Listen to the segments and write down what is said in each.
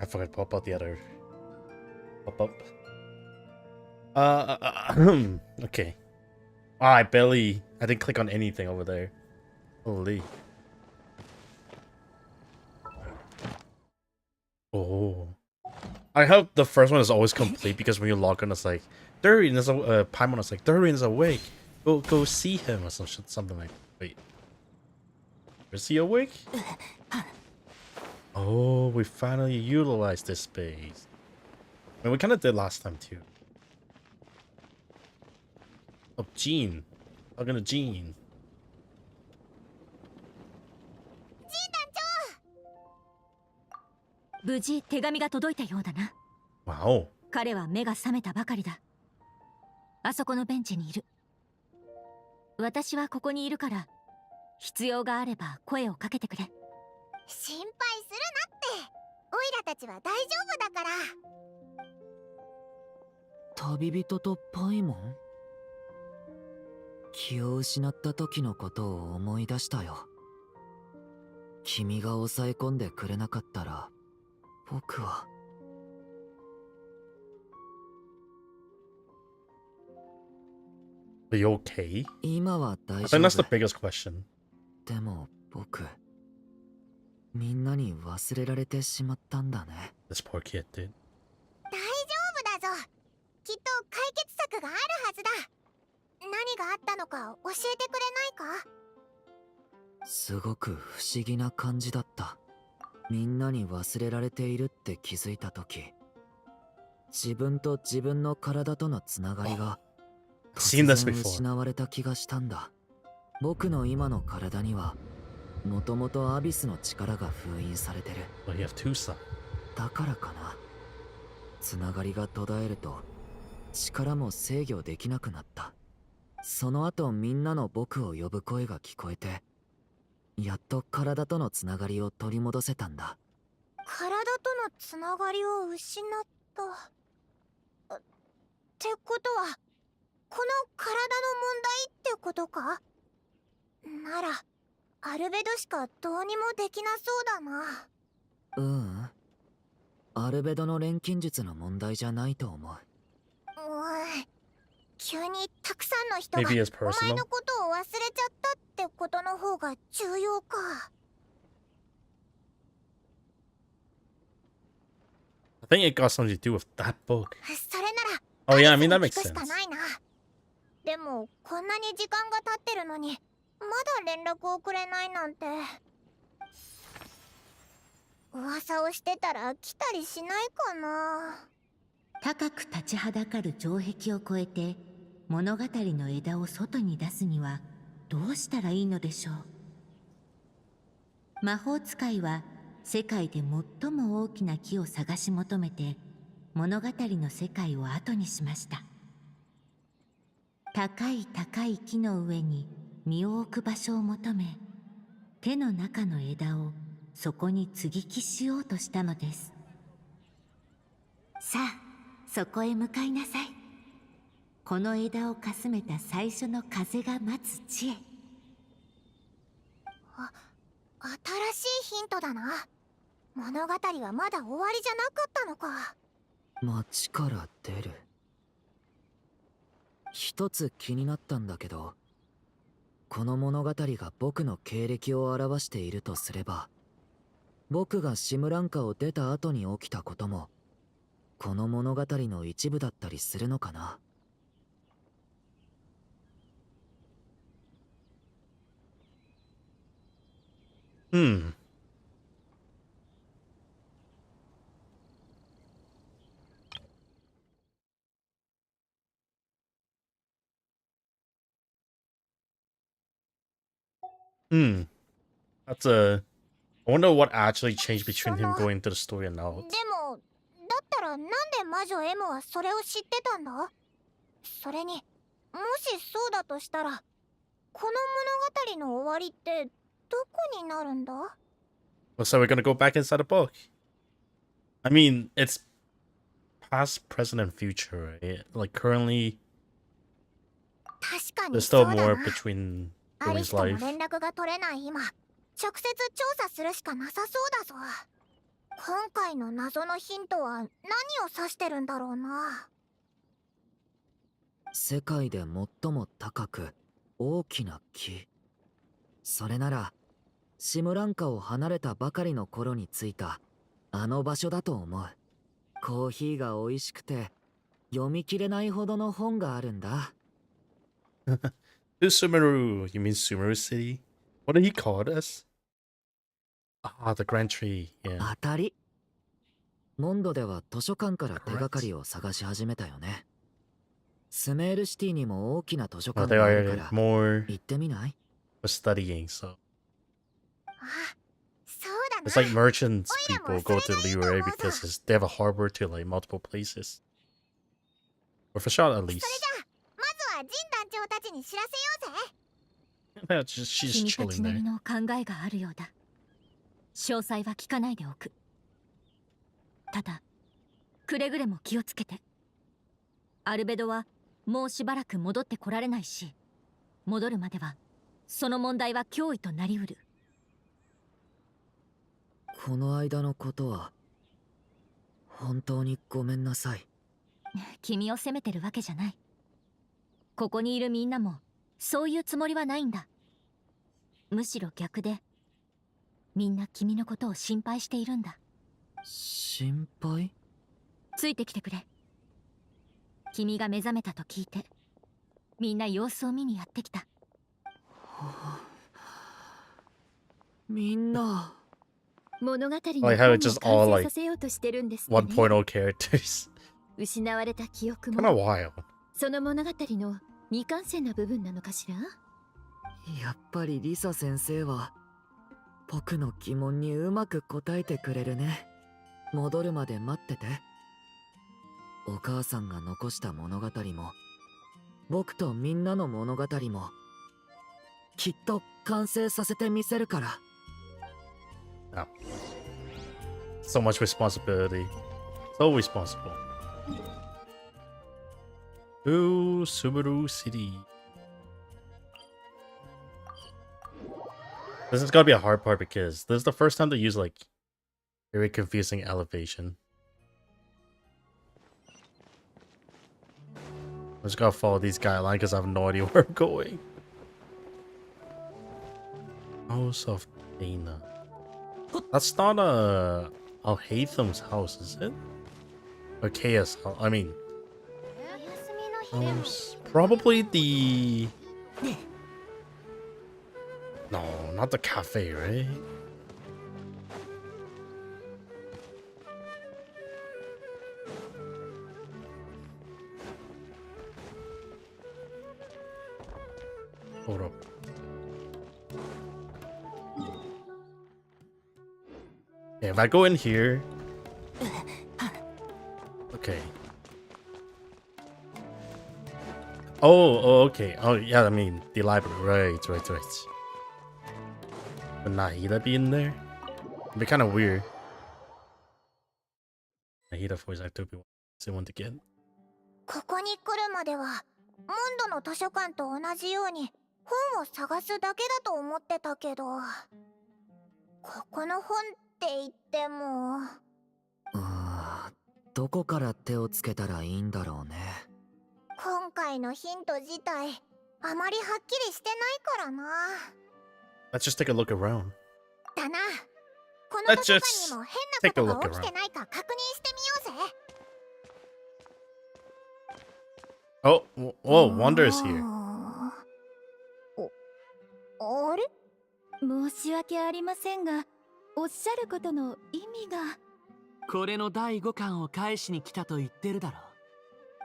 I forgot to pop out the other pop up. Okay. I didn't click on anything over there. Holy. Oh. I hope the first one is always complete because when you log on, it's like, Durin is Paimon is like, Durin is awake. Go see him or something like. Wait. Is he awake? Oh, we finally utilized this space. I mean, we kind of did last time too. Oh, Jean. Talking to Jean. 無事手紙が届いたようだな。Wow. 彼は目が覚めたばかりだ。あそこのベンチにいる。私はここにいるから、必要があれば声をかけてくれ。心配するなって。オイラたちは大丈夫だから。旅人とパイモン？気を失った時のことを思い出したよ。君が抑え込んでくれなかったら、僕は。Are you okay? 今は大 I 丈 think that's the 夫。 biggest question. でも僕、みんなに忘れられてしまったんだね。This poor kid, dude. 大丈夫だぞ。きっと解決策があるはずだ。何があったのか教えてくれないか？すごく不思議な感じだった。みんなに忘れられているって気づいたとき、自分と自分の体とのつながりが Seen 突 this 然 before. 失われた気がしたんだ。僕の今の体にはもともとアビスの力が封印されてる。 But you have two sons. だからかな。つながりが途絶えると力も制御できなくなった。その後みんなの僕を呼ぶ声が聞こえて、やっと体とのつながりを取り戻せたんだ。体とのつながりを失った。ってことは、この体の問題ってことか？なら、アルベドしかどうにもできなそうだな。アルベドの錬金術の問題じゃないと思う。急にたくさんの人が Maybe it's お personal. 前のことを忘れちゃったってことの方が重要か。I think it got something to do with that book. それなら Oh yeah, I mean that アリ makes スに聞くしか sense. ないな。でもこんなに時間が経ってるのにまだ連絡をくれないなんて。噂をしてたら来たりしないかな。高く立ちはだかる城壁を越えて物語の枝を外に出すにはどうしたらいいのでしょう。魔法使いは世界で最も大きな木を探し求めて物語の世界を後にしました。高い高い木の上に身を置く場所を求め、手の中の枝をそこに接ぎ木しようとしたのです。さあ、そこへ向かいなさい。この枝をかすめた最初の風が待つ地へ。新しいヒントだな。物語はまだ終わりじゃなかったのか。街から出る。一つ気になったんだけど、この物語が僕の経歴を表しているとすれば、僕がシムランカを出た後に起きたこともこの物語の一部だったりするのかな。That's a. I wonder what actually changed between him going to the story and now. でも、だったらなんで魔女 M はそれを知ってたんだ？それに、もしそうだとしたら、この物語の終わりってどこになるんだ？ So we're gonna go back inside the book. I mean, it's past, present, and future, right? Like currently, 確かに there's そう still だ more な。 between アリ Durin's スとも life. 連絡が取れない今、直接調査するしかなさそうだぞ。こ今回の謎のヒントは何を指してるんだろうな。世界で最も高く大きな木。それならシムランカを離れたばかりの頃に着いたあの場所だと思う。コーヒーが美味しくて読み切れないほどの本があるんだ。Sumeru. You mean Sumeru City? What did he call us? Ah, the Grand Tree. 当 Yeah. たり。モンドでは図書館から手がかりを探し始めたよね。スメールシティにも大きな図書 Well, 館 they があるか are ら more 行ってみない？ for studying, so あ、そうだな。 it's like merchants Oh, yeah, people well, go to so Liyue they because they have a harbor to like multiple places. Or for shot at それ least. じゃあ、まずはジン団長たちに知らせようぜ。She's 君た chilling ちなり there. の考えがあるようだ。詳細は聞かないでおく。ただくれぐれも気をつけて。アルベドはもうしばらく戻ってこられないし、戻るまではその問題は脅威となりうる。この間のことは本当にごめんなさい。君を責めてるわけじゃない。ここにいるみんなもそういうつもりはないんだ。むしろ逆で、みんな君のことを心配しているんだ。心配？ついてきてくれ。君が目覚めたと聞いて、みんな様子を見にやってきた。みんな。物語の Like how it's just all 完成 like させようとしてるんですってね。 1.0 characters. 失われた記憶 Kind も of wild. その物語の未完成な部分なのかしら。やっぱりリサ先生は僕の疑問にうまく答えてくれるね。戻るまで待ってて。お母さんが残した物語も僕とみんなの物語もきっと完成させてみせるから。 No. So much responsibility. So responsible. Ooh, Sumeru City. This is gotta be a hard part because this is the first time to use like very confusing elevation. I just gotta follow these guidelines because I have no idea where I'm going. House of Dana. That's not Al-Haytham's house, is it? Or Chaos house. I mean, 休みの日でも probably the. No, not the cafe, right? Hold up. Yeah, if I go in here. Okay. Oh, okay. Oh, yeah, I mean, the library. Right. Would Nahida be in there? It'd be kind of weird. Nahida voice actor would be someone to get. ここに来るまではモンドの図書館と同じように本を探すだけだと思ってたけど、ここの本って言ってもどこから手をつけたらいいんだろうね。今回のヒント自体あまりはっきりしてないからな。 Let's just take a look around. だな。この Let's 図書 just 館にも変 take a なこ look とが起き around. てないか確認してみようぜ。 Oh, whoa, Wonder is here. あれ？申し訳ありませんが、おっしゃることの意味が。これの第5巻を返しに来たと言ってるだろ。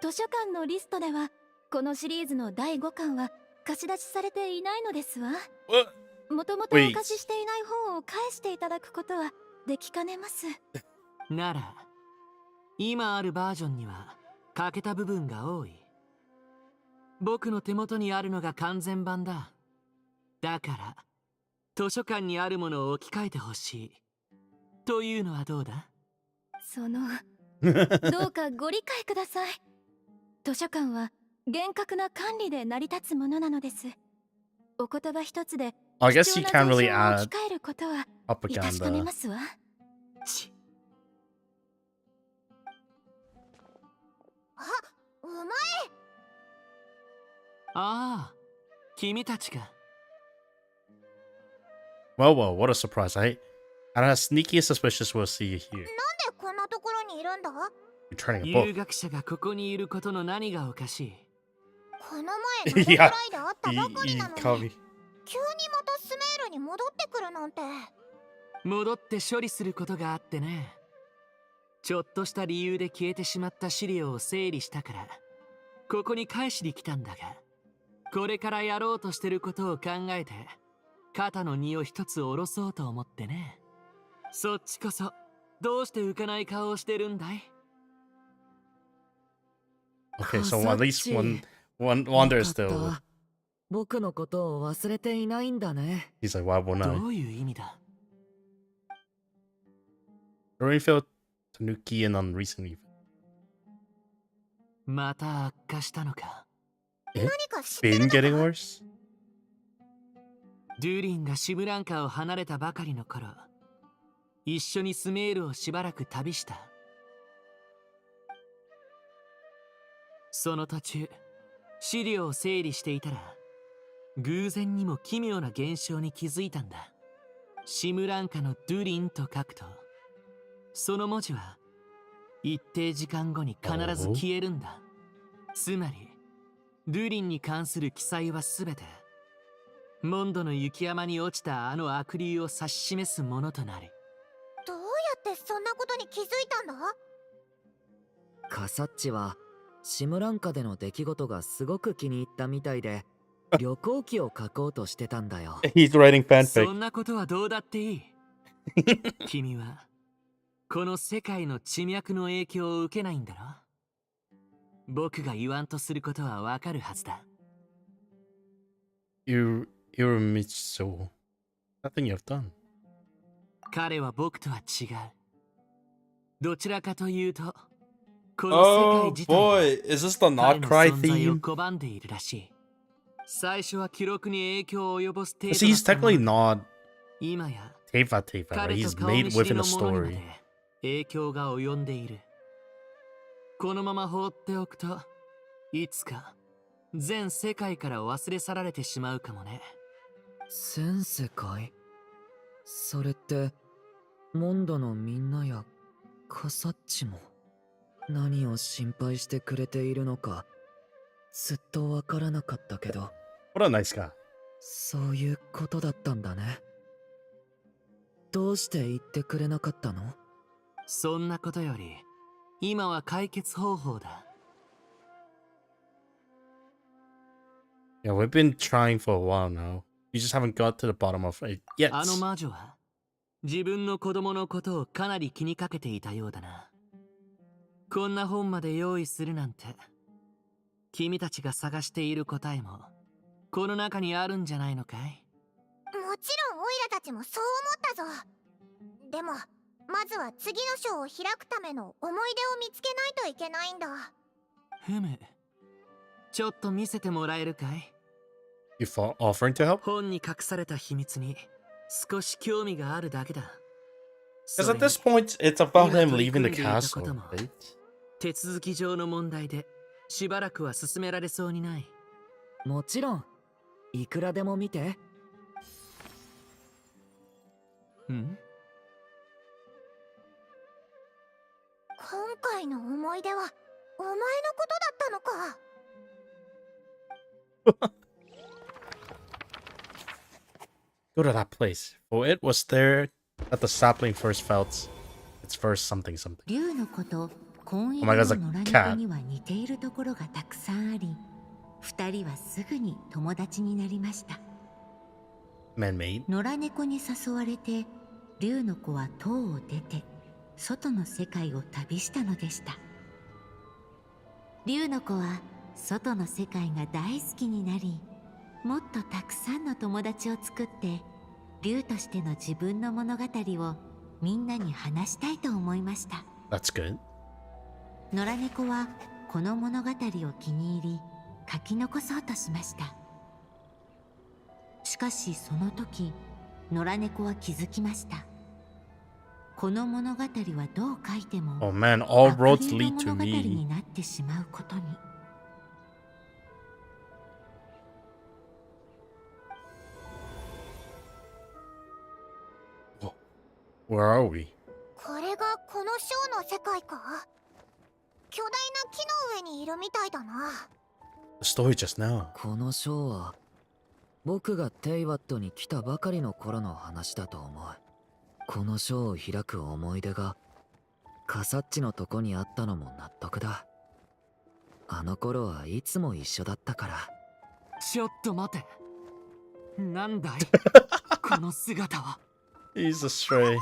図書館のリストではこのシリーズの第5巻は貸し出しされていないのですわ。 What? もともとお貸ししていない本を返していただくことはできかねます。なら今あるバージョンには欠けた部分が多い。僕の手元にあるのが完全版だ。だから図書館にあるものを置き換えてほしいというのはどうだ？そのどうかご理解ください。図書館は厳格な管理で成り立つものなのです。お言葉一つで I guess you 貴 can't 重 really な add 情報を置き換えることは致しかね propaganda. ますわ。ああ、君たちか。Well, well, what a surprise. I had a sneaky suspicious we'll see you here. でこんなところにいるんだ？ Returning a 留 book. 学者がここにいることの何がおかしい？この前のぐらいで会ったばかり He なの caught に me. 急にまたスメールに戻ってくるなんて。戻って処理することがあってね。ちょっとした理由で消えてしまった資料を整理したからここに返しに来たんだが、これからやろうとしてることを考えて肩の荷を一つ下ろそうと思ってね。そっちこそどうして浮かない顔をしてるんだい？ Okay, so at least one there is よか still. った。僕のことを忘れていないんだね。 He's like, why won't ど I? ういう意味だ？ Durin failed Tanuki in on recent event. また悪化したのか？ Eh? 何か知ってる Been のか？ getting worse? ドゥリンがシムランカを離れたばかりの頃、一緒にスメールをしばらく旅した。その途中、資料を整理していたら、偶然にも奇妙な現象に気づいたんだ。シムランカのドゥリンと書くと、その文字は一定時間後に必ず消えるんだ。つまり、ドゥリンに関する記載はすべて、モンドの雪山に落ちたあの悪竜を指し示すものとなる。どうやってそんなことに気づいたんだ？カサッチはシムランカでの出来事がすごく気に入ったみたいで旅行記を書こうとしてたんだよ。He's writing そ fanfic. んなことはどうだっていい。君はこの世界の地脈の影響を受けないんだろ。僕が言わんとすることはわかるはずだ。You're Mitsuo. Nothing you've done. 彼は僕とは違う。どちらかというと、この世界自体が boy, is this the 彼 not の cry 存在を theme? 拒んでいるらしい。最初は記録に影響を及ぼす程 'Cause 度だ he's ったが technically not 今や Teifa Teifa, right? 彼 He's と顔 made 見知り within の a 者にまで story. 影響が及んでいる。このまま放っておくといつか全世界から忘れ去られてしまうかもね。全世界？それってモンドのみんなやカサッチも何を心配してくれているのかずっとわからなかったけど、 What a nice guy. そういうことだったんだね。どうして言ってくれなかったの？そんなことより今は解決方法だ。 Yeah, we've been trying for a while now. We just haven't got to the bottom of it yet. あの魔女は自分の子供のことをかなり気にかけていたようだな。こんな本まで用意するなんて。君たちが探している答えもこの中にあるんじゃないのかい？もちろんオイラたちもそう思ったぞ。でもまずは次の章を開くための思い出を見つけないといけないんだ。ふむ。ちょっと見せてもらえるかい？ You offering to help? 本に隠された秘密に少し興味があるだけだ。 Because at this point, it's about him leaving the castle, right? 手続き上の問題でしばらくは進められそうにない。もちろんいくらでも見て。ん？今回の思い出はお前のことだったのか。Go to that place. For it was there that the sapling first felt its first something something. 竜の子と紺 Oh my 色 God, の it's 野 a 良猫には似ているところがたくさんあり、二人はすぐに友達になりました。 Man-made. 野良猫に誘われて竜の子は塔を出て外の世界を旅したのでした。竜の子は外の世界が大好きになり、もっとたくさんの友達を作って竜としての自分の物語をみんなに話したいと思いました。 That's good. 野良猫はこの物語を気に入り書き残そうとしました。しかしその時野良猫は気づきました。この物語はどう書いても Oh man, all 悪 roads 霊の lead to 物語に me. なってしまうことに。Where are we? これがこのショーの世界か。巨大な木の上にいるみたいだな。 The story just now. このショーは僕がテイワットに来たばかりの頃の話だと思う。このショーを開く思い出がカサッチのとこにあったのも納得だ。あの頃はいつも一緒だったから。ちょっと待て。なんだいこの姿は。 He's a stray.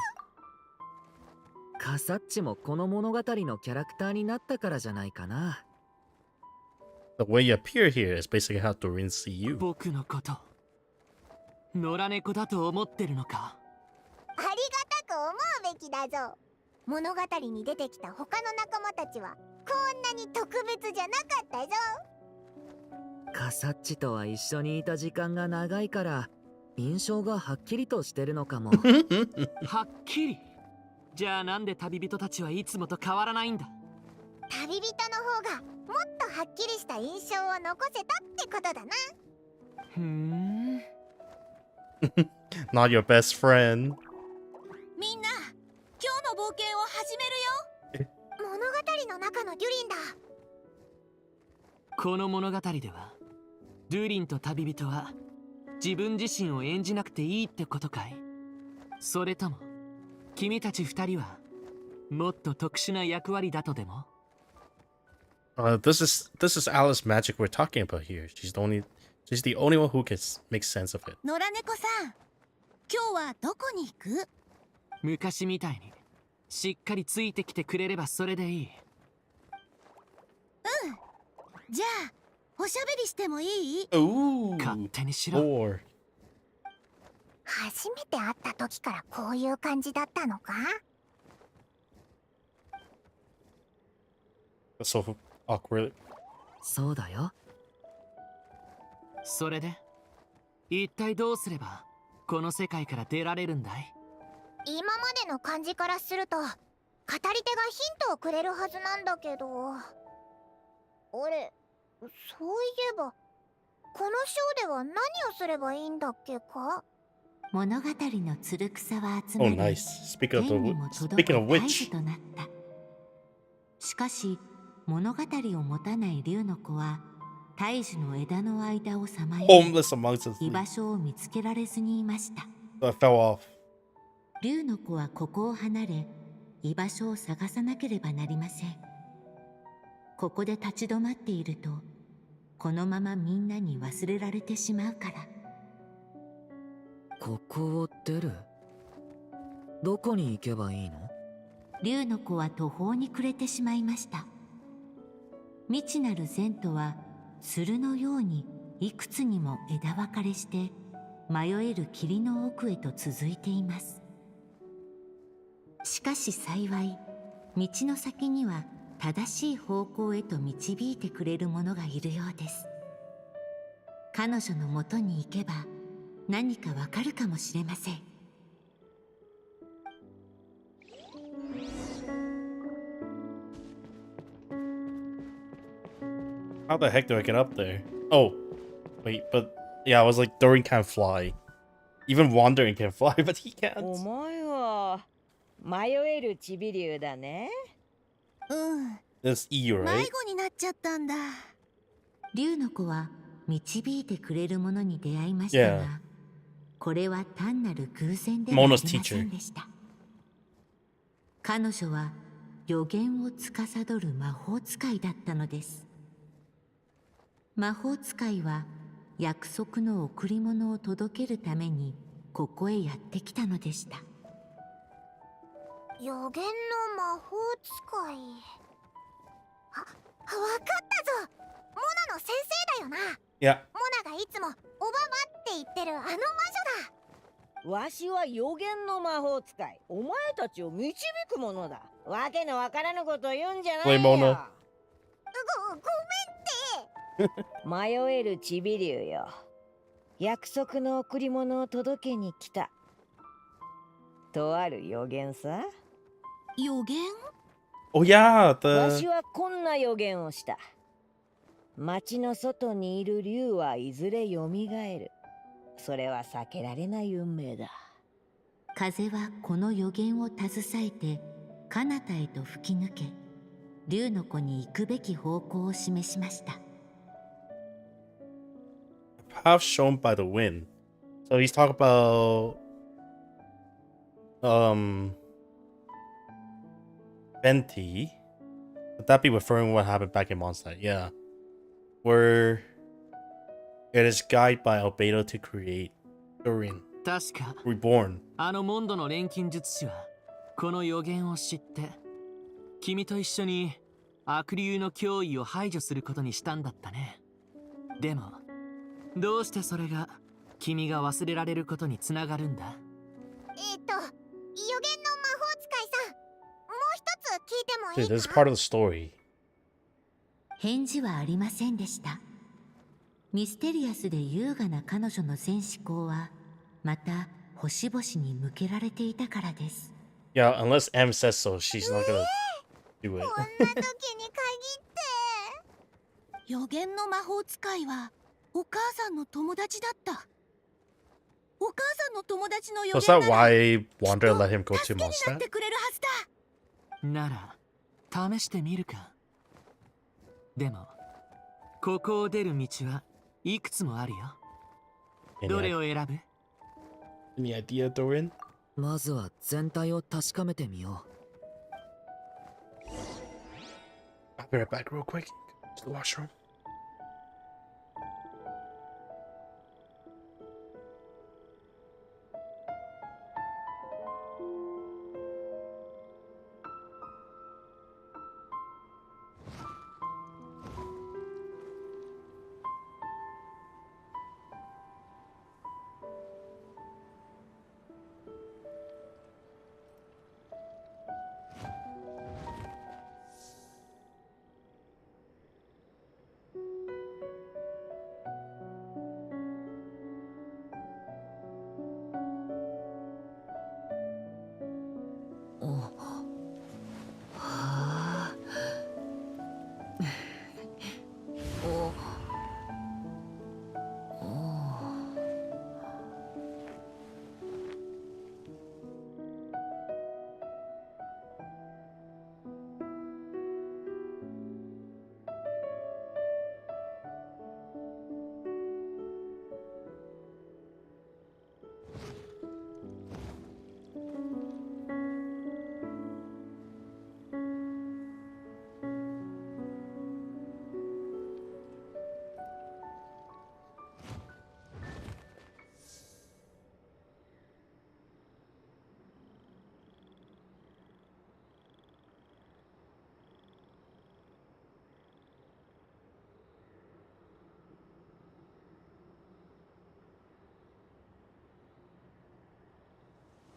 カサッチもこの物語のキャラクターになったからじゃないかな。The way you appear here is basically how Durin see you. 僕のこと野良猫だと思ってるのか。ありがたく思うべきだぞ。物語に出てきた他の仲間たちはこんなに特別じゃなかったぞ。カサッチとは一緒にいた時間が長いから印象がはっきりとしてるのかも。はっきり。じゃあなんで旅人たちはいつもと変わらないんだ。旅人の方がもっとはっきりした印象を残せたってことだな。ふーん。 Not your best friend. みんな今日の冒険を始めるよ。物語の中のデュリンだ。この物語ではドゥリンと旅人は自分自身を演じなくていいってことかい。それとも君たち二人はもっと特殊な役割だとでも。 This is Alice magic we're talking about here. She's the only one who can make sense of it. 野良猫さん、今日はどこに行く？昔みたいにしっかりついてきてくれればそれでいい。じゃあおしゃべりしてもいい？ Ooh. 勝手にしろ。 Or 初めて会った時からこういう感じだったのか。 so awkward. そうだよ。それで一体どうすればこの世界から出られるんだい？今までの感じからすると語り手がヒントをくれるはずなんだけど。俺、そういえばこのショーでは何をすればいいんだっけか。物語のつる草は集 Oh, まり、 nice. Speaking of 天に the も届く speaking of 大 which, 事となった。しかし物語を持たない竜の子は大樹の枝の間をさまよい homeless amongst us. 居場所を見つけられずにいました。 So I fell off. 竜の子はここを離れ居場所を探さなければなりません。ここで立ち止まっているとこのままみんなに忘れられてしまうから。ここを出る？どこに行けばいいの？竜の子は途方に暮れてしまいました。未知なる前途は鶴のようにいくつにも枝分かれして迷える霧の奥へと続いています。しかし幸い道の先には正しい方向へと導いてくれる者がいるようです。彼女のもとに行けば何かわかるかもしれません。How the heck do I get up there? Oh, wait, but yeah, I was like, Durin can't fly. Even Wandering can fly, but he お can't. 前は迷えるちび竜だね。That's EU, 迷 right? 子になっちゃったんだ。竜の子は導いてくれるものに出会いましたが、 Yeah. これは単なる偶然ではありま Mono's せんでした。彼女は予言を司る魔法使いだったのです。魔法使いは約束の贈り物を届けるためにここへやってきたのでした。予言の魔法使い。あ、わかったぞ。モナの先生だよな。 Yeah. モナがいつもおばばって言ってるあの魔女だ。わしは予言の魔法使い。お前たちを導くものだ。わけのわからぬことを言うんじゃないよ。ごめんご迷えるちび竜よ。約束の贈り物を届けに来た。とある予言さ。予言？ Oh yeah, わ the しはこんな予言をした。町の外にいる竜はいずれよみがえる。それは避けられない運命だ。風はこの予言を携えて彼方へと吹き抜け、竜の子に行くべき方向を示しました。Path shown by the wind. So he's talking about Venti. Would that be referring to what happened back in Mondstadt? Yeah. Where it is guided by Albedo to create Durin. 確か Reborn. あのモンドの錬金術師はこの予言を知って君と一緒に悪竜の脅威を排除することにしたんだったね。でもどうしてそれが君が忘れられることにつながるんだ？予言の魔法使いさん、もう一つ聞いてもい Dude, い this is か？ part of the story. 返事はありませんでした。ミステリアスで優雅な彼女の全思考はまた星々に向けられていたからです。Yeah, unless M says so, she's not gonna do it. こんな時に限って予言の魔法使いはお母さんの友達だった。お母さんの友達の予 So is 言 that なら why Wander let him go 助 to けになっ Mondstadt? てくれるはずだ。なら試してみるか。でもここを出る道はいくつもあるよ。どれを選ぶ？ Any idea, Durin? まずは全体を確かめてみよ I'll be right back real quick. To the washroom.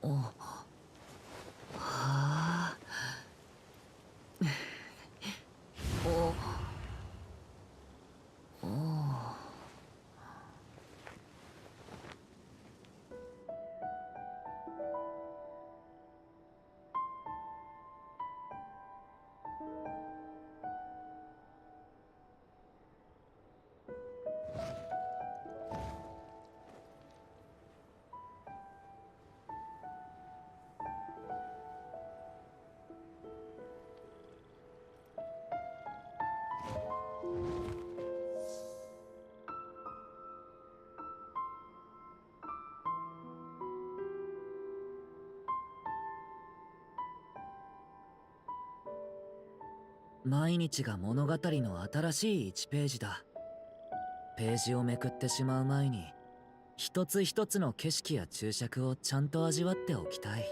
Oh. 毎日が物語の新しい1ページだ。ページをめくってしまう前に一つ一つの景色や注釈をちゃんと味わっておきたい。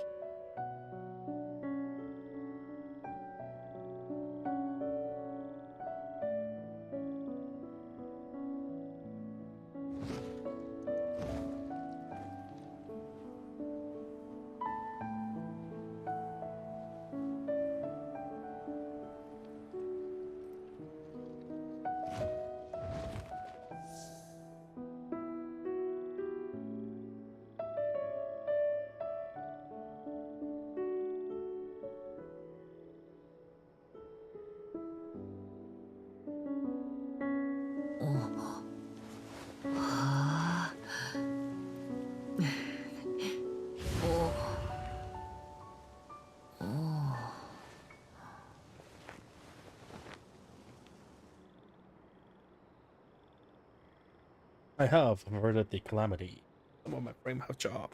I have averted the calamity. Some of my frame have job.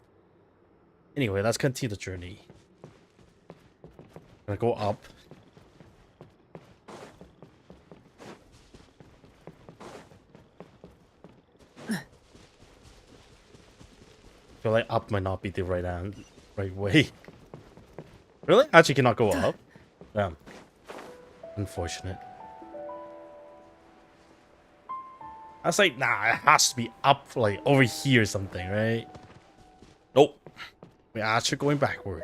Anyway, let's continue the journey. Gonna go up. Feel like up might not be the right way. Really? Actually cannot go up? Damn. Unfortunate. I was like, nah, it has to be up, like, over here or something, right? Nope. We're actually going backward.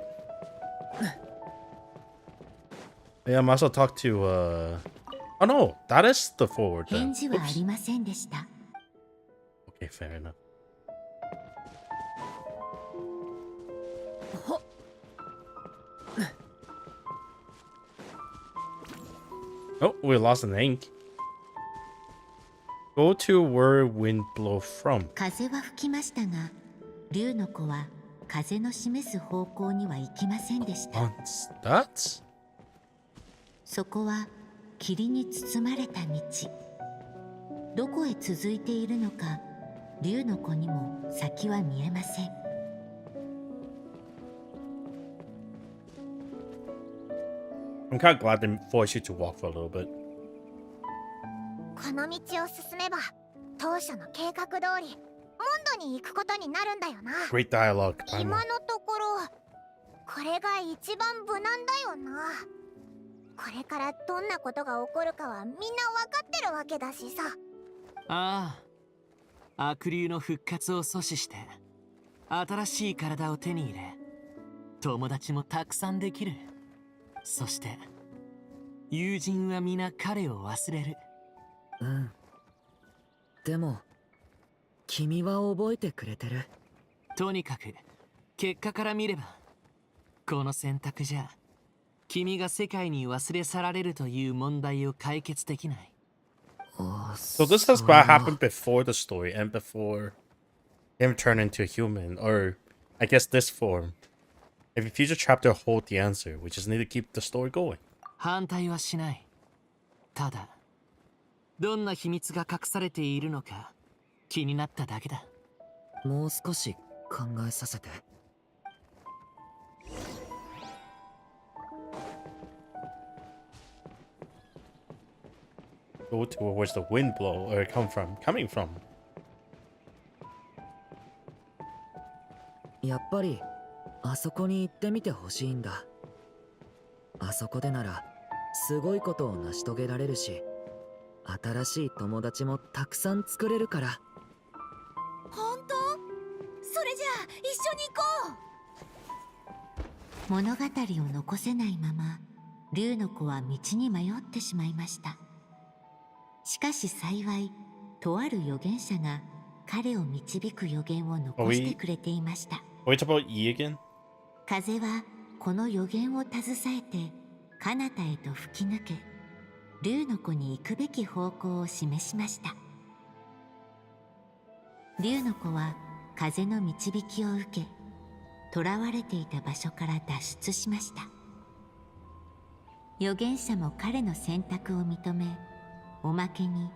Yeah, I must have talked to, Oh no, that is the forward 返 then. 事はあ Oops. りませんでした。 Okay, fair enough. Oh, we lost an ink. Go to where wind blow from. 風は吹きましたが、竜の子は風の示す方向には行きませんでした。 What's that? そこは霧に包まれた道。どこへ続いているのか、竜の子にも先は見えません。 I'm kind of glad they forced you to walk for a little bit. この道を進めば当初の計画通りモンドに行くことになるんだよな。 Great dialogue. 今のところこれが一番無難だよな。これからどんなことが起こるかはみんな分かってるわけだしさ。ああ、悪竜の復活を阻止して新しい体を手に入れ、友達もたくさんできる。そして友人は皆彼を忘れる。うん。でも君は覚えてくれてる。とにかく結果から見ればこの選択じゃ君が世界に忘れ去られるという問題を解決できない。 So this is what happened before the story and before him turning into a human, or I guess this form. If a future chapter hold the answer, we just need to keep the story going. 反対はしない。ただどんな秘密が隠されているのか気になっただけだ。もう少し考えさせて。 Go to where's the wind blow or coming from. やっぱりあそこに行ってみてほしいんだ。あそこでならすごいことを成し遂げられるし、新しい友達もたくさん作れるから。本当？それじゃあ一緒に行こう。物語を残せないまま、竜の子は道に迷ってしまいました。しかし幸い、とある預言者が彼を導く予言を残してくれていました。 Wait about E again? 風はこの予言を携えて彼方へと吹き抜け、竜の子に行くべき方向を示しました。竜の子は風の導きを受け、囚われていた場所から脱出しました。預言者も彼の選択を認め、おまけに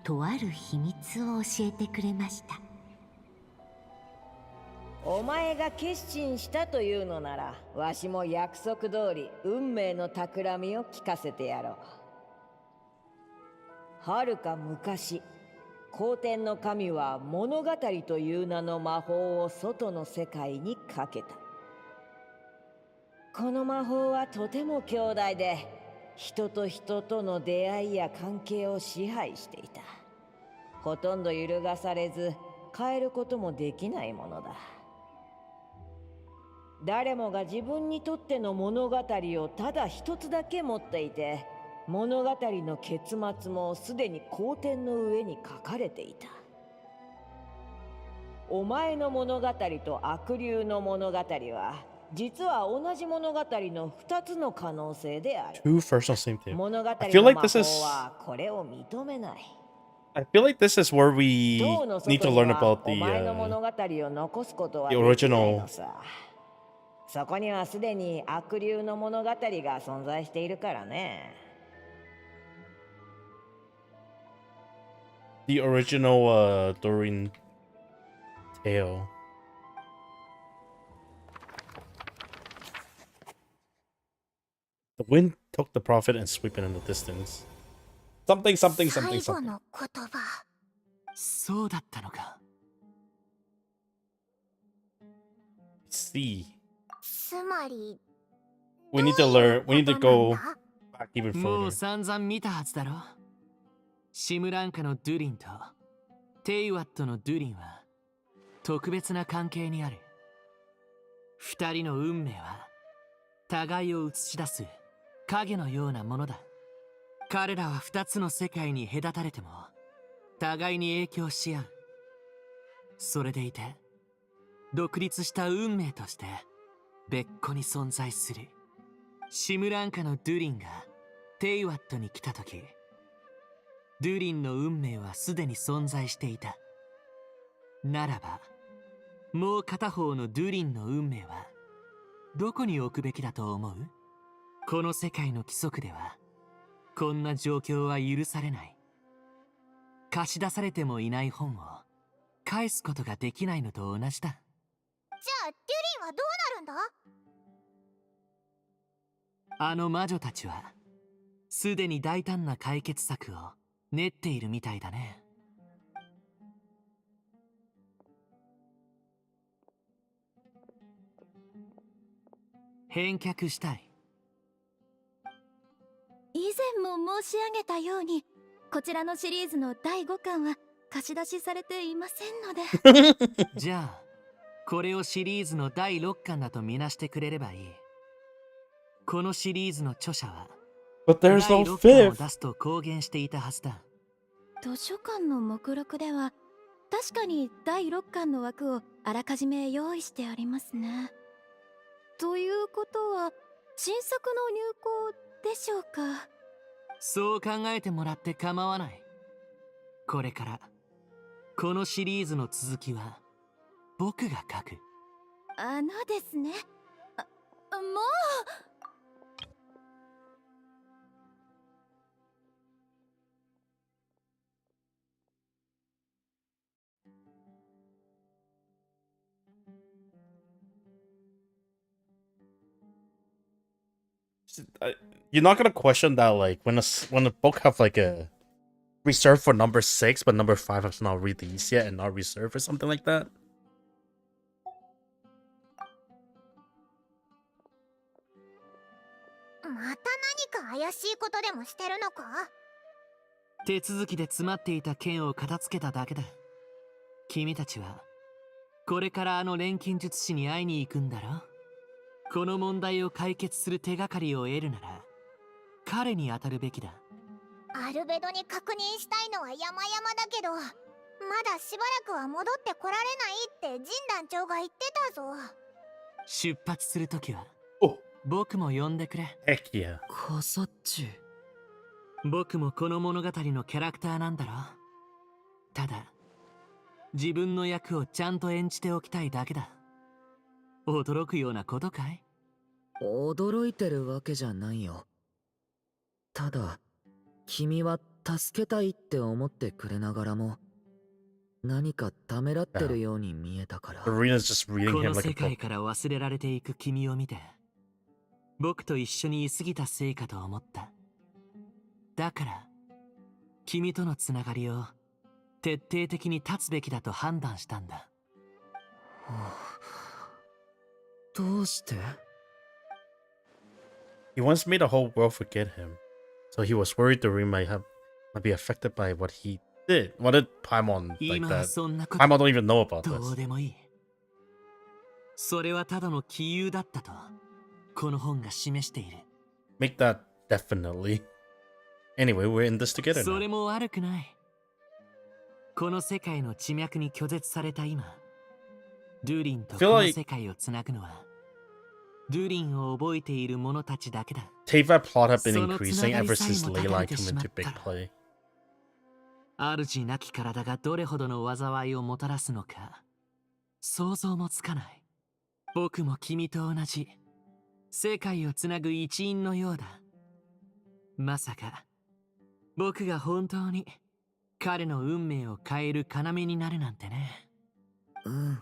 とある秘密を教えてくれました。お前が決心したというのなら、わしも約束通り運命の企みを聞かせてやろう。はるか昔、皇天の神は物語という名の魔法を外の世界にかけた。この魔法はとても強大で、人と人との出会いや関係を支配していた。ほとんど揺るがされず、変えることもできないものだ。誰もが自分にとっての物語をただ一つだけ持っていて、物語の結末もすでに皇天の上に書かれていた。お前の物語と悪竜の物語は実は同じ物語の2つの可能性である。 Two first on same thing. 物語 I feel の like 魔 this is 法はこれを認めない。 I feel like this is where we 塔の need 外 to に learn は about お前の物語を残すことは the できない original のさ。そこにはすでに悪竜の物語が存在しているからね。The original Durin tale. The wind took the prophet and swept it in the distance. Something, something, 最 something, 後 something. の言葉。そうだったのか。See. つまり、 We need to learn. We need to どういう go ことなんだ back even もう further. 散々見たはずだろ。シムランカのドゥリンとテイワットのドゥリンは特別な関係にある。二人の運命は互いを映し出す影のようなものだ。彼らは二つの世界に隔たれても互いに影響し合う。それでいて独立した運命として別個に存在する。シムランカのドゥリンがテイワットに来た時、ドゥリンの運命はすでに存在していた。ならばもう片方のドゥリンの運命はどこに置くべきだと思う？この世界の規則ではこんな状況は許されない。貸し出されてもいない本を返すことができないのと同じだ。じゃあ、デュリンはどうなるんだ？あの魔女たちはすでに大胆な解決策を練っているみたいだね。返却したい。以前も申し上げたように、こちらのシリーズの第5巻は貸し出しされていませんので。じゃあこれをシリーズの第6巻だとみなしてくれればいい。このシリーズの著者は But 第 there's no 6巻を fifth. 出すと公言していたはずだ。図書館の目録では確かに第6巻の枠をあらかじめ用意してありますね。ということは新作の入稿でしょうか。そう考えてもらって構わない。これからこのシリーズの続きは僕が書く。ですね。もうYou're not gonna question that, like when a book have like a reserved for number 6, but number 5 has not released yet and not reserved or something like that. また何か怪しいことでもしてるのか？手続きで詰まっていた件を片付けただけだ。君たちはこれからあの錬金術師に会いに行くんだろ。この問題を解決する手がかりを得るなら彼に当たるべきだ。アルベドに確認したいのは山々だけど、まだしばらくは戻ってこられないってジン団長が言ってたぞ。出発するときは Oh, 僕も呼んでくれ。 heck yeah. カサッチ。僕もこの物語のキャラクターなんだろ。ただ自分の役をちゃんと演じておきたいだけだ。驚くようなことかい？驚いてるわけじゃないよ。ただ君は助けたいって思ってくれながらも何かためらってるように見えたから。 Serena's just reading こ him の like 世 a 界 book. から忘れられていく君を見て僕と一緒にいすぎたせいかと思った。だから君とのつながりを徹底的に立つべきだと判断したんだ。どうして？ He once made the whole world forget him, so he was worried Durin might be affected by what he did. What did Paimon like 今は that? そんなこと Paimon don't even know about どう this. でもいい。それはただの杞憂だったとこの本が示している。 Make that definitely. Anyway, we're in this together それ now. も悪くない。この世界の地脈に拒絶された今、ドゥリンとこ feel の like- 世界をつなぐのはドゥリンを覚えている者たちだけだ。 Teyvat plot have been その increasing つながり ever さえ since も断た Leyline れて came しまっ into big たら play. 主なき体がどれほどの災いをもたらすのか想像もつかない。僕も君と同じ世界をつなぐ一員のようだ。まさか僕が本当に彼の運命を変える要になるなんてね。うん。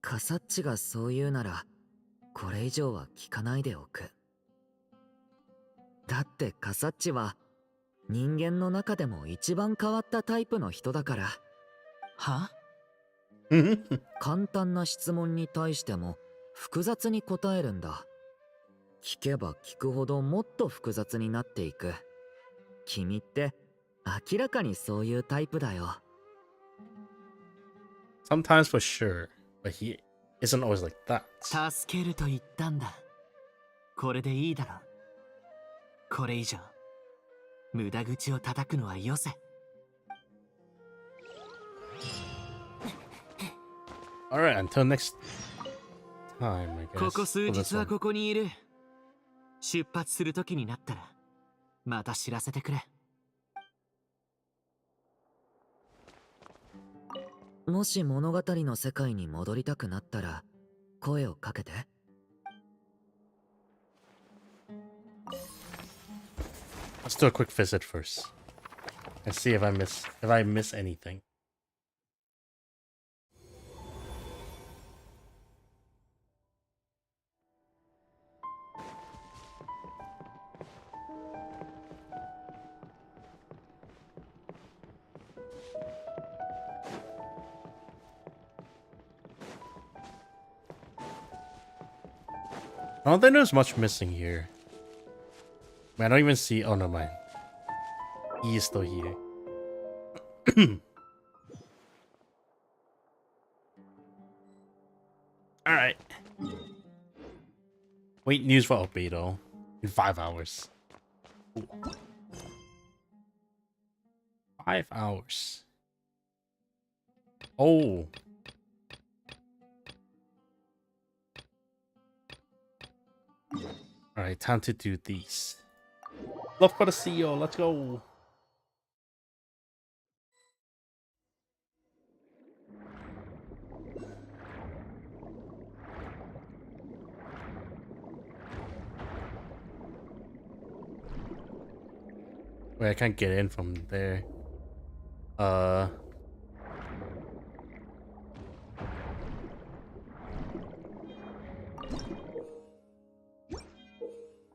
カサッチがそう言うなら、これ以上は聞かないでおく。だってカサッチは、人間の中でも一番変わったタイプの人だから。は？簡単な質問に対しても複雑に答えるんだ。聞けば聞くほどもっと複雑になっていく。君って明らかにそういうタイプだよ。Sometimes for sure, but he isn't always like that. 助けると言ったんだ。これでいいだろ。これ以上無駄口を叩くのはよせ。Alright, until next time, I guess. ここ数 for this 日は one. ここにいる。出発する時になったらまた知らせてくれ。もし物語の世界に戻りたくなったら声をかけて。Let's do a quick visit first and see if I miss anything. I don't think there's much missing here. Man, I don't even see. Oh no, mind. He is still here. All right. Wait, news for Albedo in 5 hours. Ooh. 5 hours. Oh. Alright, time to do these. Love for the CEO, let's go. Wait, I can't get in from there.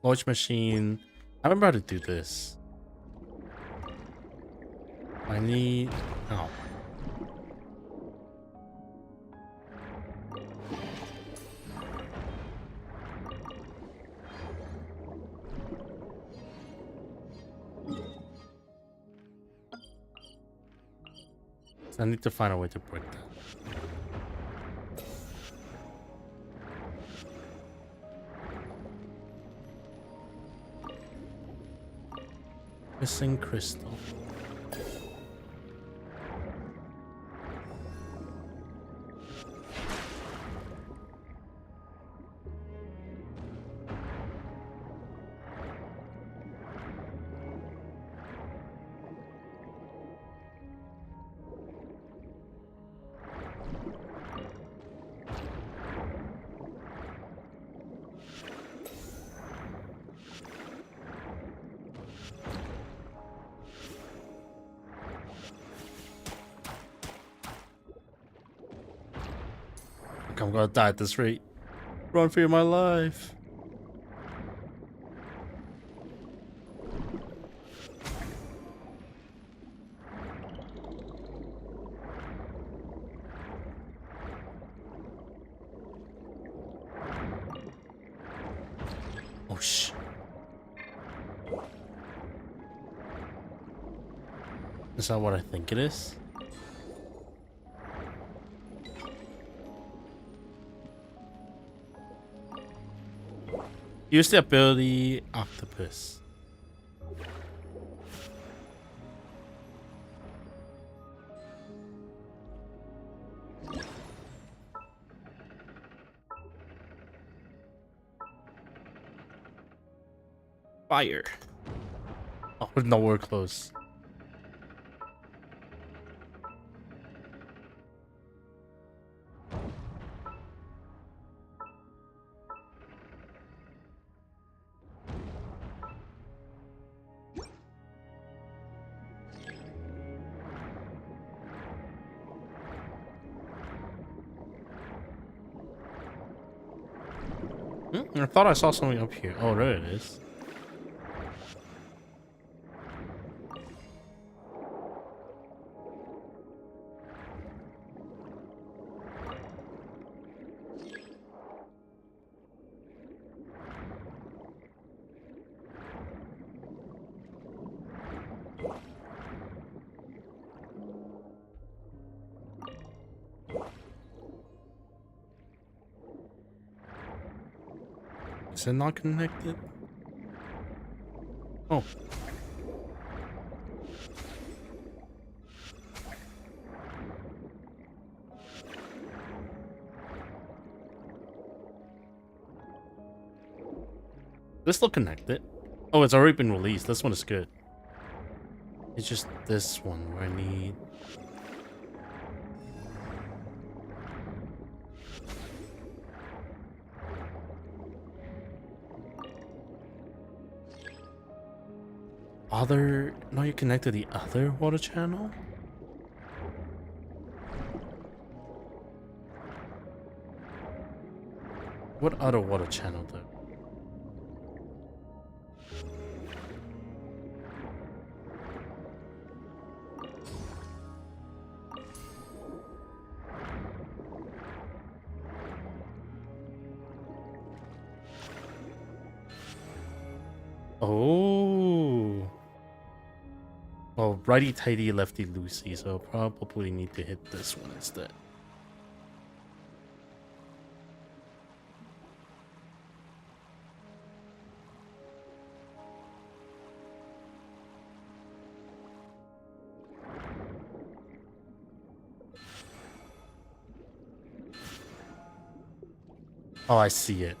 Launch machine. I remember how to do this. I need. Oh. So I need to find a way to break that. Missing crystal. I'm gonna die at this rate. Run for my life. Oh shit. Is that what I think it is? Use the ability Octopus. Fire. Oh, nowhere close. I thought I saw something up here. Oh, there it is. Is it not connected? Oh. This look connected. Oh, it's already been released. This one is good. It's just this one where I need... Other... Now you connect to the other water channel? What other water channel though? Oh. Well, righty tighty, lefty loosey, so probably need to hit this one instead. Oh, I see it.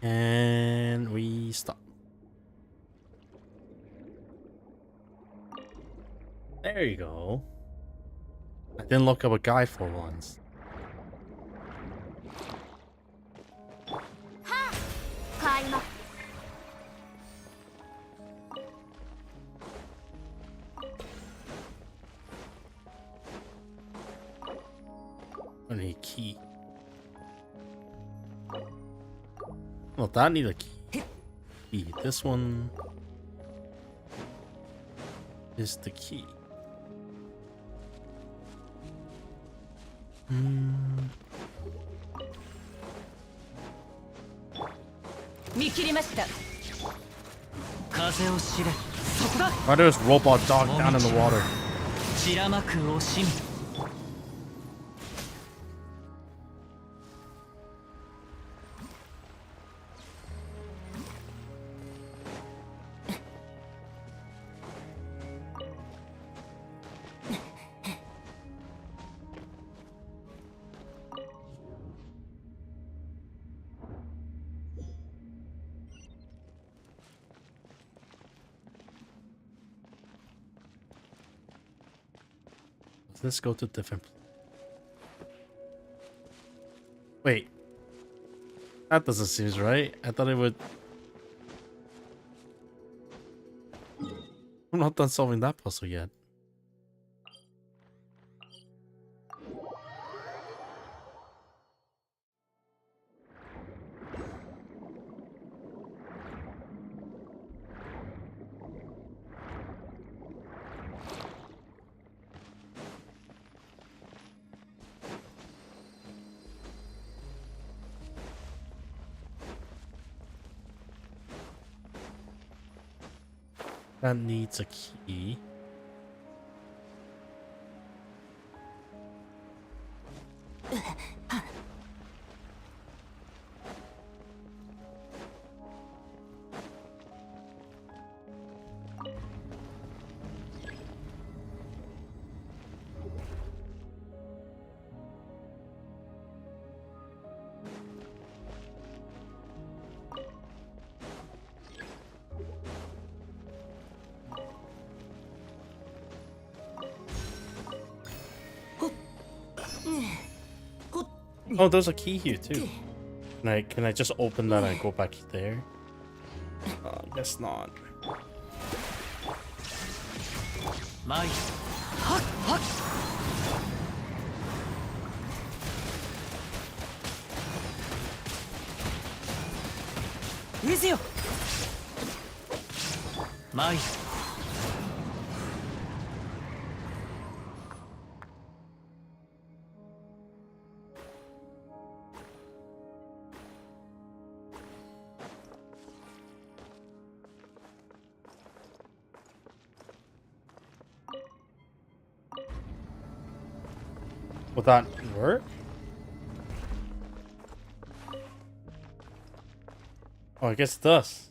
And we stop. There you go. I didn't look up a guide for once. I need a key. Well, that need a key. This one is the key. Why there's robot dog down in the water? Let's go to different. Wait, that doesn't seem right. I thought it would. I'm not done solving that puzzle yet. That needs a key. Oh, there's a key here too. Can I just open that and go back there? Guess not. 渦よ参る Would that work? Oh, I guess it does.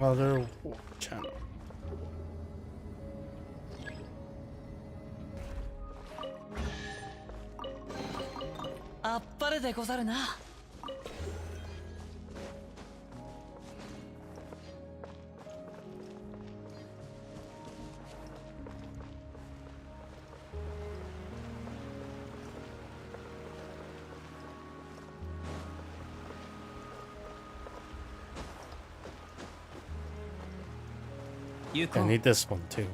Other channel. あっぱれでござるな I need this one too.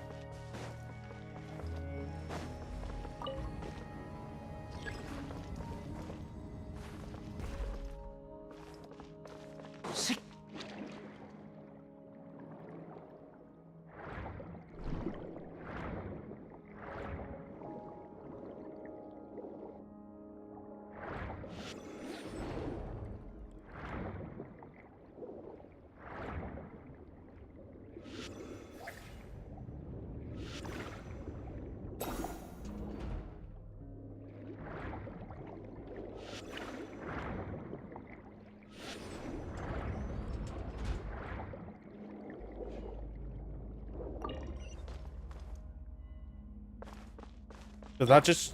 Did that just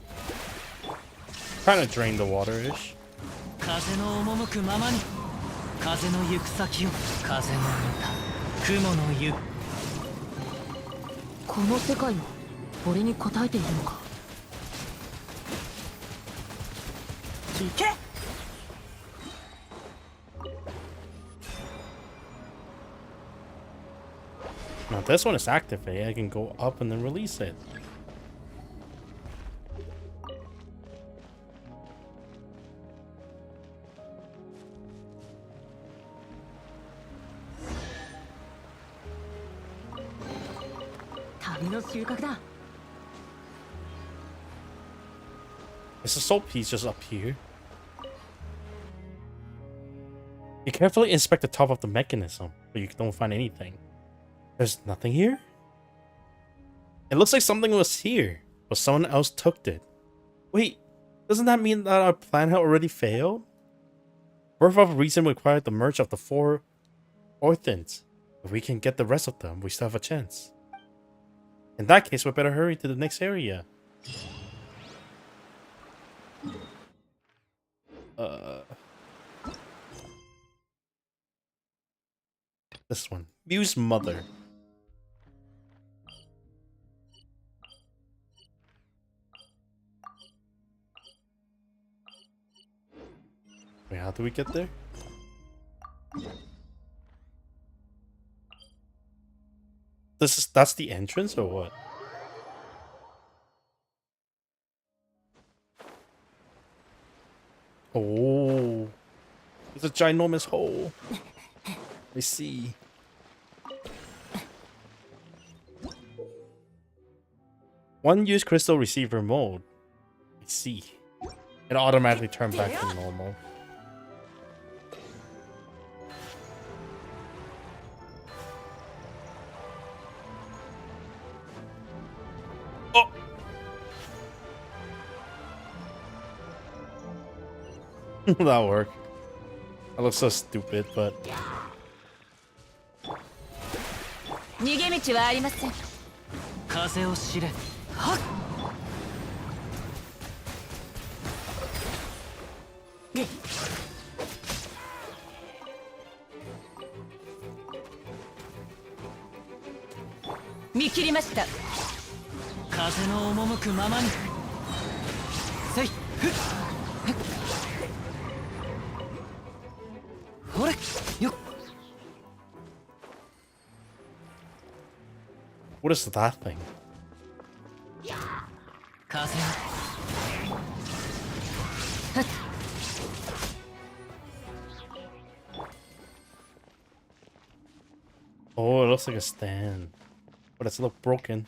kind of drain the water-ish? 風の赴くままに風の行く先を風の歌雲の湯この世界も俺に応えているのか。行け Now this one is activated. I can go up and then release it. Is the soul piece just up here? You carefully inspect the top of the mechanism, but you don't find anything. There's nothing here? It looks like something was here, but someone else took it. Wait, doesn't that mean that our plan had already failed? Birth of Reason required the merge of the 4 orphans. If we can get the rest of them, we still have a chance. In that case, we better hurry to the next area. This one. Muse Mother. Wait, how do we get there? That's the entrance or what? Oh, it's a ginormous hole. I see. One use crystal receiver mode. I see. It automatically turned back to normal. Oh! That'll work. I look so stupid, but 逃げ道はありません。風を知れはっ見切りました。風の赴くままに。せいふっほれよっ。 What is that thing? 風 Oh, it looks like a stand, but it's a little broken.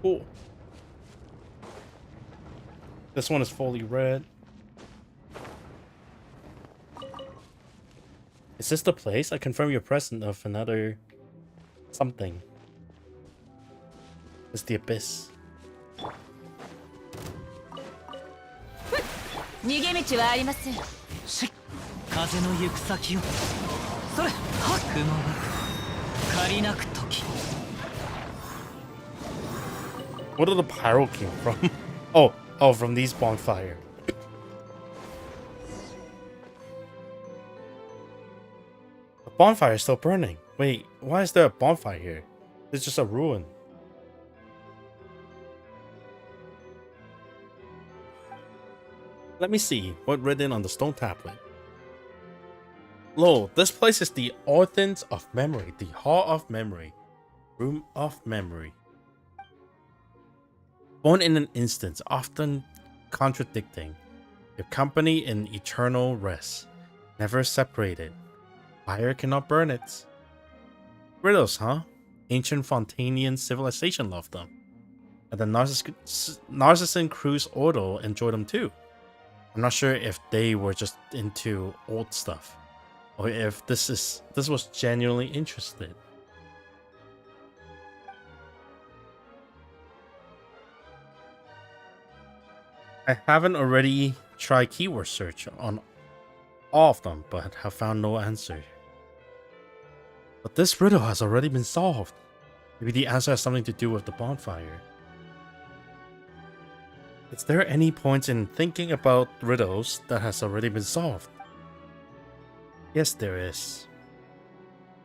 Cool. This one is fully red. Is this the place? I confirm your presence of another something. It's the abyss. 逃げ道はありません。し風の行く先をそれは雲が借りなく時 Where did the pyro came from? Oh, from these bonfire. The bonfire is still burning. Wait, why is there a bonfire here? It's just a ruin. Let me see what written on the stone tablet. Lo, this place is the Orphans of Memory, the Hall of Memory, Room of Memory. Born in an instant, often contradicting, your company in eternal rest, never separated. Fire cannot burn it. Riddles, huh? Ancient Fontainian civilization loved them. And the Narcissan Cruise Ordo enjoyed them too. I'm not sure if they were just into old stuff, or if this was genuinely interested. I haven't already tried keyword search on all of them, but have found no answer. But this riddle has already been solved. Maybe the answer has something to do with the bonfire. Is there any point in thinking about riddles that has already been solved? Yes, there is.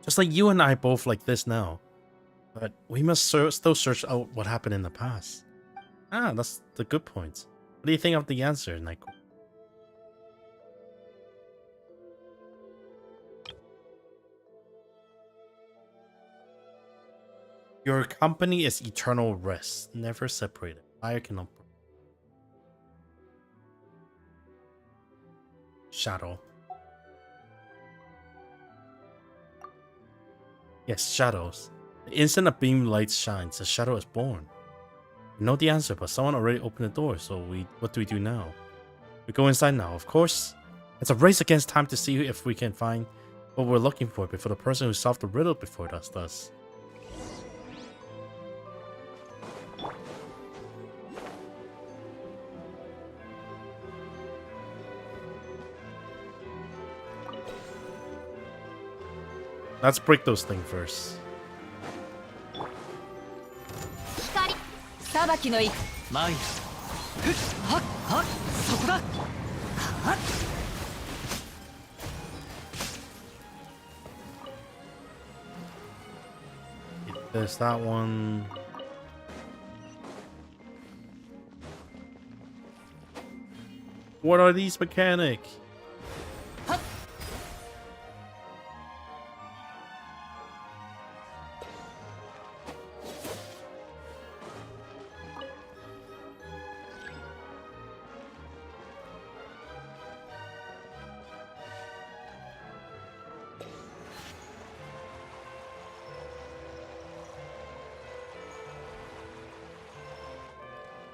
Just like you and I both like this now. But we must still search out what happened in the past. Ah, that's the good point. What do you think of the answer, Naiko? Your company is eternal rest, never separated. Fire cannot burn. Shadow. Yes, shadows. The instant a beam light shines, a shadow is born. We know the answer, but someone already opened the door, so what do we do now? We go inside now, of course. It's a race against time to see if we can find what we're looking for before the person who solved the riddle before us does. Let's break those things first. 光裁きのい前ふっはっはっそこだはっ There's that one. What are these mechanics?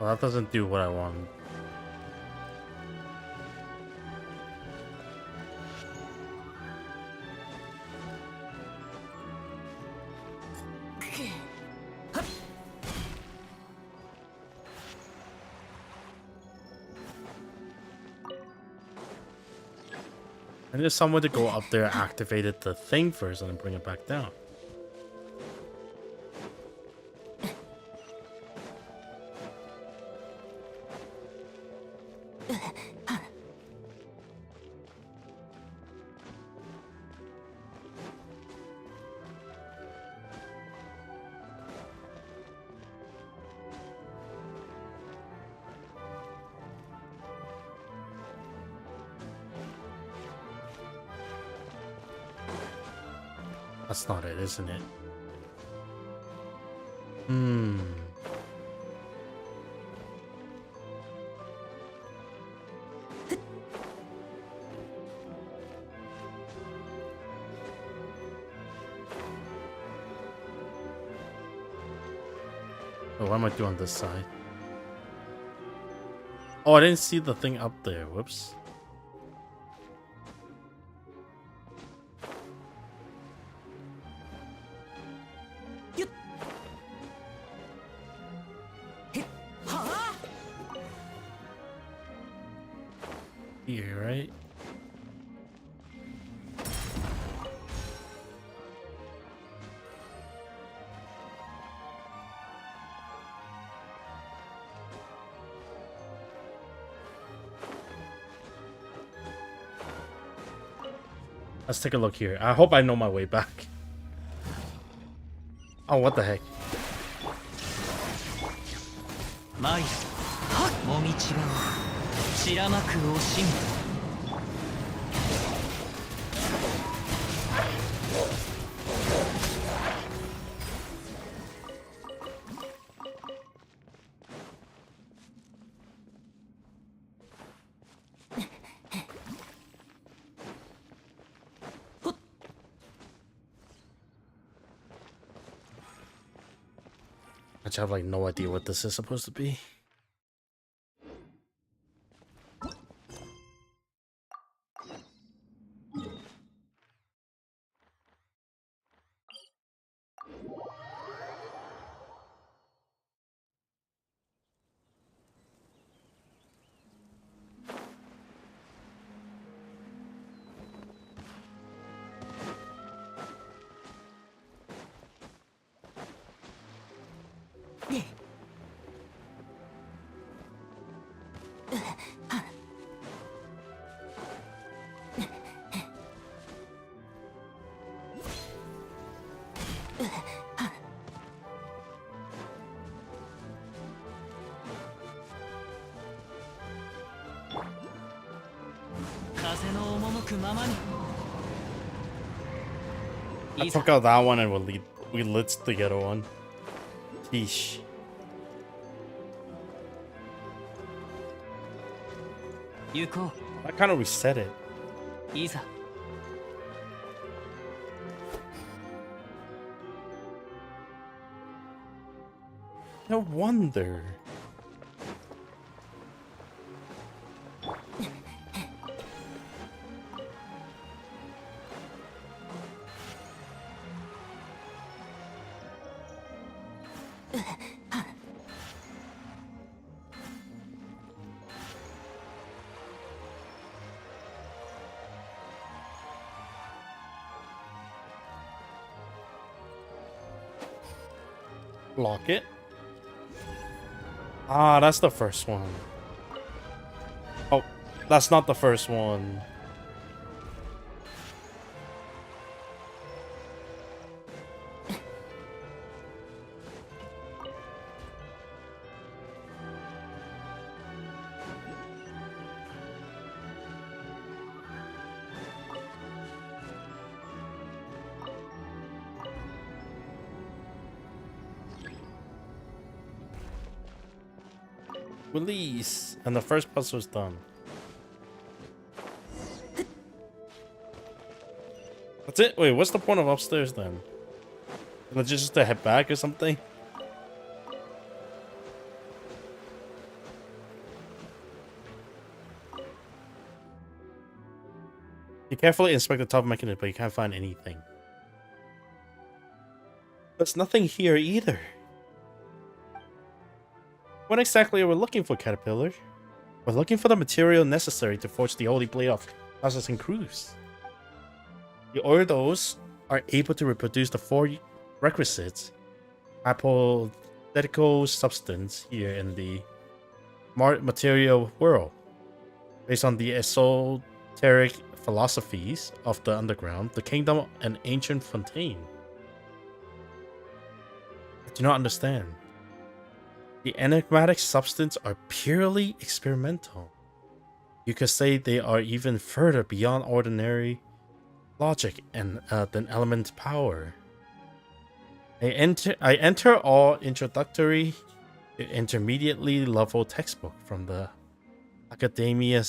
Well, that doesn't do what I want. And there's someone to go up there, activated the thing first, and then bring it back down. That's not it, isn't it? Hmm. Oh, what am I doing on this side? Oh, I didn't see the thing up there. Whoops. Here, right? Let's take a look here. I hope I know my way back. Oh, what the heck? 参るもみちが散らまく惜しみI have like no idea what this is supposed to be. I took out that one and we lit the other one. Yeesh. That kind of reset it. いざ No wonder. Lock it. Ah, that's the first one. Oh, that's not the first one. Release, and the first puzzle's done. That's it? Wait, what's the point of upstairs then? Just to head back or something? You carefully inspect the top mechanism, but you can't find anything. There's nothing here either. What exactly are we looking for, Caterpillar? We're looking for the material necessary to forge the Holy Blade of Processing Cruise. The Ordos are able to reproduce the 4 requisites hypothetical substance here in the material world, based on the esoteric philosophies of the underground, the kingdom, and ancient Fontaine. I do not understand. The enigmatic substance are purely experimental. You could say they are even further beyond ordinary logic and than element power. I enter all introductory to intermediately level textbook from the Academia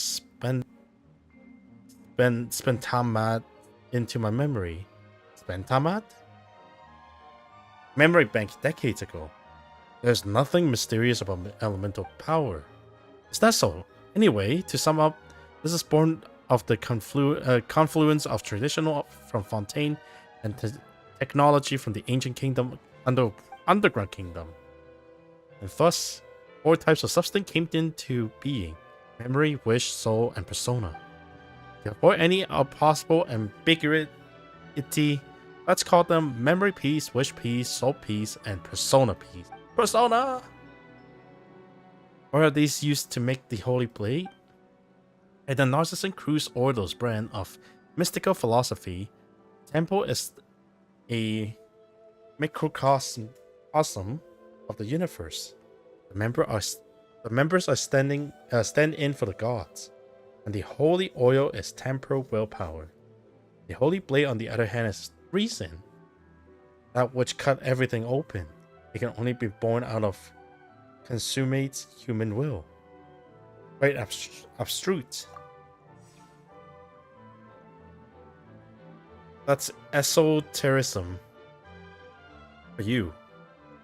Spentamat into my memory. Spentamat? Memory bank decades ago. There's nothing mysterious about elemental power. Is that so? Anyway, to sum up, this is born of the confluence of traditional from Fontaine and technology from the ancient kingdom, underground kingdom. And thus, 4 types of substance came into being: memory, wish, soul, and persona. To avoid any possible ambiguity, let's call them memory piece, wish piece, soul piece, and persona piece. Persona! Or are these used to make the Holy Blade? And the Narcissan Cruz Ordo's brand of mystical philosophy, Temple is a microcosm of the universe. The members are stand in for the gods, and the holy oil is temporal willpower. The Holy Blade, on the other hand, is reason, that which cut everything open. It can only be born out of consummate human will. Quite abstruse. That's esotericism for you.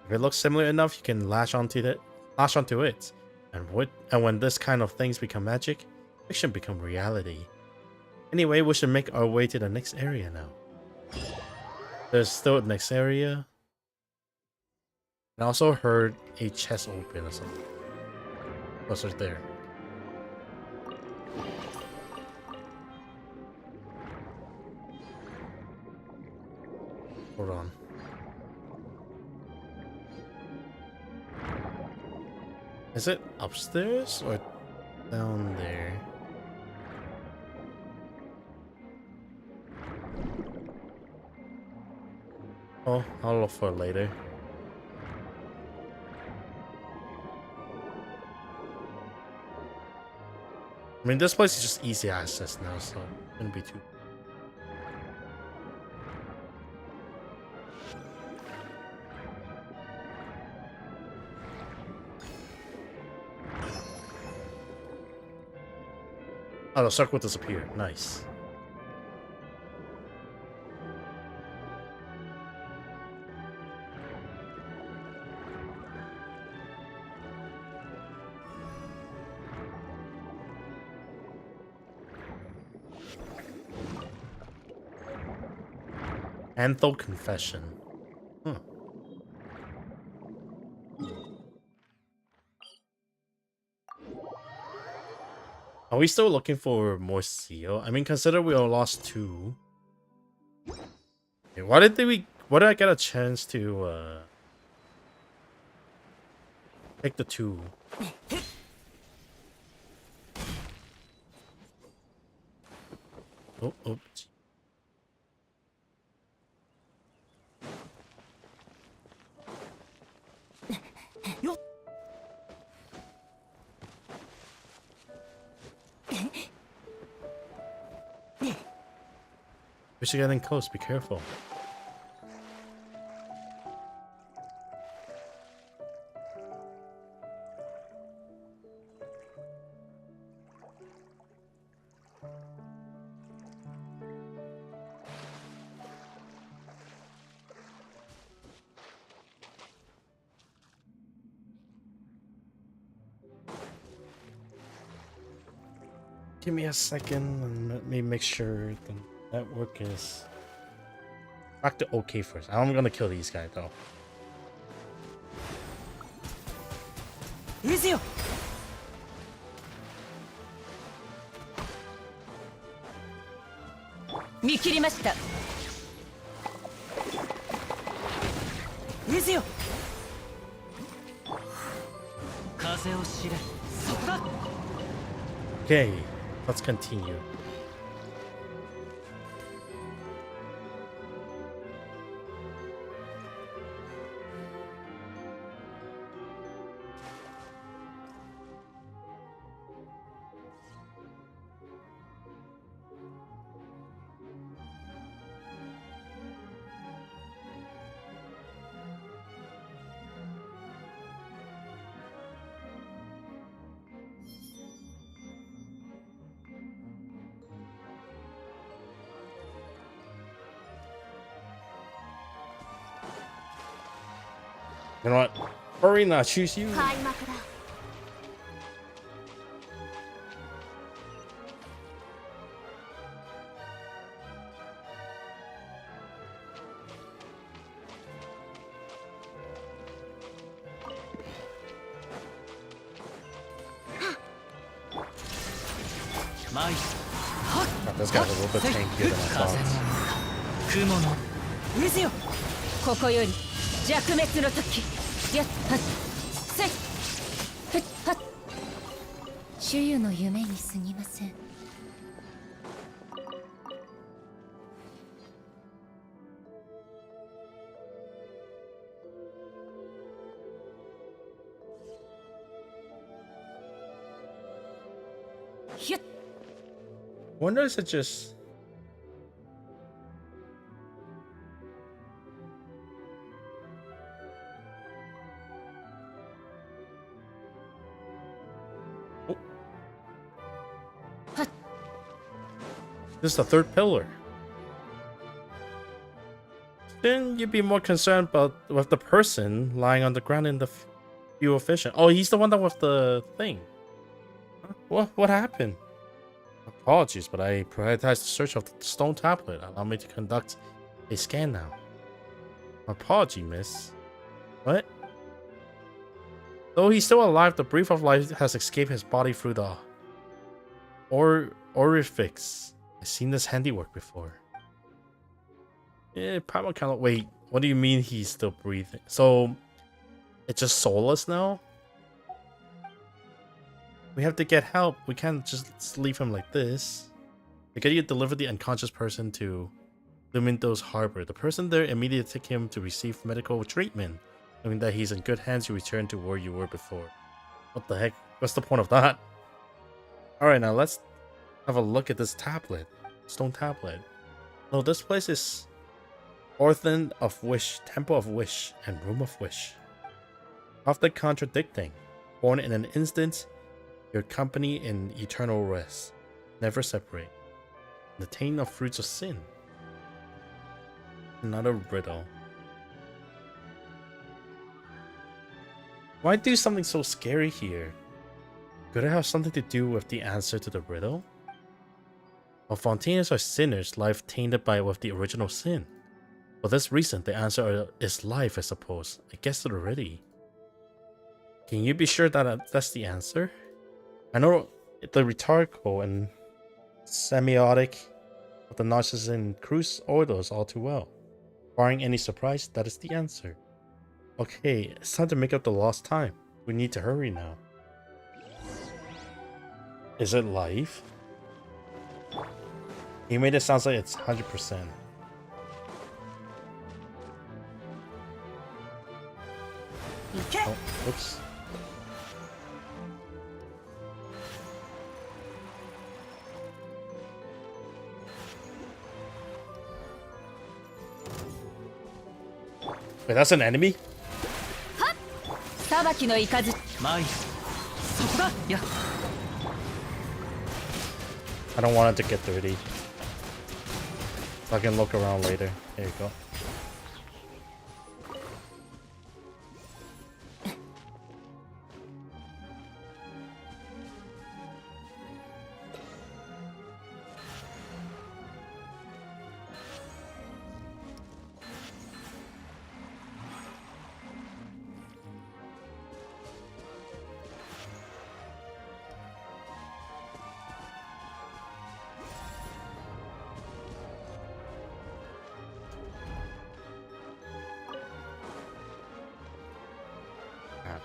If it looks similar enough, you can latch onto it. And when this kind of things become magic, fiction become reality. Anyway, we should make our way to the next area now. There's still the next area. I also heard a chest open or something. What's right there? Hold on. Is it upstairs or down there? Oh, I'll look for it later. I mean, this place is just easy access now, so it shouldn't be too. Oh, the circle disappeared. Nice. Anthel Confession. Huh. Are we still looking for more seal? I mean, consider we all lost 2. Okay, why did I get a chance to take the 2? Oh. We should get in close, be careful. Give me a second and let me make sure the network is back to okay first. I'm gonna kill these guys though. Ezio! 見切りました。渦よ、風を知れ。そこだ。 Okay, let's continue. You know what? Arena, choose you. 開幕だ。マイ Oh, this guy's a little bit tankier than I 風の thought. 雲の渦よ、ここより弱滅の時。やっはっせいふっはっ。主湯の夢に過ぎません。ひゅっ。 Wonder is it just this is the third pillar. Then you'd be more concerned about with the person lying on the ground in the view of vision. Oh, he's the one that with the thing. Huh? What happened? Apologies, but I prioritized the search of the stone tablet. Allow me to conduct a scan now. Apology, miss. What? Though he's still alive, the breath of life has escaped his body through the orifice. I've seen this handiwork before. Yeah, probably kind of. Wait, what do you mean he's still breathing? So, it's just soulless now? We have to get help. We can't just leave him like this. We gotta deliver the unconscious person to Lumindo's harbor. The person there immediately take him to receive medical treatment. Knowing that he's in good hands, you return to where you were before. What the heck? What's the point of that? Alright, now let's have a look at this tablet. Stone tablet. No, this place is Orphan of Wish, Temple of Wish, and Room of Wish. Often contradicting. Born in an instant, your company in eternal rest. Never separate. The taint of fruits of sin. Another riddle. Why do something so scary here? Could it have something to do with the answer to the riddle? While Fontaines are sinners, life tainted by with the original sin. For this reason, the answer is life, I suppose. I guessed it already. Can you be sure that that's the answer? I know the rhetorical and semiotic of the notches in cruise orders all too well. Barring any surprise, that is the answer. Okay, it's time to make up the lost time. We need to hurry now. Is it life? He made it sound like it's 100%. Oh, oops. Wait, that's an enemy? 裁きの雷。マイそこだ。や I don't want it to get dirty. So I can look around later. There you go.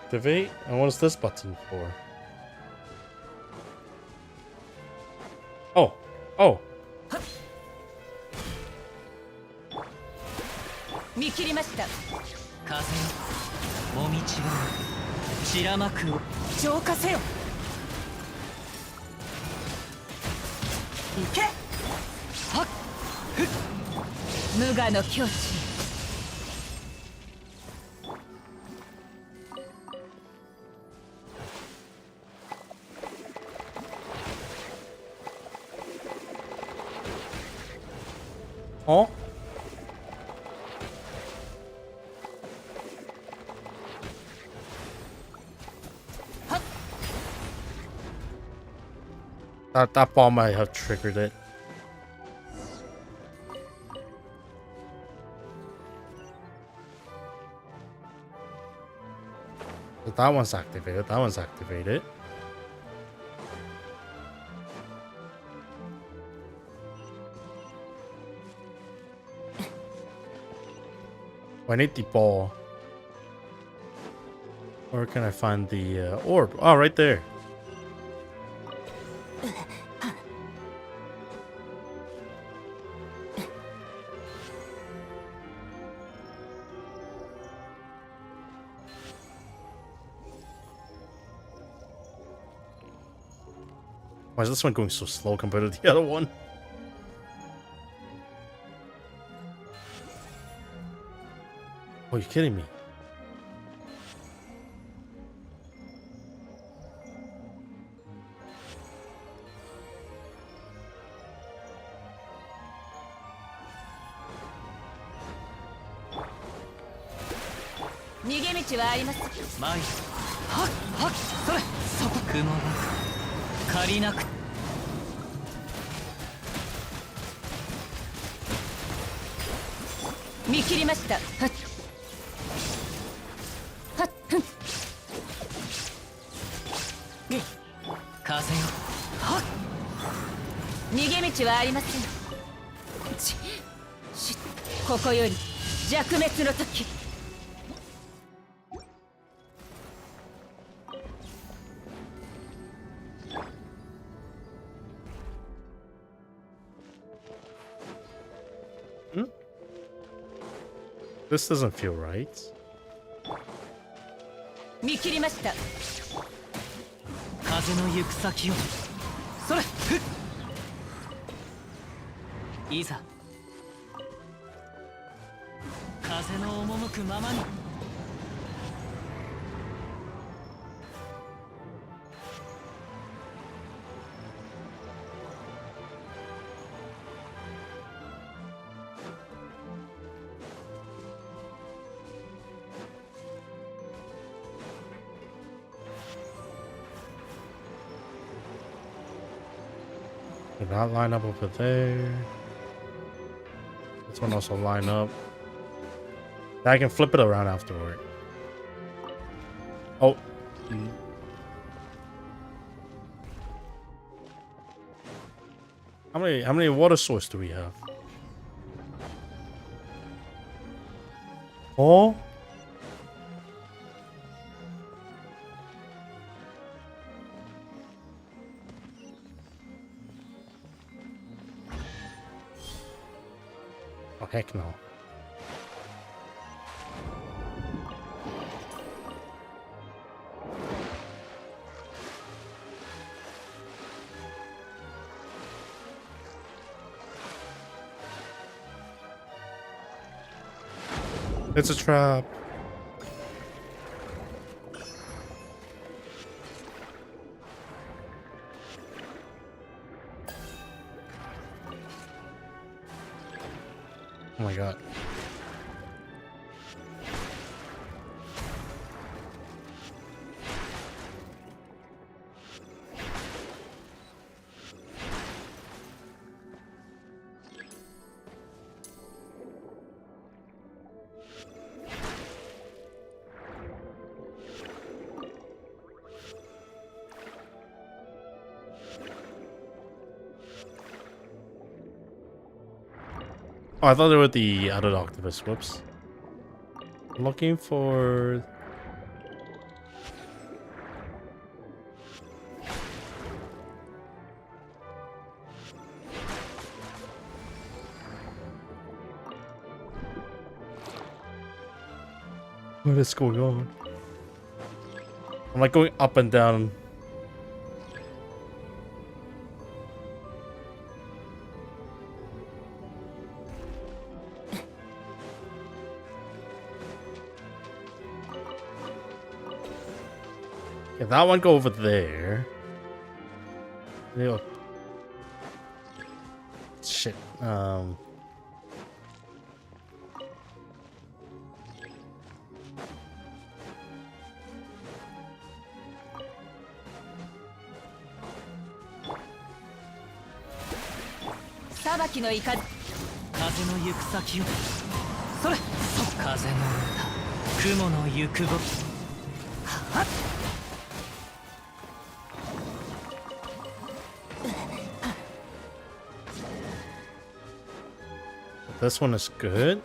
activate. And what is this button for? Oh. Oh. 見切りました。風よもみちが散らまく浄化せよ。行け。はっふっ無我の境地。Oh. That bomb might have triggered it. But that one's activated. That one's activated. Oh, I need the ball. Where can I find the orb? Oh, right there. Why is this one going so slow compared to the other one? Oh, you're kidding me.前はっはっそれそこ雲が借りなく見切りました。はっはっふん風よはっ逃げ道はありません。ここより弱滅の時。This doesn't feel right. 見切りました。風の行く先をそれふっいざ風の赴くままにDid not line up over there. This one also line up. I can flip it around afterward. Oh. How many water source do we have? Oh. Oh, heck no. It's a trap. Oh my god. Oh, I thought they were the other octopus. Whoops. Looking for What is going on? I'm like going up and down. Okay, that one go over there. Ew. Shit.風の行く先をそれ風の歌雲の行くごはっ This one is good.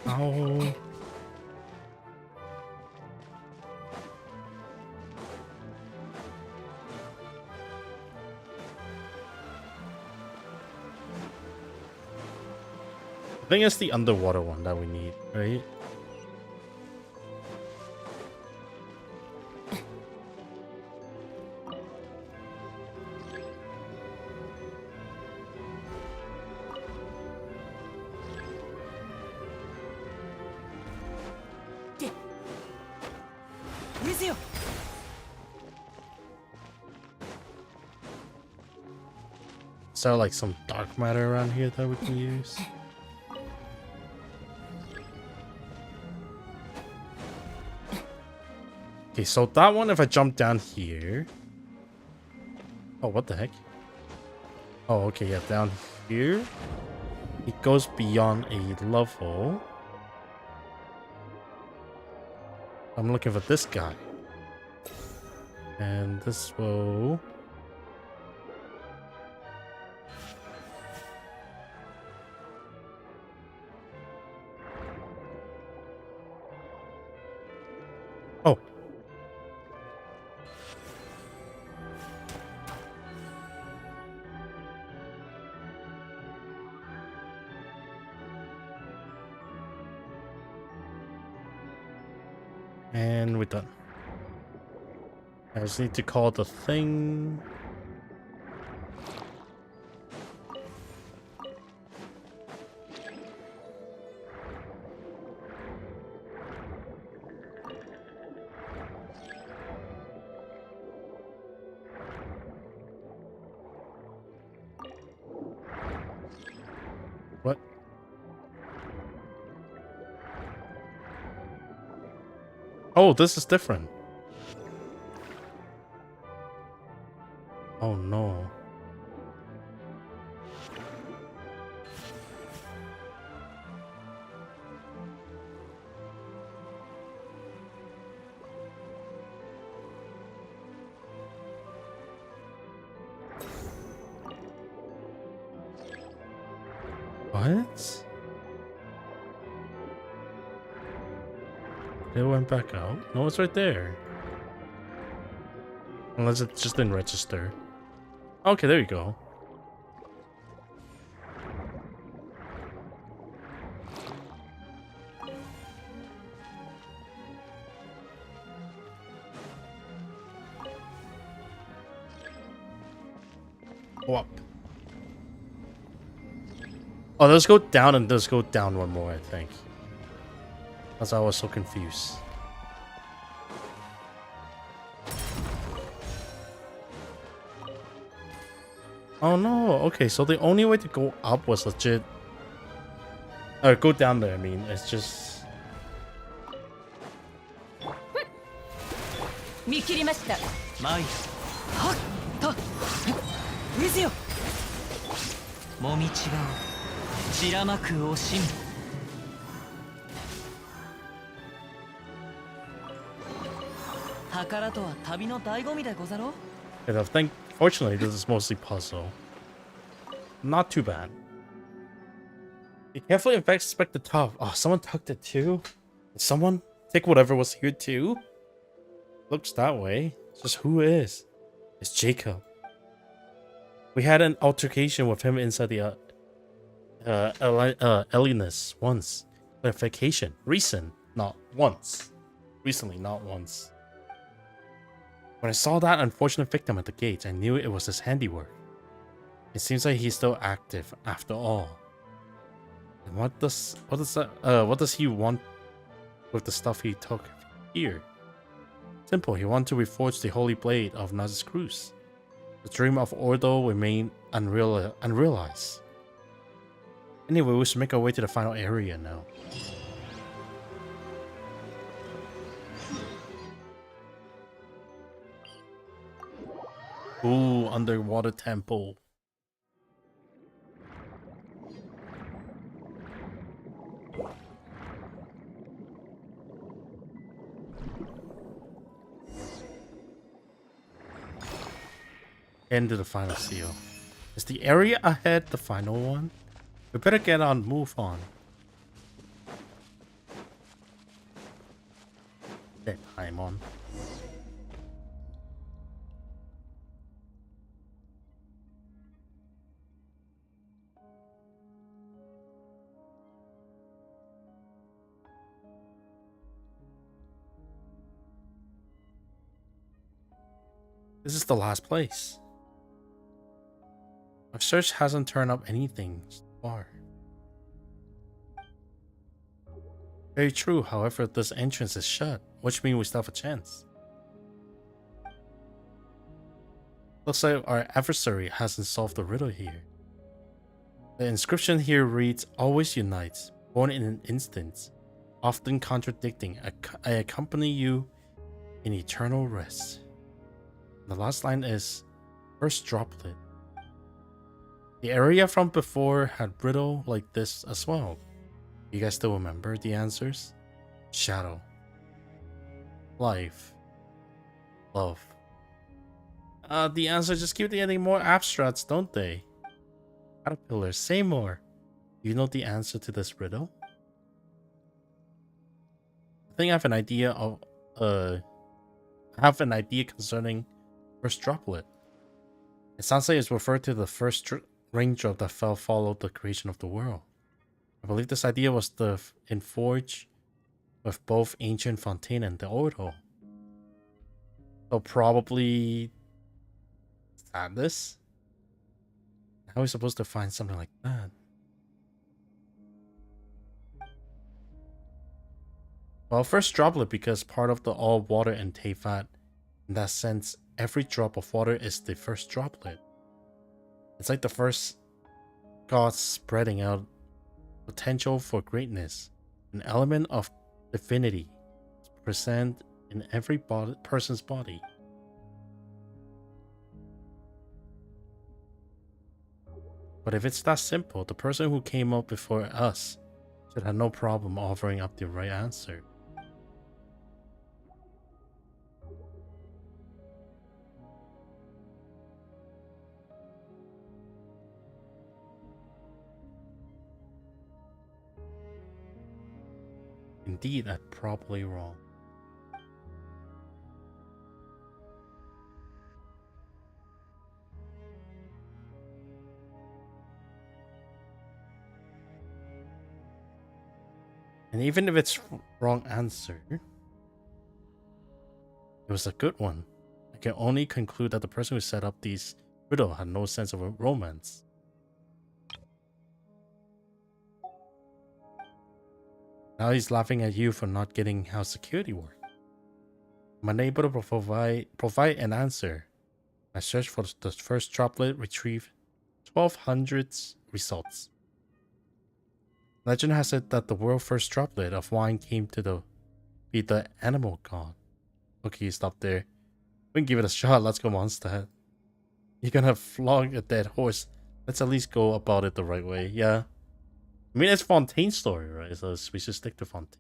Oh. I think it's the underwater one that we need, right? Is there like some dark matter around here that we can use? Okay, so that one, if I jump down here... Oh, what the heck? Oh, okay, yeah, down here. It goes beyond a level. I'm looking for this guy. And this will... Oh. And we're done. I just need to call the thing. What? Oh, this is different. Oh no. What? It went back out? No, it's right there. Unless it just didn't register. Okay, there you go. Go up. Oh, let's go down and let's go down one more, I think. That's why I was so confused. Oh no, okay, so the only way to go up was legit. Or go down there, I mean, it's just. 見切りました。マイはっとウィズよもみちがお散らまく惜しみ宝とは旅の醍醐味でござろう And I think, fortunately, this is mostly puzzle. Not too bad. Be careful, in fact, expect the top. Oh, someone tucked it too? Did someone take whatever was here too? Looks that way. It's just who is? It's Jacob. We had an altercation with him inside the Elinus once. Clarification. Recent, not once. Recently, not once. When I saw that unfortunate victim at the gate, I knew it was his handiwork. It seems like he's still active after all. And what does he want with the stuff he took here? Simple, he wanted to reforge the holy blade of Naz's Cruz. The dream of Ordo remained unrealized. Anyway, we should make our way to the final area now. Ooh, underwater temple. Into the final seal. Is the area ahead the final one? We better get on, move on. That time on. This is the last place. Our search hasn't turned up anything so far. Very true, however, this entrance is shut, which means we still have a chance. Looks like our adversary hasn't solved the riddle here. The inscription here reads, "Always unites, born in an instant, often contradicting, I accompany you in eternal rest." The last line is, "First droplet." The area from before had riddle like this as well. You guys still remember the answers? Shadow. Life. Love. The answers just keep getting more abstracts, don't they? Caterpillar, say more. Do you know the answer to this riddle? I think I have an idea of concerning first droplet. It sounds like it's referred to the first raindrop that followed the creation of the world. I believe this idea was in Forge with both ancient Fontaine and the Ordo. So probably sadness? How are we supposed to find something like that? Well, first droplet because part of the all water and Teyvat. In that sense, every drop of water is the first droplet. It's like the first god spreading out potential for greatness, an element of divinity present in every person's body. But if it's that simple, the person who came up before us should have no problem offering up the right answer. Indeed, I'm probably wrong. And even if it's wrong answer, it was a good one. I can only conclude that the person who set up these riddle had no sense of romance. Now he's laughing at you for not getting how security works. I'm unable to provide an answer. I searched for the first droplet retrieved 1200s results. Legend has it that the world's first droplet of wine came to be the animal god. Okay, stop there. We can give it a shot. Let's go, Monster. You're gonna flog a dead horse. Let's at least go about it the right way. Yeah. I mean, it's Fontaine's story, right? So we should stick to Fontaine.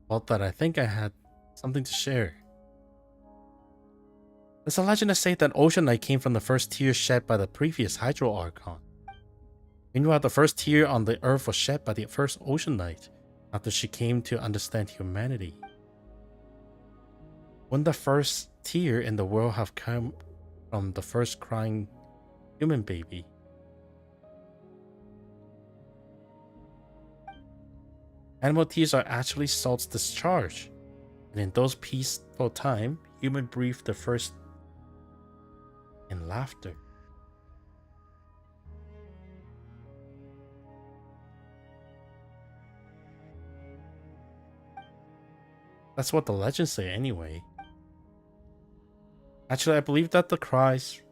About that, I think I had something to share. There's a legend that says that Ocean Knight came from the first tear shed by the previous Hydro Archon. Meanwhile, the first tear on the earth was shed by the first Ocean Knight after she came to understand humanity. Wouldn't the first tear in the world have come from the first crying human baby? Animal tears are actually salt's discharge, and in those peaceful times, human breathed the first in laughter. That's what the legends say anyway. Actually, I believe that the cries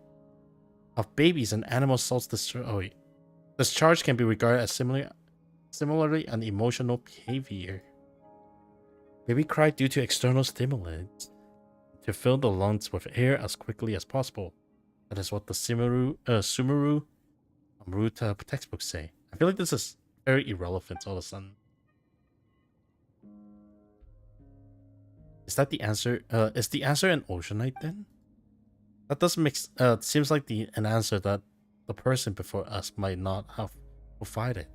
of babies and animal salt's discharge can be regarded as similarly an emotional behavior. Baby cry due to external stimulants to fill the lungs with air as quickly as possible. That is what the Sumeru Amruta textbooks say. I feel like this is very irrelevant all of a sudden. Is that the answer? Is the answer an Ocean Knight then? That doesn't make seems like an answer that the person before us might not have provided.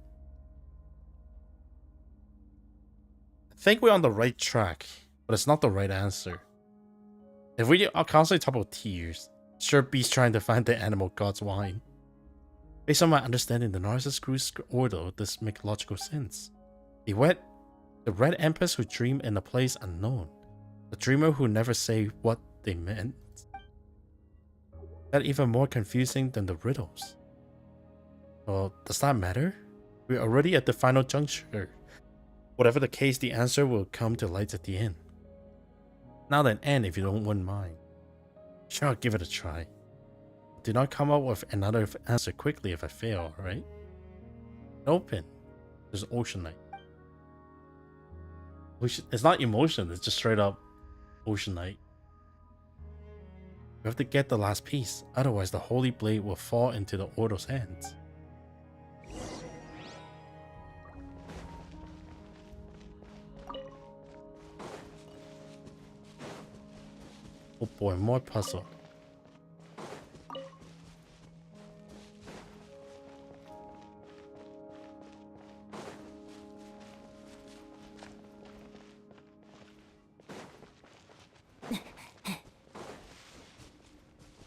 I think we're on the right track, but it's not the right answer. If we are constantly talk about tears, sure Beast trying to find the animal god's wine. Based on my understanding, the Narcissus Cruise Ordo, this makes logical sense. The Red Empress who dreamed in a place unknown. The dreamer who never say what they meant. That even more confusing than the riddles. Well, does that matter? We're already at the final juncture. Whatever the case, the answer will come to light at the end. Now then, end if you wouldn't mind. Sure, I'll give it a try. Do not come up with another answer quickly if I fail, alright? Open. There's Ocean Knight. It's not emotion, it's just straight up Ocean Knight. We have to get the last piece, otherwise the Holy Blade will fall into the Ordo's hands. Oh boy, more puzzle.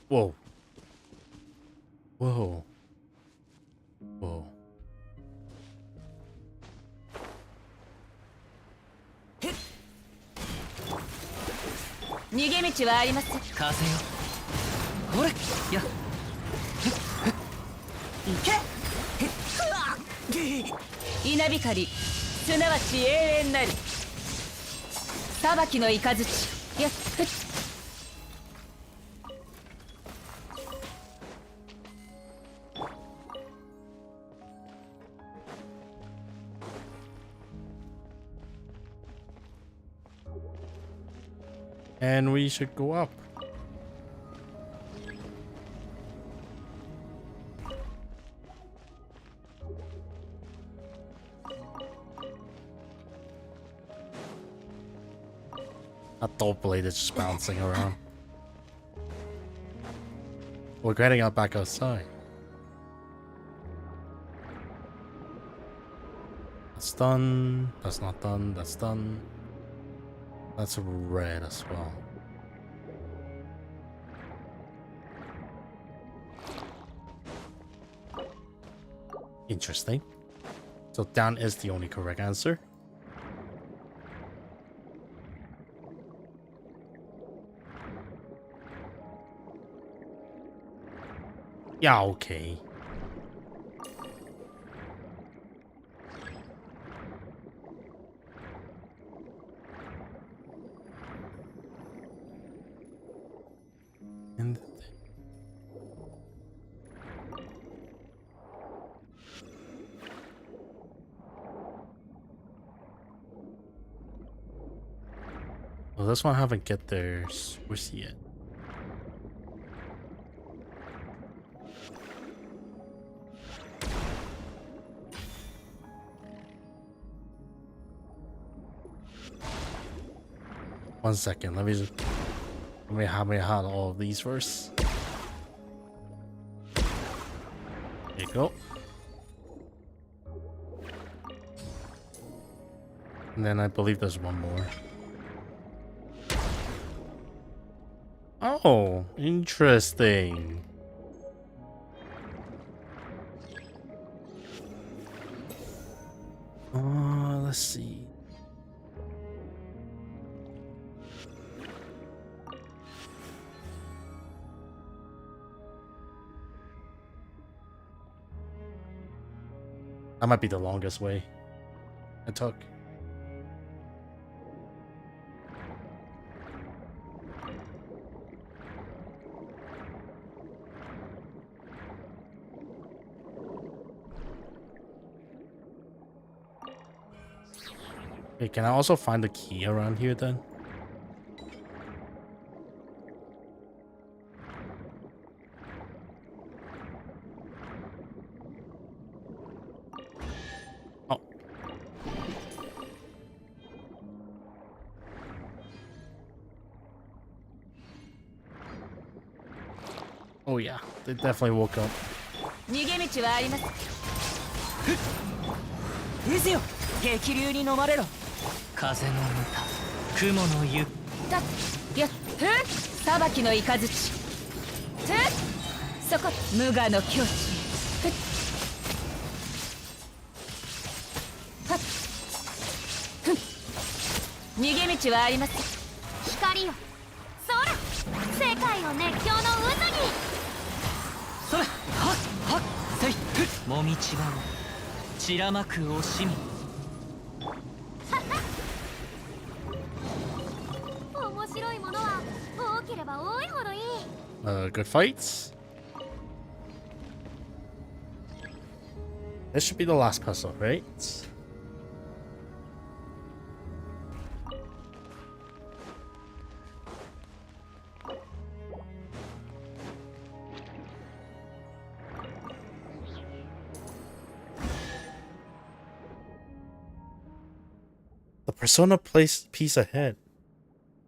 Whoa. Whoa. Whoa. 逃げ道はあります。風よ。ほれ、や。稲光、すなわち永遠なり。裁きの雷。やっ。And we should go up. That dull blade is just bouncing around. We're getting out back outside. That's done. That's not done. That's done. That's red as well. Interesting. So down is the only correct answer. Yeah, okay. Well, this one I haven't get their Swiss yet. One second, let me have all of these first. There you go. And then I believe there's one more. Oh, interesting. Let's see. That might be the longest way I took. Okay, can I also find the key around here then? Oh. Oh yeah, they definitely woke up. 逃げ道はあります。渦よ、激流に飲まれろ。風の歌、雲の雪。たっ、やっ、裁きの雷。そこ、無我の境地。逃げ道はあります。光よ空、世界を熱狂の渦に。それ、はっはっせい、もみちばを散らまく惜しみ。面白いものは多ければ多いほどいい。Good fights. This should be the last puzzle, right? The persona piece ahead.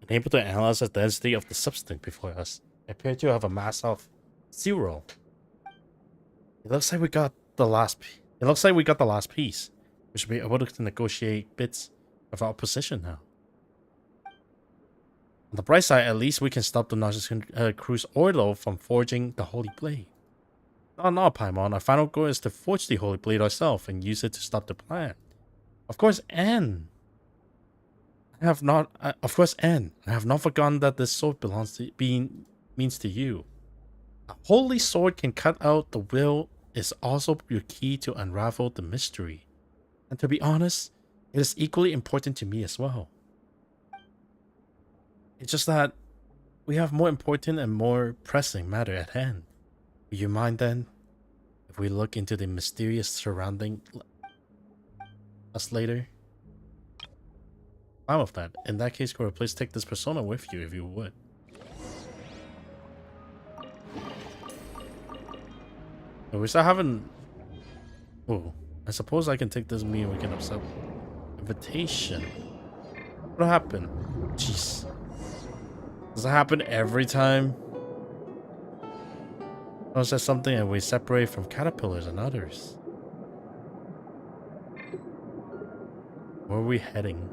Unable to analyze the density of the substance before us. They appear to have a mass of 0. It looks like we got the last piece. We should be able to negotiate bits of our position now. On the bright side, at least we can stop the Narcissus Crew's Orlo from forging the Holy Blade. No, Paimon. Our final goal is to forge the Holy Blade ourselves and use it to stop the plan. Of course, Anne. I have not forgotten that this sword means to you. A holy sword can cut out the will is also your key to unravel the mystery. And to be honest, it is equally important to me as well. It's just that we have more important and more pressing matter at hand. Will you mind then if we look into the mysterious surrounding us later? Fine with that. In that case, Cora, please take this persona with you if you would. Oh, we still haven't. Oh, I suppose I can take this me and we can accept invitation. What happened? Jeez. Does that happen every time? Or is that something that we separate from caterpillars and others? Where are we heading?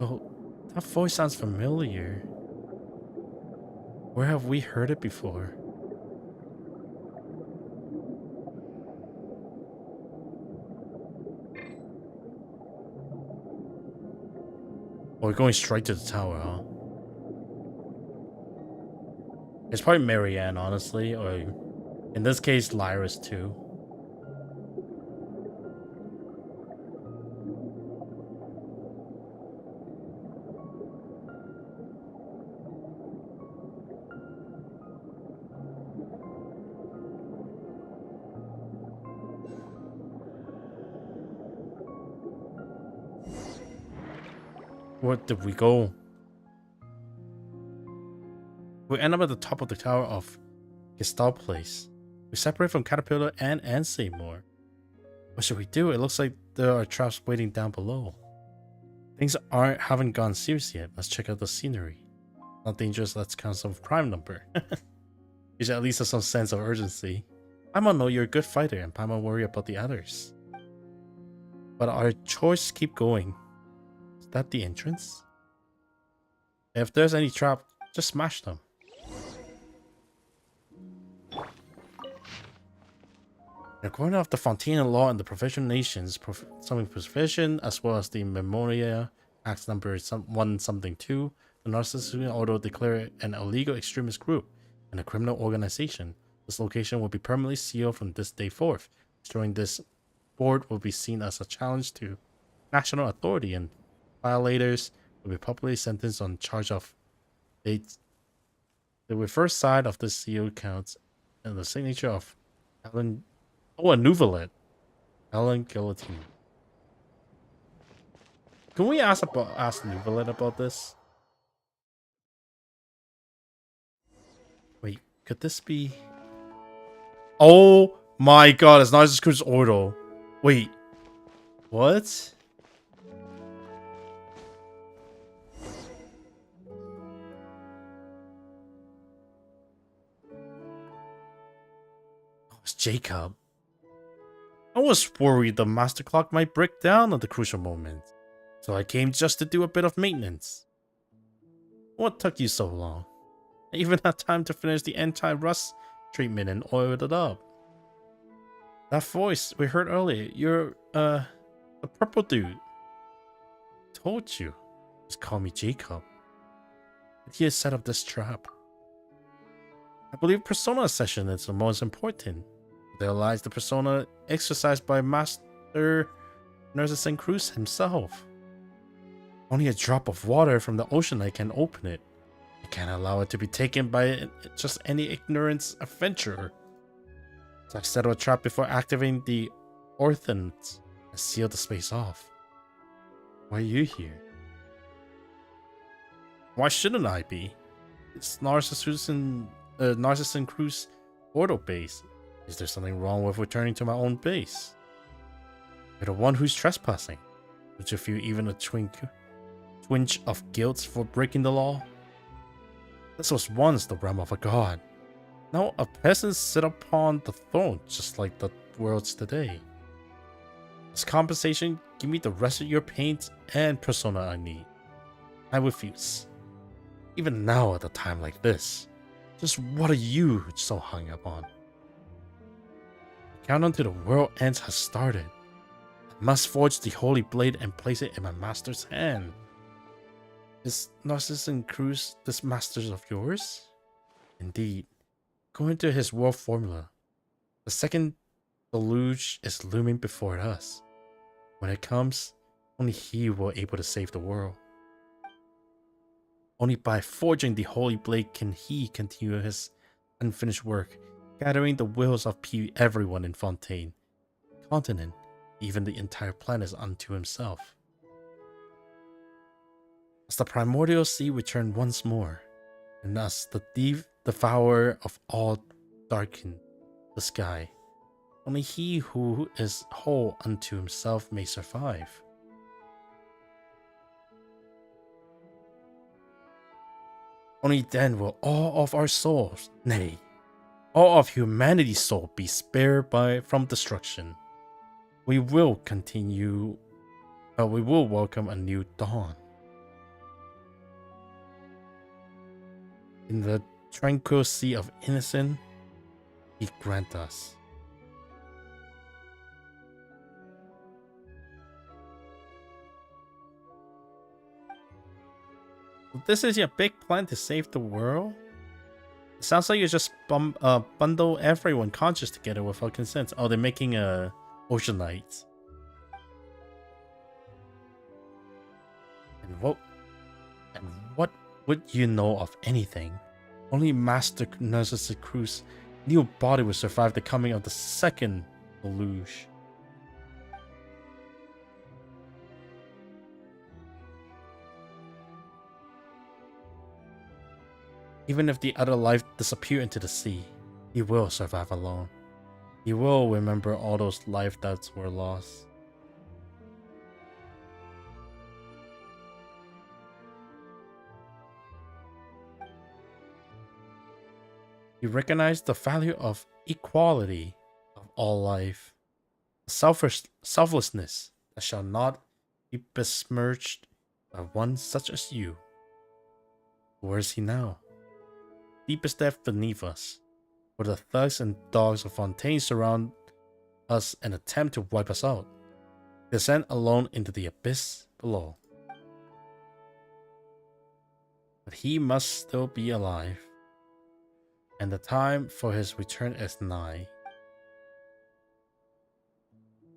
Oh, that voice sounds familiar. Where have we heard it before? Oh, we're going straight to the tower, huh? It's probably Marianne, honestly, or in this case, Lyris too. Where did we go? We end up at the top of the tower of Gestalt Place. We separate from Caterpillar and Seymour. What should we do? It looks like there are traps waiting down below. Things haven't gone serious yet. Let's check out the scenery. Not dangerous, let's count some prime number. You should at least have some sense of urgency. Paimon know you're a good fighter, and Paimon worry about the others. But our chores keep going. Is that the entrance? If there's any trap, just smash them. According to the Fontaine law and the Provision Nations, something provision, as well as the Memoria Act number 1-2, the Narcissistic Order declare it an illegal extremist group and a criminal organization. This location will be permanently sealed from this day forth. Destroying this board will be seen as a challenge to national authority, and violators will be publicly sentenced on charge of dates. The reverse side of this seal counts and the signature of Alan. Oh, a Nouvelet. Alan Guillotine. Can we ask Nouvelet about this? Wait, could this be? Oh my god, it's not just Cruz Ordo. Wait, what? Oh, it's Jacob. I was worried the master clock might break down at the crucial moment, so I came just to do a bit of maintenance. What took you so long? I even had time to finish the anti-rust treatment and oil it up. That voice we heard earlier, you're, the purple dude. Told you. Just call me Jacob. He has set up this trap. I believe Persona session is the most important. There lies the persona exercised by Master Narcissus Cruz himself. Only a drop of water from the oceanite can open it. I can't allow it to be taken by just any ignorant adventurer. So I set up a trap before activating the Orthant and seal the space off. Why are you here? Why shouldn't I be? It's Narcissus Cruz Ordo base. Is there something wrong with returning to my own base? You're the one who's trespassing. Don't you feel even a twinge of guilt for breaking the law? This was once the realm of a god. Now a peasant sit upon the throne, just like the worlds today. As compensation, give me the rest of your paint and persona I need. I refuse. Even now at a time like this. Just what are you so hung up on? The countdown to the world ends has started. I must forge the holy blade and place it in my master's hand. Is Narcissus Cruz this master of yours? Indeed. According to his world formula, the second deluge is looming before us. When it comes, only he will be able to save the world. Only by forging the holy blade can he continue his unfinished work, gathering the wills of everyone in Fontaine, continent, even the entire planet unto himself. As the primordial sea returned once more, and as the devourer of all darkened the sky, only he who is whole unto himself may survive. Only then will all of our souls, nay, all of humanity's soul be spared from destruction. We will welcome a new dawn. In the tranquil sea of innocence, he grant us. This is your big plan to save the world? It sounds like you just bundle everyone conscious together without consent. Oh, they're making a oceanite. And what would you know of anything? Only Master Narcissus Cruz knew a body would survive the coming of the second deluge. Even if the other life disappear into the sea, he will survive alone. He will remember all those lives that were lost. He recognized the value of equality of all life, selflessness that shall not be besmirched by one such as you. Where is he now? Deepest depth beneath us, where the thugs and dogs of Fontaine surround us and attempt to wipe us out. Descend alone into the abyss below. But he must still be alive, and the time for his return is nigh.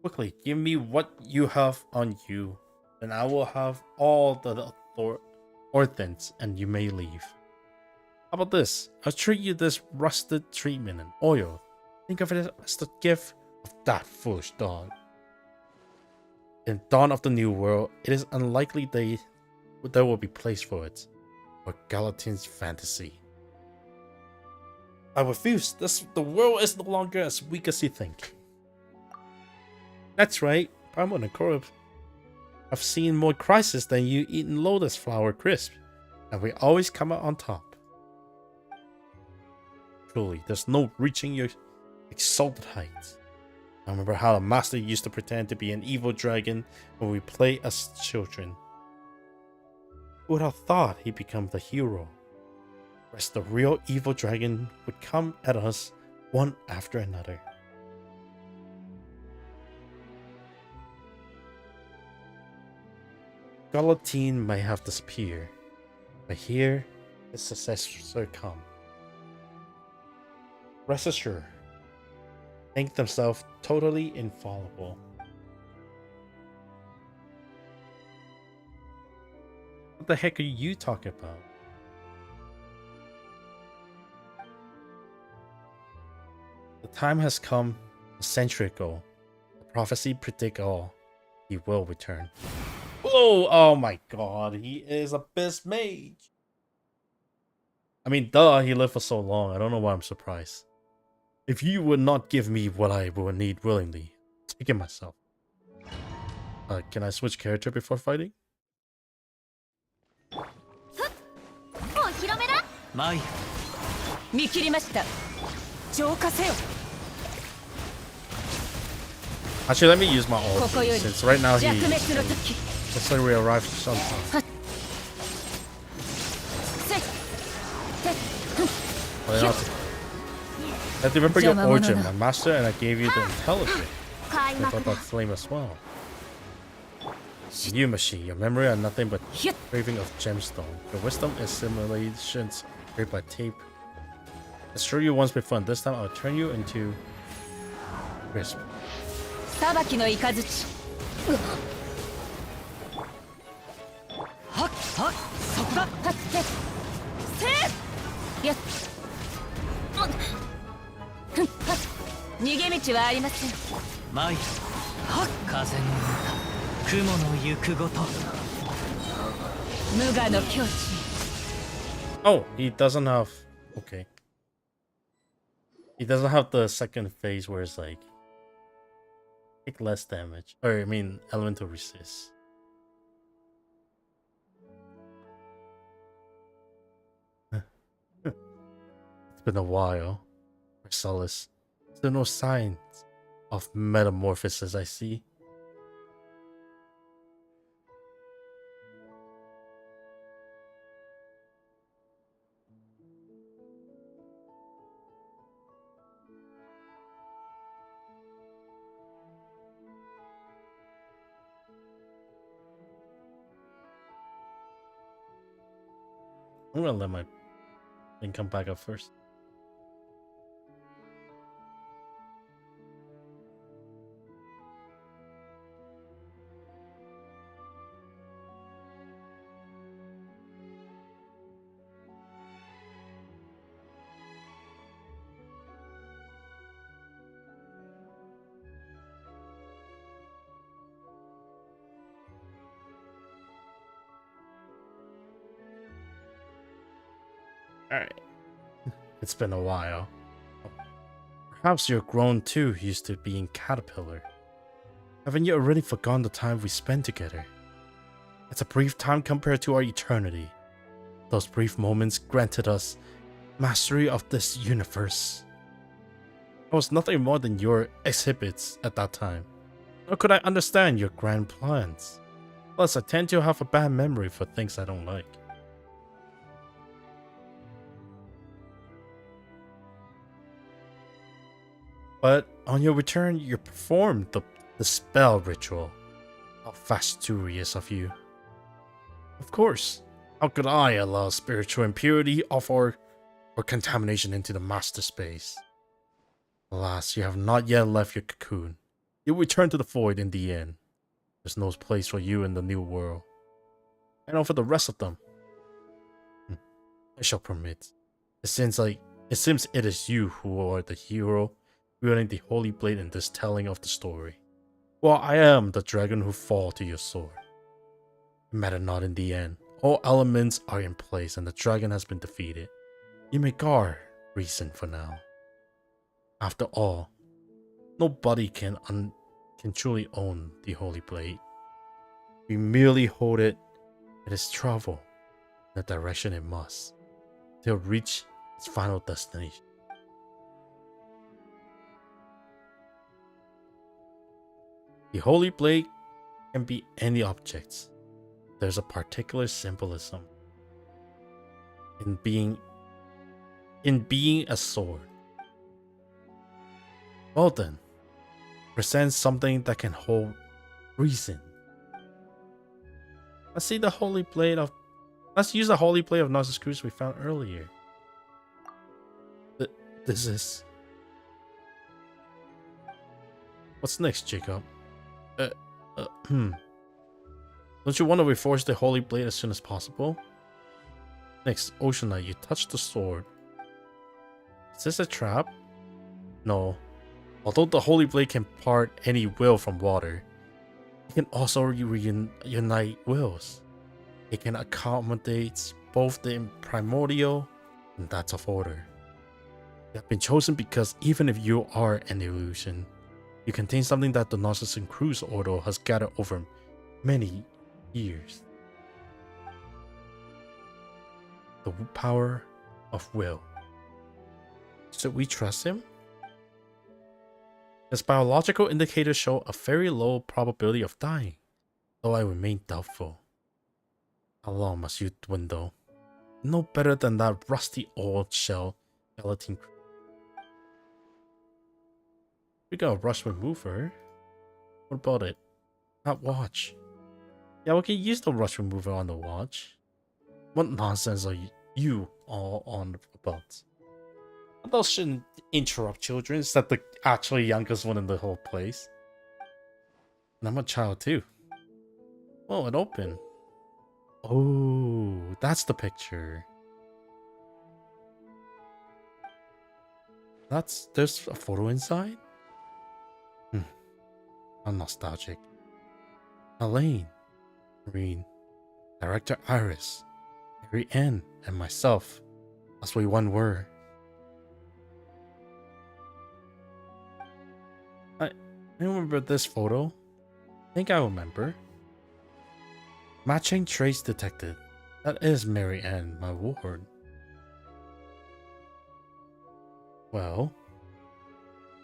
Quickly, give me what you have on you, then I will have all the orphans, and you may leave. How about this? I'll treat you this rusted treatment and oil. Think of it as the gift of that foolish dog. In dawn of the new world, it is unlikely there will be place for it, or Galatine's fantasy. I refuse. The world is no longer as weak as you think. That's right, Paimon and Korab. I've seen more crisis than you eating lotus flower crisp, and we always come out on top. Truly, there's no reaching your exalted heights. I remember how the master used to pretend to be an evil dragon when we played as children. Who would have thought he'd become the hero? Whereas the real evil dragon would come at us one after another. Galatine may have disappeared, but here his successor come. Rest assured, think themselves totally infallible. What the heck are you talking about? The time has come a century ago. The prophecy predict all. He will return. Whoa! Oh my god, he is a best mage. I mean, duh, he lived for so long. I don't know why I'm surprised. If you would not give me what I would need willingly, take it myself. Can I switch character before fighting? お披露目だ。マイ見切りました。浄化せよ。 Actually, let me use my ult since right now he 弱滅の時。 looks like we arrived sometime. Well, you have to remember your origin, my master, and I gave you the intelligence. I thought that flame as well. You, machine, your memory are nothing but craving of gemstone. Your wisdom is simulations created by tape. I struck you once before, and this time I'll turn you into crisp. 裁きの雷。はっはっ、そこだ。はっせ。せ。やっ。ふんはっ。逃げ道はありません。マイはっ、風の雲の行くごと。無我の境地。 Oh, he doesn't have. Okay. He doesn't have the second phase where it's like take less damage, or I mean, elemental resist. It's been a while. Marcellus. Still no signs of metamorphosis, I see. I'm gonna let my thing come back up first. Alright. It's been a while. Perhaps you're grown too, used to being caterpillar. Haven't you already forgotten the time we spent together? It's a brief time compared to our eternity. Those brief moments granted us mastery of this universe. I was nothing more than your exhibits at that time. Nor could I understand your grand plans. Plus, I tend to have a bad memory for things I don't like. But on your return, you performed the spell ritual. How fastidious of you. Of course. How could I allow spiritual impurity of or contamination into the master space? Alas, you have not yet left your cocoon. You'll return to the void in the end. There's no place for you in the new world. And for the rest of them, I shall permit. It seems it is you who are the hero wielding the holy blade in this telling of the story. Well, I am the dragon who fall to your sword. It mattered not in the end. All elements are in place and the dragon has been defeated. You may guard reason for now. After all, nobody can truly own the holy blade. We merely hold it. It is travel in the direction it must till reach its final destination. The holy blade can be any object. There's a particular symbolism in being a sword. Well then, presents something that can hold reason. Let's use the holy blade of Narcissus Cruz we found earlier. This is. What's next, Jacob? Don't you want to reforge the holy blade as soon as possible? Next, Ocean Knight, you touch the sword. Is this a trap? No. Although the holy blade can part any will from water, it can also unite wills. It can accommodate both the primordial and that of order. You have been chosen because even if you are an illusion, you contain something that the Narcissus Cruz Order has gathered over many years. The power of will. Should we trust him? His biological indicators show a very low probability of dying, though I remain doubtful. How long must you dwindle? No better than that rusty old skeleton. We got a rush remover. What about it? That watch. Yeah, we can use the rush remover on the watch. What nonsense are you all on about? Those shouldn't interrupt children. Is that the actually youngest one in the whole place? And I'm a child too. Oh, it opened. Oh, that's the picture. There's a photo inside? I'm nostalgic. Elaine, Marine, Director Iris, Mary Ann, and myself, as we one were. I remember this photo. I think I remember. Matching trace detected. That is Mary Ann, my ward. Well,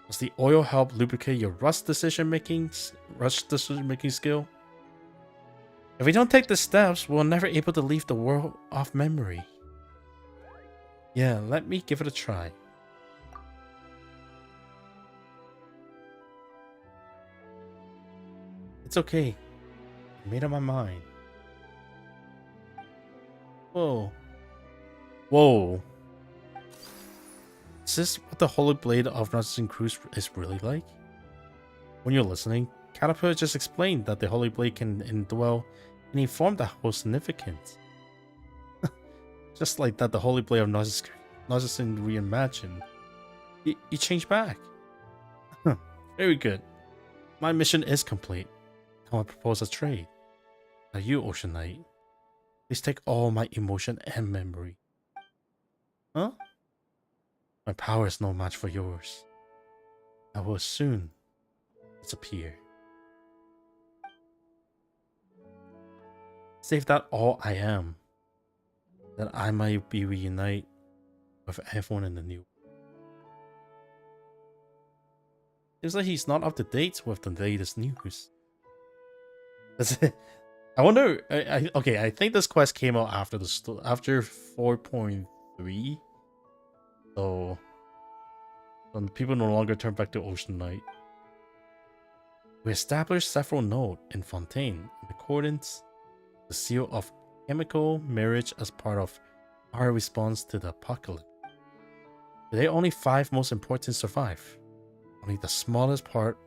does the oil help lubricate your rush decision making skill? If we don't take the steps, we're never able to leave the world off memory. Yeah, let me give it a try. It's okay. I made up my mind. Whoa. Whoa. Is this what the Holy Blade of Narcissus Cruz is really like? When you're listening, Caterpillar just explained that the Holy Blade can indwell any form that holds significance. Just like that, the Holy Blade of Narcissus reimagined. You changed back. Very good. My mission is complete. Now I propose a trade. Now you, Ocean Knight, please take all my emotion and memory. Huh? My power is no match for yours. I will soon disappear. Save that all I am, that I might be reunited with everyone in the new. Seems like he's not up to date with the latest news. That's it. I wonder. Okay. I think this quest came out after after 4.3, so people no longer turn back to Ocean Knight. We established several nodes in Fontaine in accordance with the seal of chemical marriage as part of our response to the apocalypse. Today, only 5 most important survive. Only the smallest part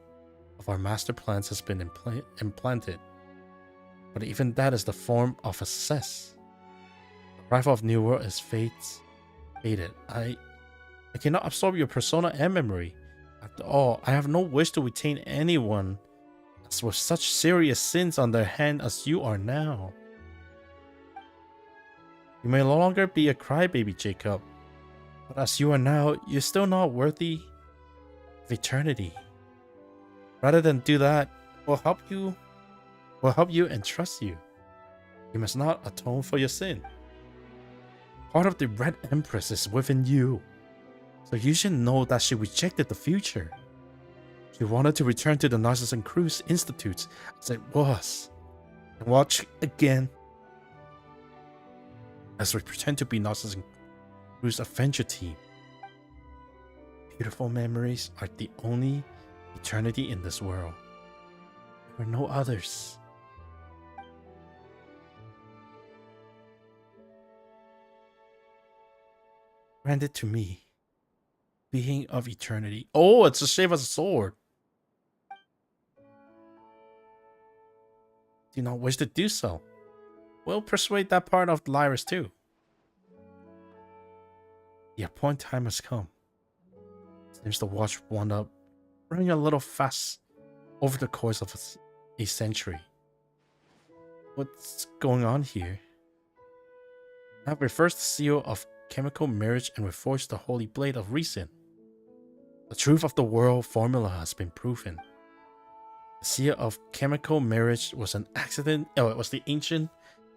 of our master plans has been implanted. But even that is the form of a success. The arrival of New World is fated. I cannot absorb your persona and memory. After all, I have no wish to retain anyone with such serious sins on their hand as you are now. You may no longer be a crybaby, Jacob, but as you are now, you're still not worthy of eternity. Rather than do that, will help you and trust you. You must not atone for your sin. Part of the Red Empress is within you, so you should know that she rejected the future. She wanted to return to the Narcissus Cruise Institute as it was, and watch again as we pretend to be Narcissus Cruise Adventure Team. Beautiful memories are the only eternity in this world. There are no others. Granted to me, being of eternity. Oh, it's the shape of a sword. Do not wish to do so. We'll persuade that part of Lyris too. The appointed time has come. Seems the watch wound up running a little fast over the course of a century. What's going on here? I've reversed the seal of chemical marriage and reforged the holy blade of reason. The truth of the world formula has been proven. The seal of chemical marriage was an accident. Oh, it was the ancient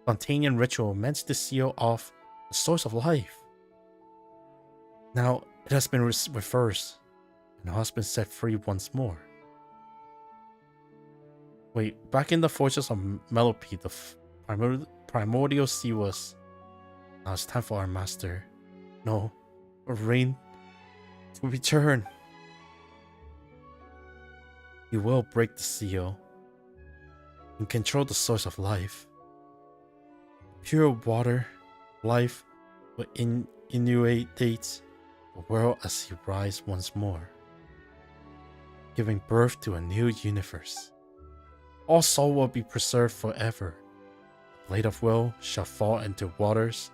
Fontainian ritual meant to seal off the source of life. Now it has been reversed, and has been set free once more. Wait, back in the fortress of Melope, the primordial sea was. Now it's time for our master. No, for Rain to return. He will break the seal and control the source of life. Pure water, life will inundate the world as he rises once more, giving birth to a new universe. All soul will be preserved forever. The blade of will shall fall into waters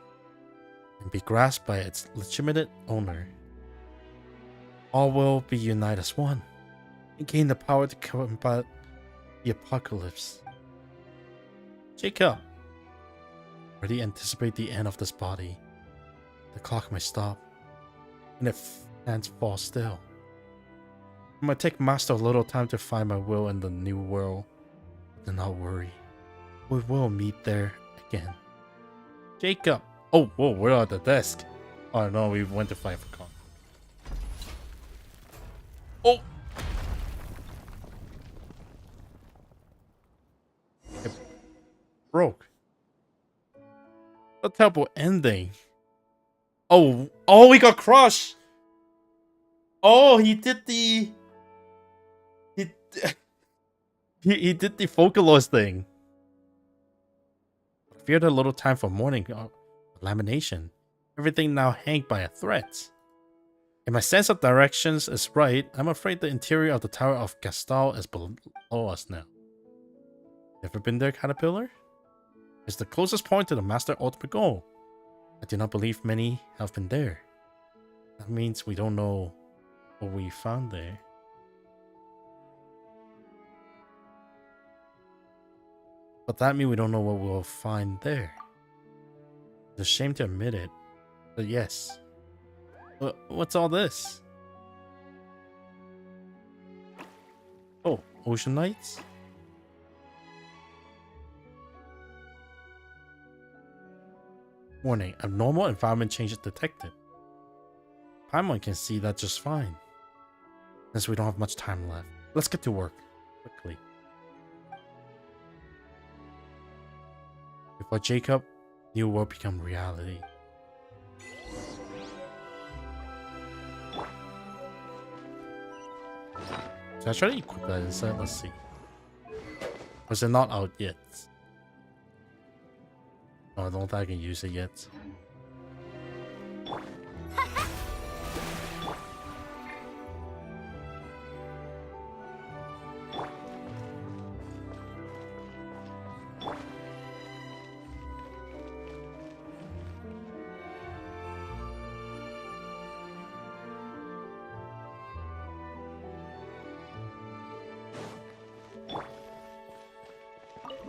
and be grasped by its legitimate owner. All will be united as one and gain the power to combat the apocalypse. Jacob, already anticipate the end of this body. The clock may stop, and if hands fall still. It might take Master a little time to find my will in the new world. Do not worry. We will meet there again. Jacob! Oh, whoa, we're at the desk. Oh no, we went to fight for Con. Oh! It broke. A terrible ending. Oh, he got crushed! Oh, he did the... He did the Focalors thing. I feared a little time for mourning lamination. Everything now hanged by a thread. If my sense of directions is right, I'm afraid the interior of the Tower of Gastal is below us now. Ever been there, Caterpillar? It's the closest point to the Master Ultimate Goal. I do not believe many have been there. That means we don't know what we found there. But that means we don't know what we'll find there. It's a shame to admit it, but yes, What's all this? Oh, ocean lights? Warning, abnormal environment changes detected. Paimon can see that just fine. Since we don't have much time left, let's get to work quickly. Before Jacob, new world become reality. So I try to equip that inside, let's see. Was it not out yet? Oh, I don't think I can use it yet.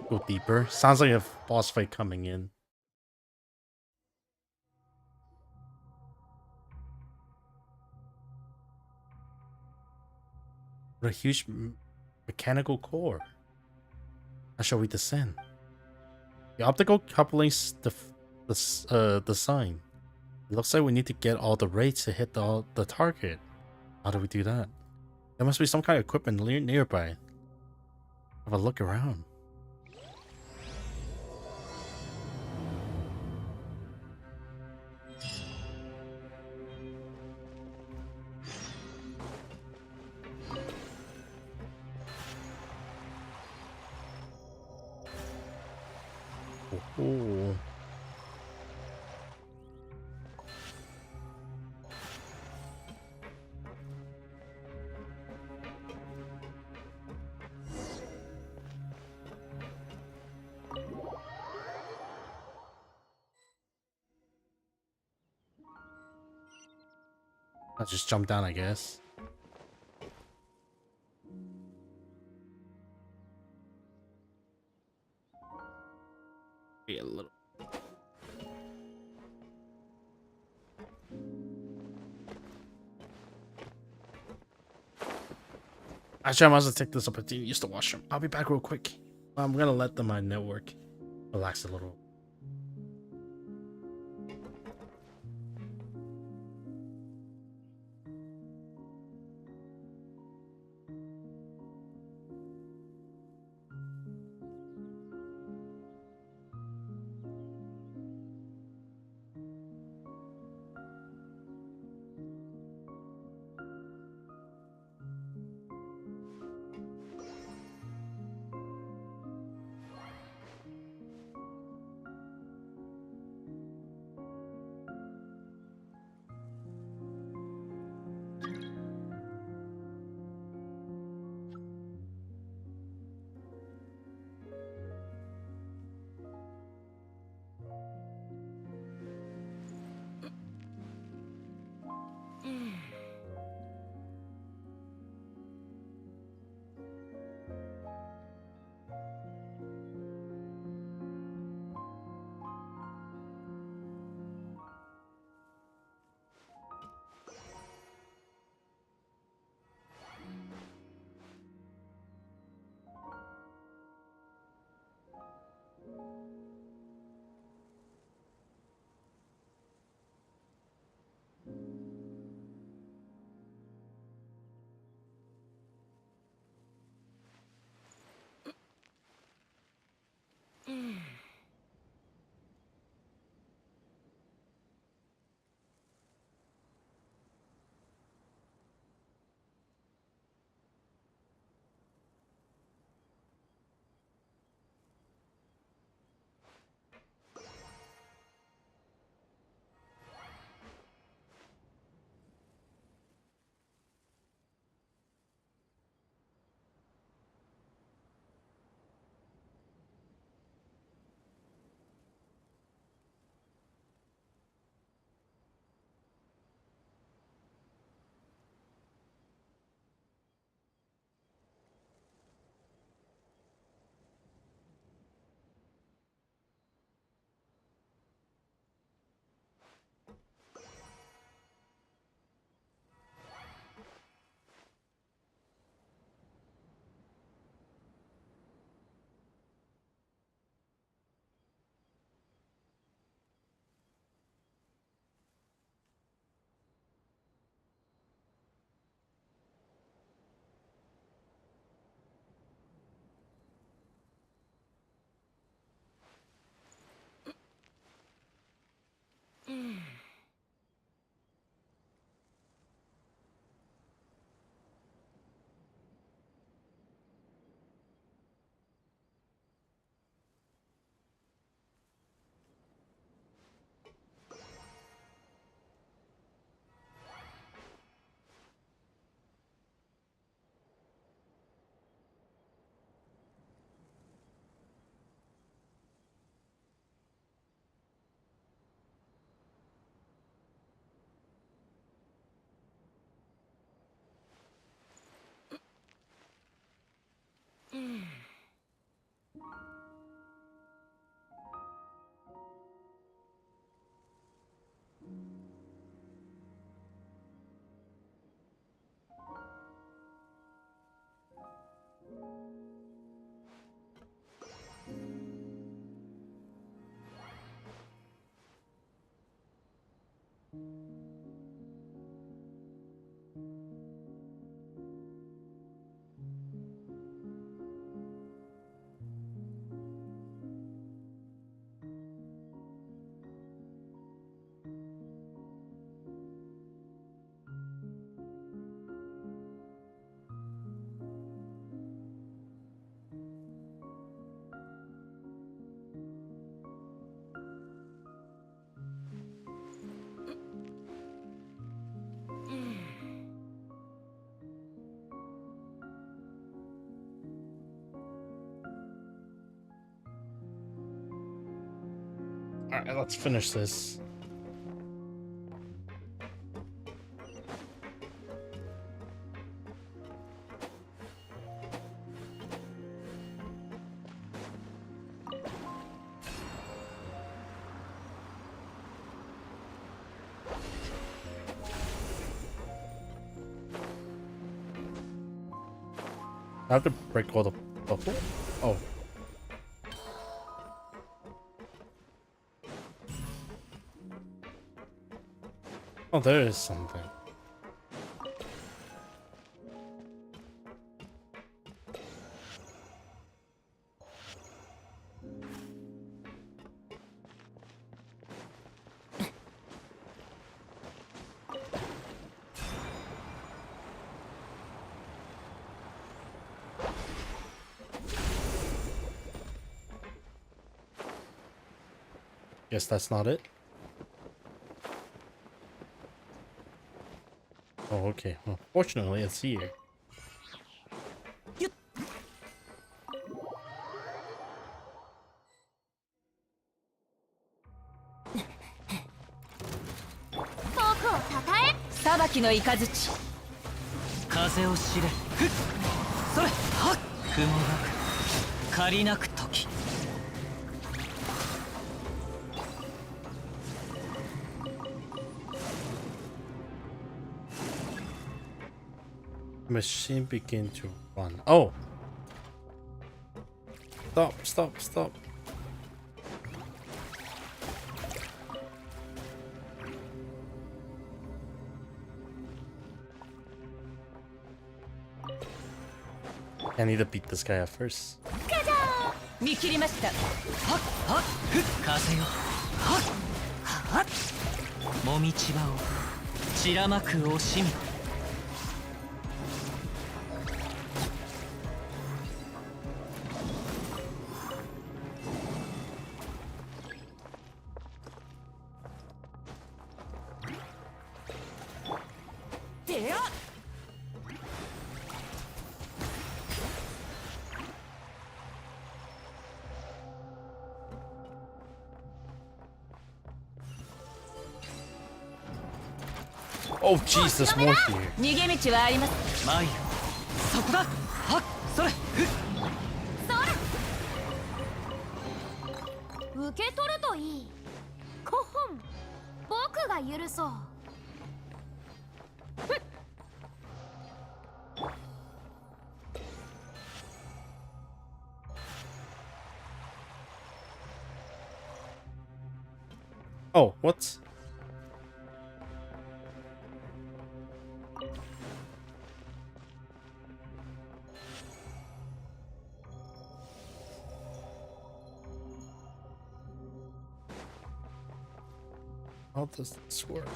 Go deeper. Sounds like a boss fight coming in. What a huge mechanical core. How shall we descend? The optical coupling's the sign. It looks like we need to get all the rates to hit the target. How do we do that? There must be some kind of equipment nearby. Have a look around. Oh. I'll just jump down, I guess. Be a little. Actually, I might as well take this opportunity to use the washroom. I'll be back real quick. I'm gonna let my network relax a little. Alright, let's finish this. I have to break all the bubble? Oh. Oh, there is something. Guess that's not it. Oh, okay. Well, fortunately, it's here.風を知れふっそれはっ雲がく借りなく時 Machine begin to run. Oh! Stop, stop, stop. I need to beat this guy up first. 見切りましたはっはっふっ風よはっはっもみちばを散らまく惜しみ Oh, jeez, there's more here. 逃げ道はあります前よそこだはっそれふっ受け取るといい。コホン、僕が許そう。Oh, what? How does this work?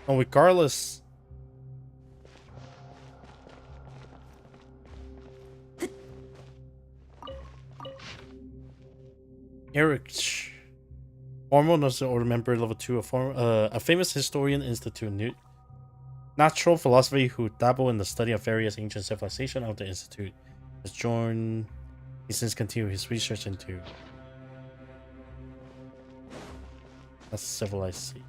Oh, regardless. Eric, foremost or member level 2, a famous historian institute, natural philosophy who dabble in the study of various ancient civilizations of the institute, has joined. He since continued his research into a civilization.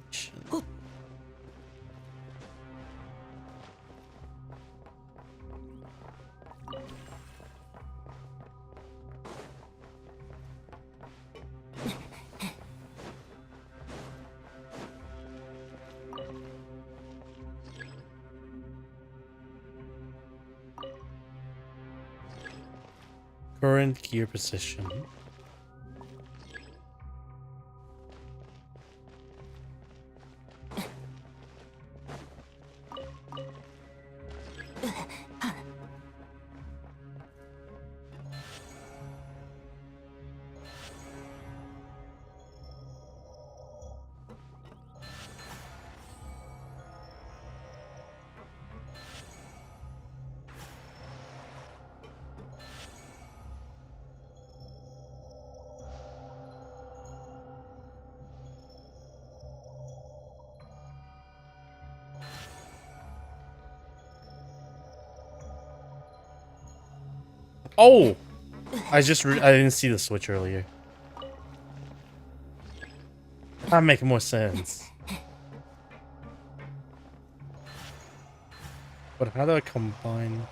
Current gear position. Oh! I didn't see the switch earlier. That makes more sense. But how do I combine?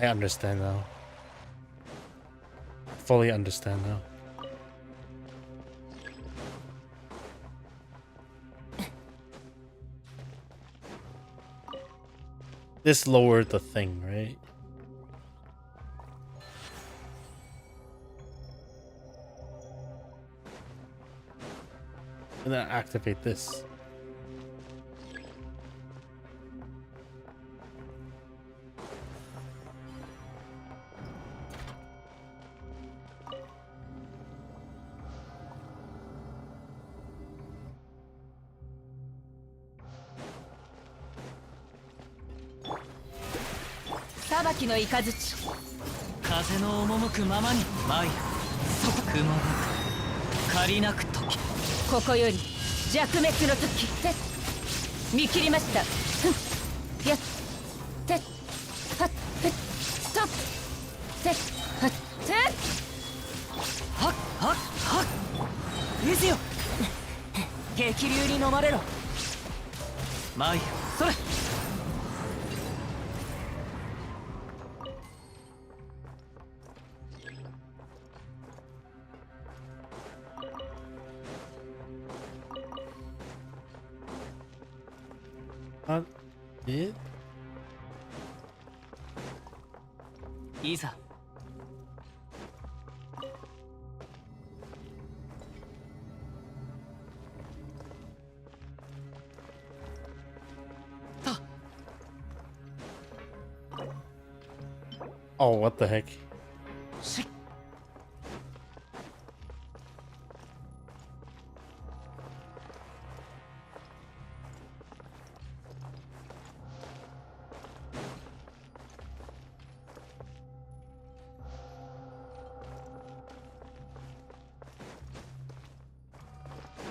I understand now. Fully understand now. This lowered the thing, right? And then activate this.裁きの雷風の赴くままに舞い雲なく仮なく時ここより弱滅の時見切りましたやってはっストップはってはっはっはっいずよ激流に飲まれろ舞いそれえいざた Oh, what the heck? し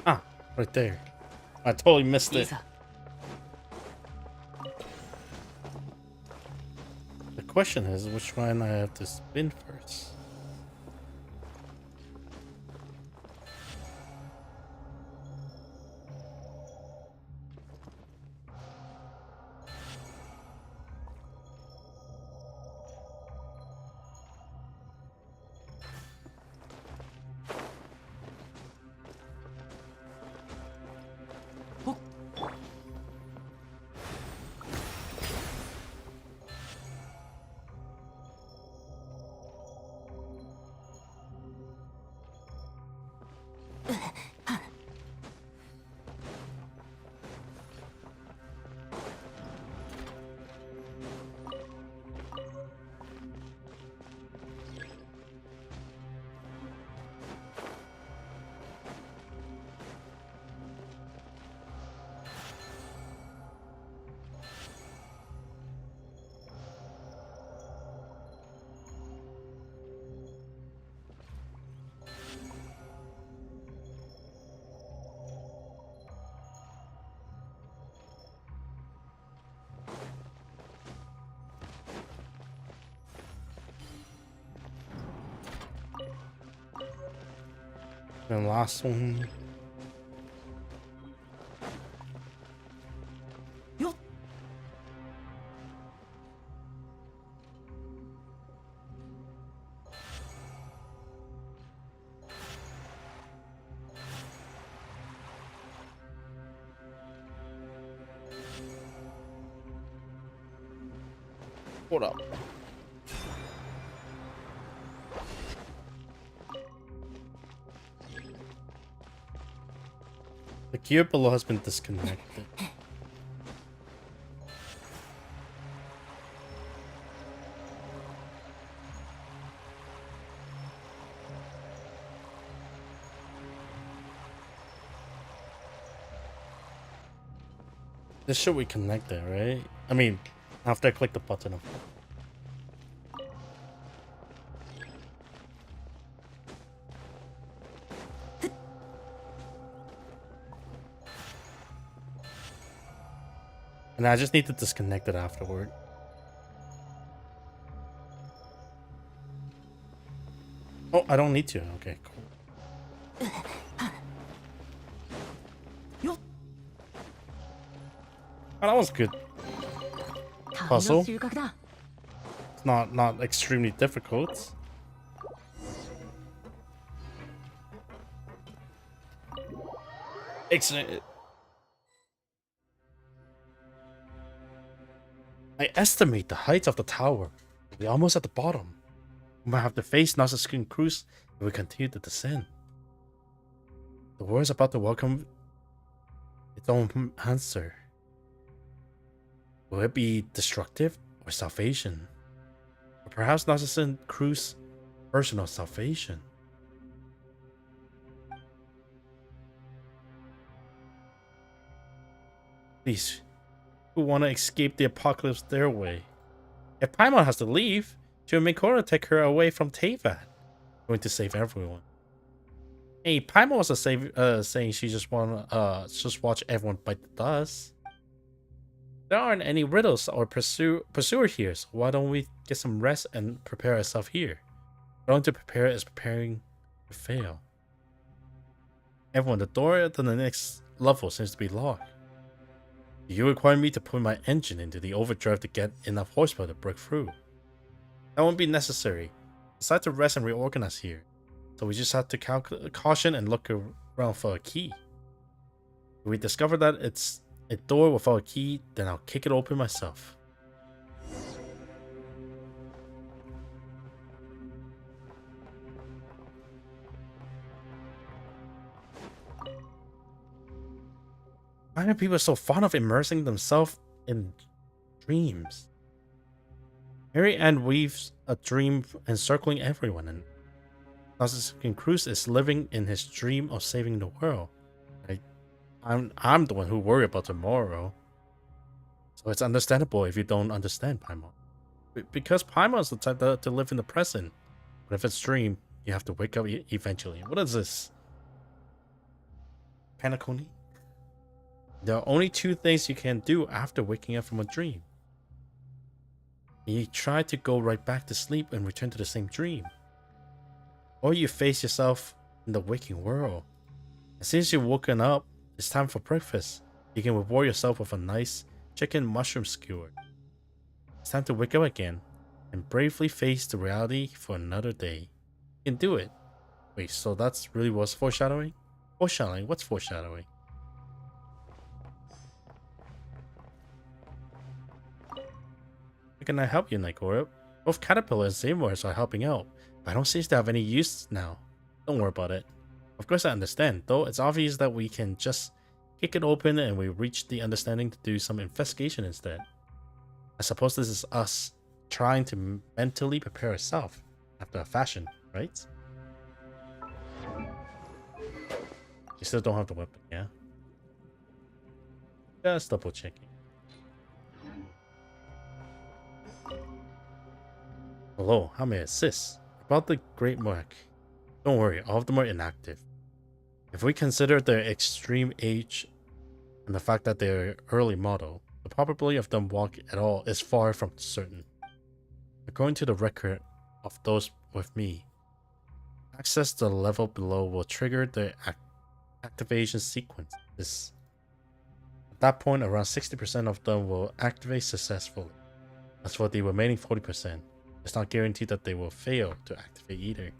Ah, right there. I totally missed い it. ざ The question is, which one I have to spin first? And last one. よっ Hold up. The gear below has been disconnected. This should be connected, right? I mean, after I click the button. And I just need to disconnect it afterward. Oh, I don't need to. Okay, cool. Oh, that was good. 旅 Puzzle. の収穫だ。 It's not extremely difficult. Excellent. I estimate the height of the tower. We're almost at the bottom. We might have to face Narcissus Cruise if we continue to descend. The world is about to welcome its own answer. Will it be destructive or salvation? Or perhaps Narcissus Cruise personal salvation? Please, who want to escape the apocalypse their way? If Paimon has to leave, she will make Korra take her away from Teyvat. Going to save everyone. Hey, Paimon was saying she just just watch everyone bite the dust. There aren't any riddles or pursuer here, so why don't we get some rest and prepare ourselves here? Going to prepare is preparing to fail. Everyone, the door to the next level seems to be locked. Do you require me to put my engine into the overdrive to get enough horsepower to break through? That won't be necessary. Decide to rest and reorganize here. So we just have to caution and look around for a key. If we discover that it's a door without a key, then I'll kick it open myself. Why are people so fond of immersing themselves in dreams? Mary Ann weaves a dream encircling everyone, and Narcissus Cruise is living in his dream of saving the world. I'm the one who worry about tomorrow. So it's understandable if you don't understand Paimon. Because Paimon is the type to live in the present. But if it's dream, you have to wake up eventually. What is this? Panaconi? There are only two things you can do after waking up from a dream. You try to go right back to sleep and return to the same dream. Or you face yourself in the waking world. And since you've woken up, it's time for breakfast. You can reward yourself with a nice chicken mushroom skewer. It's time to wake up again and bravely face the reality for another day. You can do it. Wait, so that's really what's foreshadowing? Foreshadowing? What's foreshadowing? How can I help you, Nikora? Both Caterpillar and Seymours are helping out, but I don't seem to have any use now. Don't worry about it. Of course I understand, though it's obvious that we can just kick it open and we reach the understanding to do some investigation instead. I suppose this is us trying to mentally prepare ourselves after a fashion, right? You still don't have the weapon, yeah? Just double checking. Hello, how may I assist? About the Great Mark. Don't worry, all of them are inactive. If we consider their extreme age and the fact that they're early model, the probability of them walking at all is far from certain. According to the record of those with me, access to the level below will trigger the activation sequence. At that point, around 60% of them will activate successfully. As for the remaining 40%, it's not guaranteed that they will fail to activate either.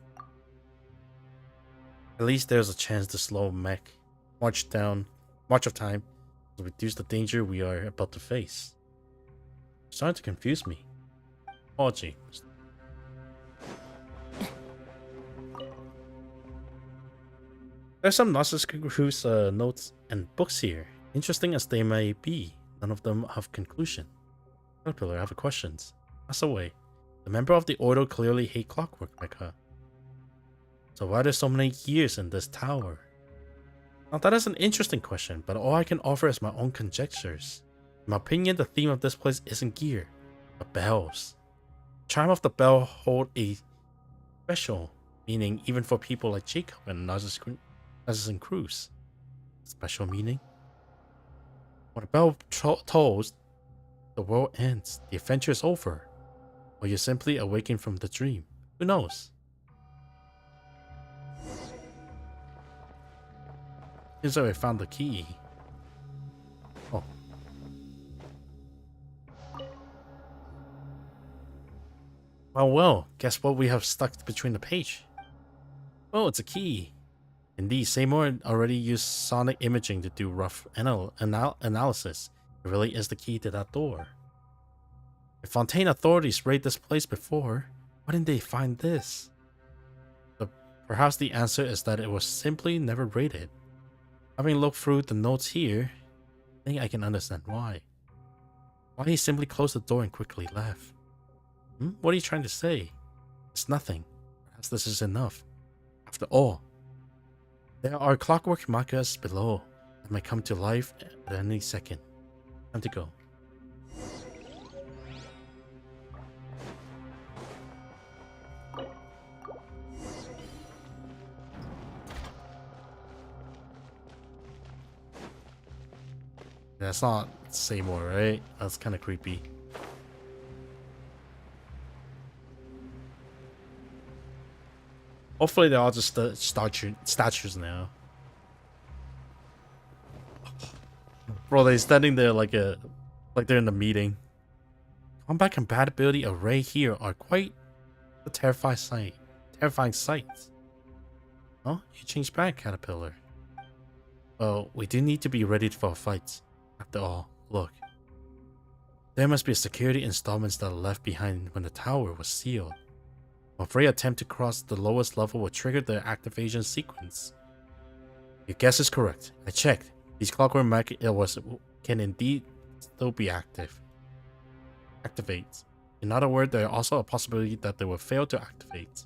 At least there's a chance the slow mech march of time to reduce the danger we are about to face. It's starting to confuse me. Apology. There's some Narcissus Cruise notes and books here. Interesting as they may be, none of them have conclusion. Caterpillar, I have questions. Pass away. The member of the Order clearly hate clockwork like her. So why are there so many gears in this tower? Now that is an interesting question, but all I can offer is my own conjectures. In my opinion, the theme of this place isn't gear, but bells. The chime of the bell hold a special meaning even for people like Jacob and Narcissus Cruise. Special meaning? When a bell tolls, The world ends, the adventure is over, or you simply awaken from the dream. Who knows? Seems like I found the key. Oh. Well, guess what we have stuck between the page? Oh, it's a key. Indeed, Seymour already used sonic imaging to do rough analysis. It really is the key to that door. If Fontaine authorities raided this place before, why didn't they find this? Perhaps the answer is that it was simply never raided. Having looked through the notes here, I think I can understand why. Why he simply closed the door and quickly left. What are you trying to say? It's nothing. Perhaps this is enough. After all, there are clockwork markers below that might come to life at any second. Time to go. That's not Seymour, right? That's kind of creepy. Hopefully they're all just statues now. Bro, they're standing there like they're in a meeting. Combat compatibility array here are quite a terrifying sight. Oh, you changed back, Caterpillar. Well, we do need to be ready for a fight. After all, look. There must be security installments that are left behind when the tower was sealed. I'm afraid attempt to cross the lowest level will trigger the activation sequence. Your guess is correct. I checked. These clockwork markers can indeed still be activate. In other words, there is also a possibility that they will fail to activate.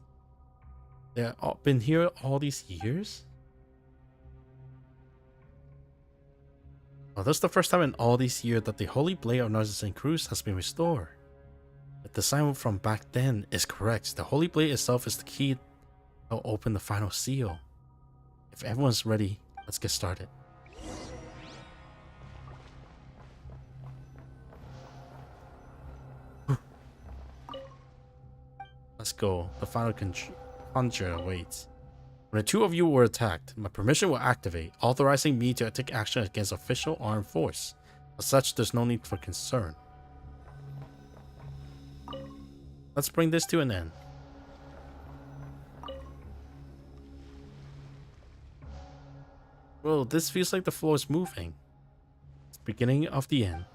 They have been here all these years? Well, this is the first time in all these years that the Holy Blade of Narcissus and Cruz has been restored. If the sign from back then is correct, the Holy Blade itself is the key that will open the final seal. If everyone's ready, let's get started. Let's go. The final conjure awaits. When the two of you were attacked, my permission will activate, authorizing me to take action against official armed force. As such, there's no need for concern. Let's bring this to an end. Well, this feels like the floor is moving. It's the beginning of the end.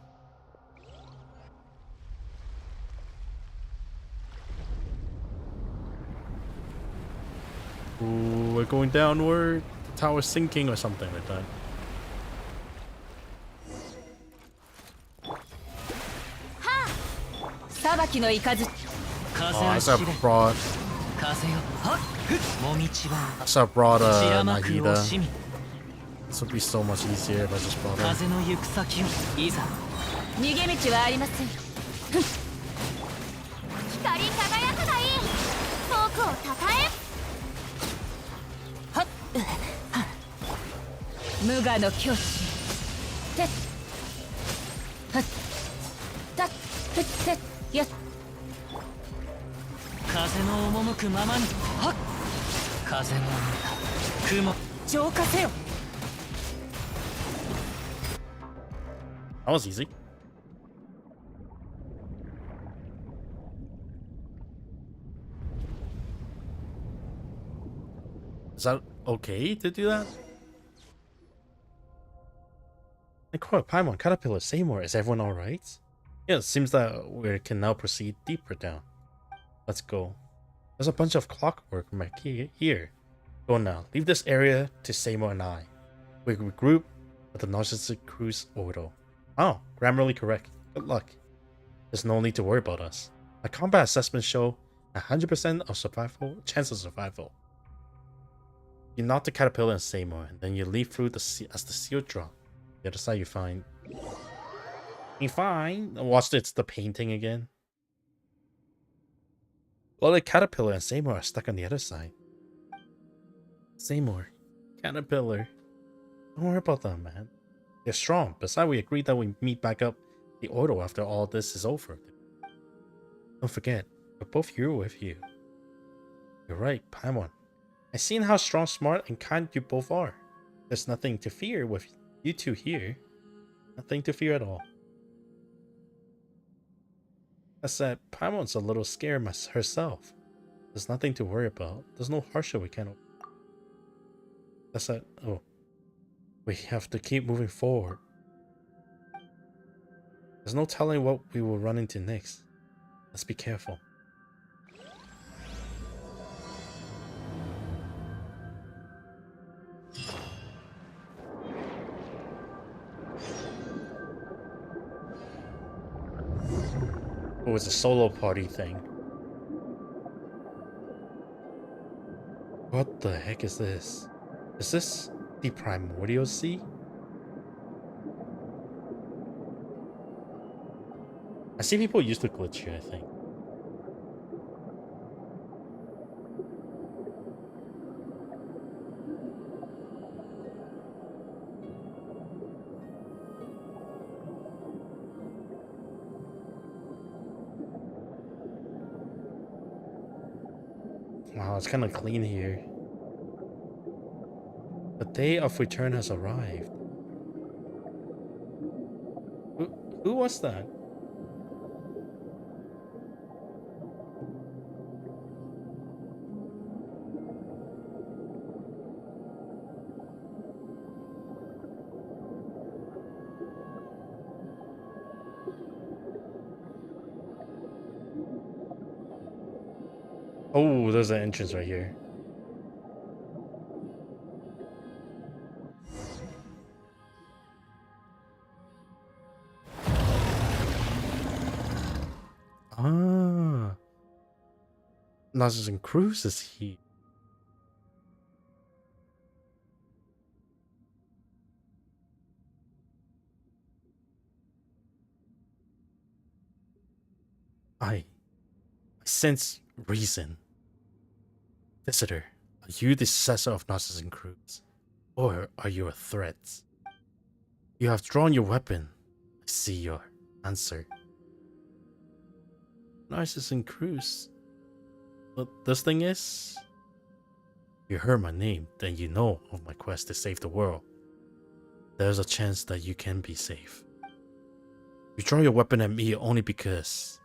Ooh, we're going downward. The tower's sinking or something like that. Oh, that's a broad. That's a broad Nahida. This would be so much easier if I just brought her. 逃げ道はありません。光り輝くがいい。僕をたたえ。はっ。無我の境地。てっ。はっ。たっ。てってっ。やっ。風の赴くままに。はっ。風の雲。浄化せよ。 That was easy. Is that okay to do that? Nicole, Paimon, Caterpillar, Seymour, is everyone alright? Yeah, it seems that we can now proceed deeper down. Let's go. There's a bunch of clockwork here. Go now. Leave this area to Seymour and I. We regroup at the Narcissus Cruise Orbital. Oh, grammarly correct. Good luck. There's no need to worry about us. My combat assessments show 100% of survival chance of survival. You knock the Caterpillar and Seymour, and then you leave through as the seal drop. The other side you find. You find. Watch it's the painting again. Well, the Caterpillar and Seymour are stuck on the other side. Seymour, Caterpillar. Don't worry about them, man. They're strong. Besides, we agreed that we meet back up the order after all this is over. Don't forget, we're both here with you. You're right, Paimon. I've seen how strong, smart, and kind you both are. There's nothing to fear with you two here. Nothing to fear at all. I said, Paimon's a little scared herself. There's nothing to worry about. There's no hardship we can't. I said, oh, we have to keep moving forward. There's no telling what we will run into next. Let's be careful. Oh, it's a solo party thing. What the heck is this? Is this the Primordial Sea? I see people used to glitch here, I think. Wow, it's kind of clean here. The day of return has arrived. Who was that? Oh, there's an entrance right here. Ah, Nazis and Cruz is here. I sense reason. Visitor, are you the successor of Narcissus and Cruz? Or are you a threat? You have drawn your weapon. I see your answer. Narcissus and Cruz. But this thing is... You heard my name, then you know of my quest to save the world. There's a chance that you can be safe. You draw your weapon at me only because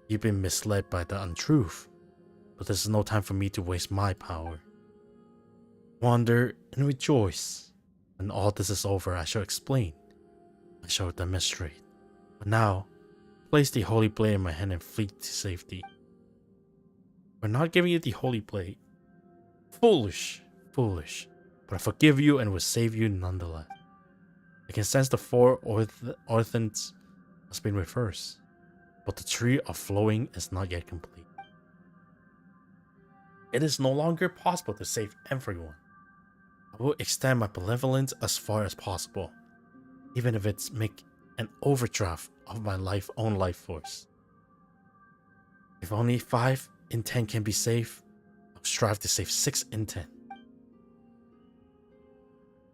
you've been misled by the untruth. But this is no time for me to waste my power. Wander and rejoice. When all this is over, I shall explain. I shall demonstrate. But now, place the holy blade in my hand and flee to safety. We're not giving you the holy blade. Foolish, foolish. But I forgive you and will save you nonetheless. I can sense the four orphans has been reversed, but the tree of flowing is not yet complete. It is no longer possible to save everyone. I will extend my benevolence as far as possible, even if it's make an overdraft of my own life force. If only 5 in 10 can be saved, I'll strive to save 6 in 10.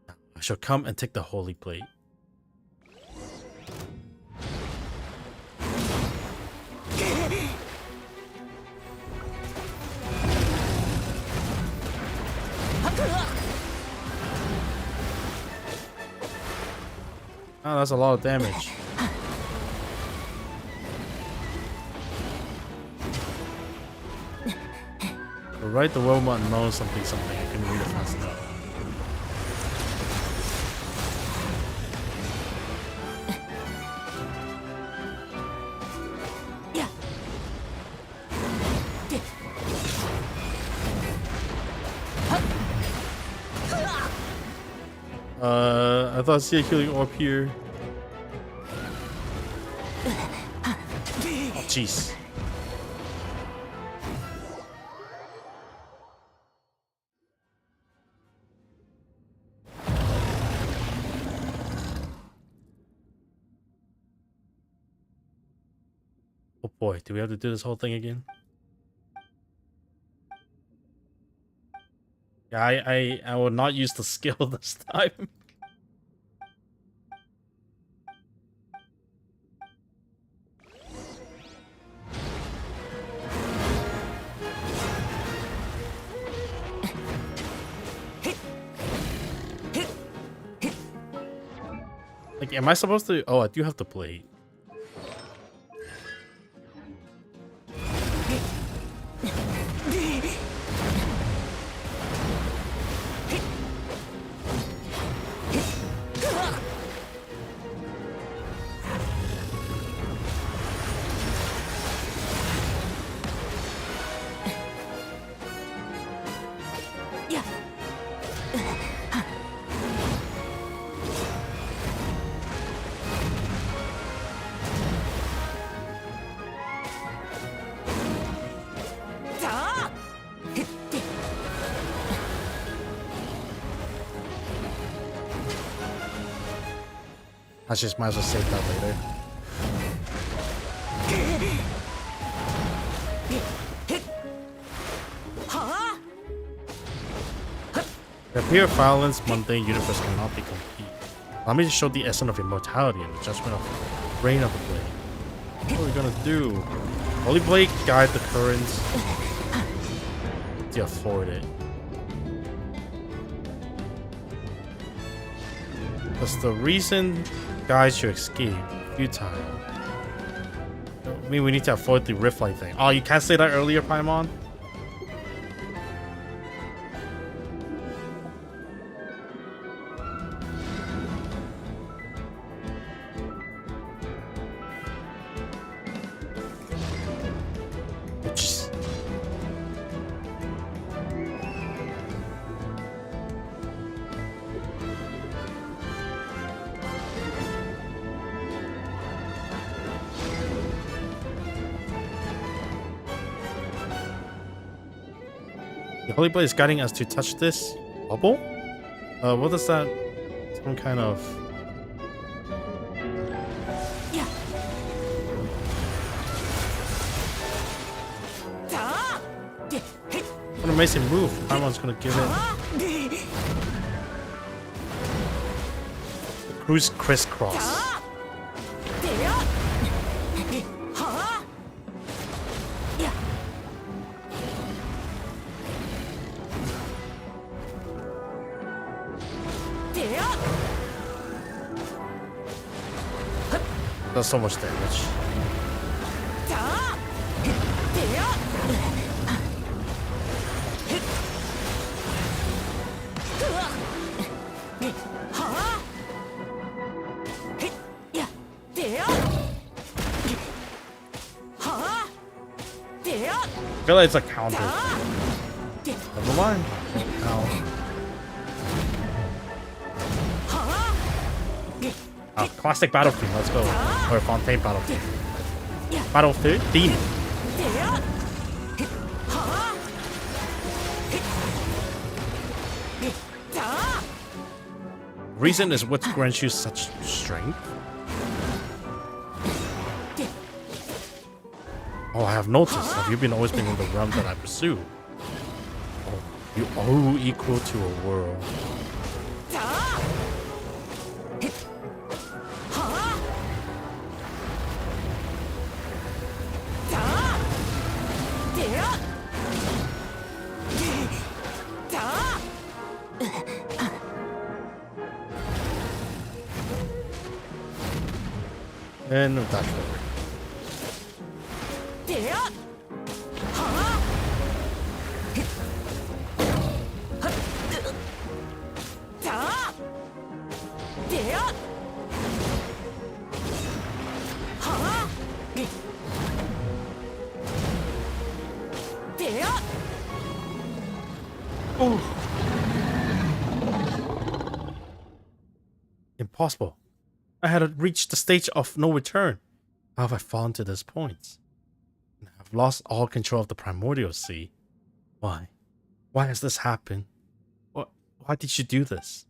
Now, I shall come and take the holy blade. Oh, that's a lot of damage. But write the robot knows something. I can read it fast enough. I thought I see a healing orb here. Oh, jeez. Oh boy, do we have to do this whole thing again? Yeah, I will not use the skill this time. Like, am I supposed to? Oh, I do have the blade. I just might as well save that later. The pure violence mundane universe cannot be complete. Allow me to show the essence of immortality and the judgment of reign of the blade. What are we gonna do? Holy blade guide the currents to afford it. That's the reason guides you escape futile. I mean, we need to avoid the rift light thing. Oh, you can't say that earlier, Paimon? The Holy Blade is guiding us to touch this bubble? What is that? Some kind of... What an amazing move. Paimon's gonna give it... The cruise crisscross. Does so much damage. I feel like it's a counter. Never mind. Ow. Classic Battlefield, let's go. Or Fontaine Battlefield. Battlefield theme. Reason is what grants you such strength. Oh, I have noticed. Have you been always been in the realm that I pursue? Oh, you are equal to a world. And no dash forward. Impossible. I had reached the stage of no return. How have I fallen to this point? I have lost all control of the primordial sea. Why? Why has this happened? Why did you do this?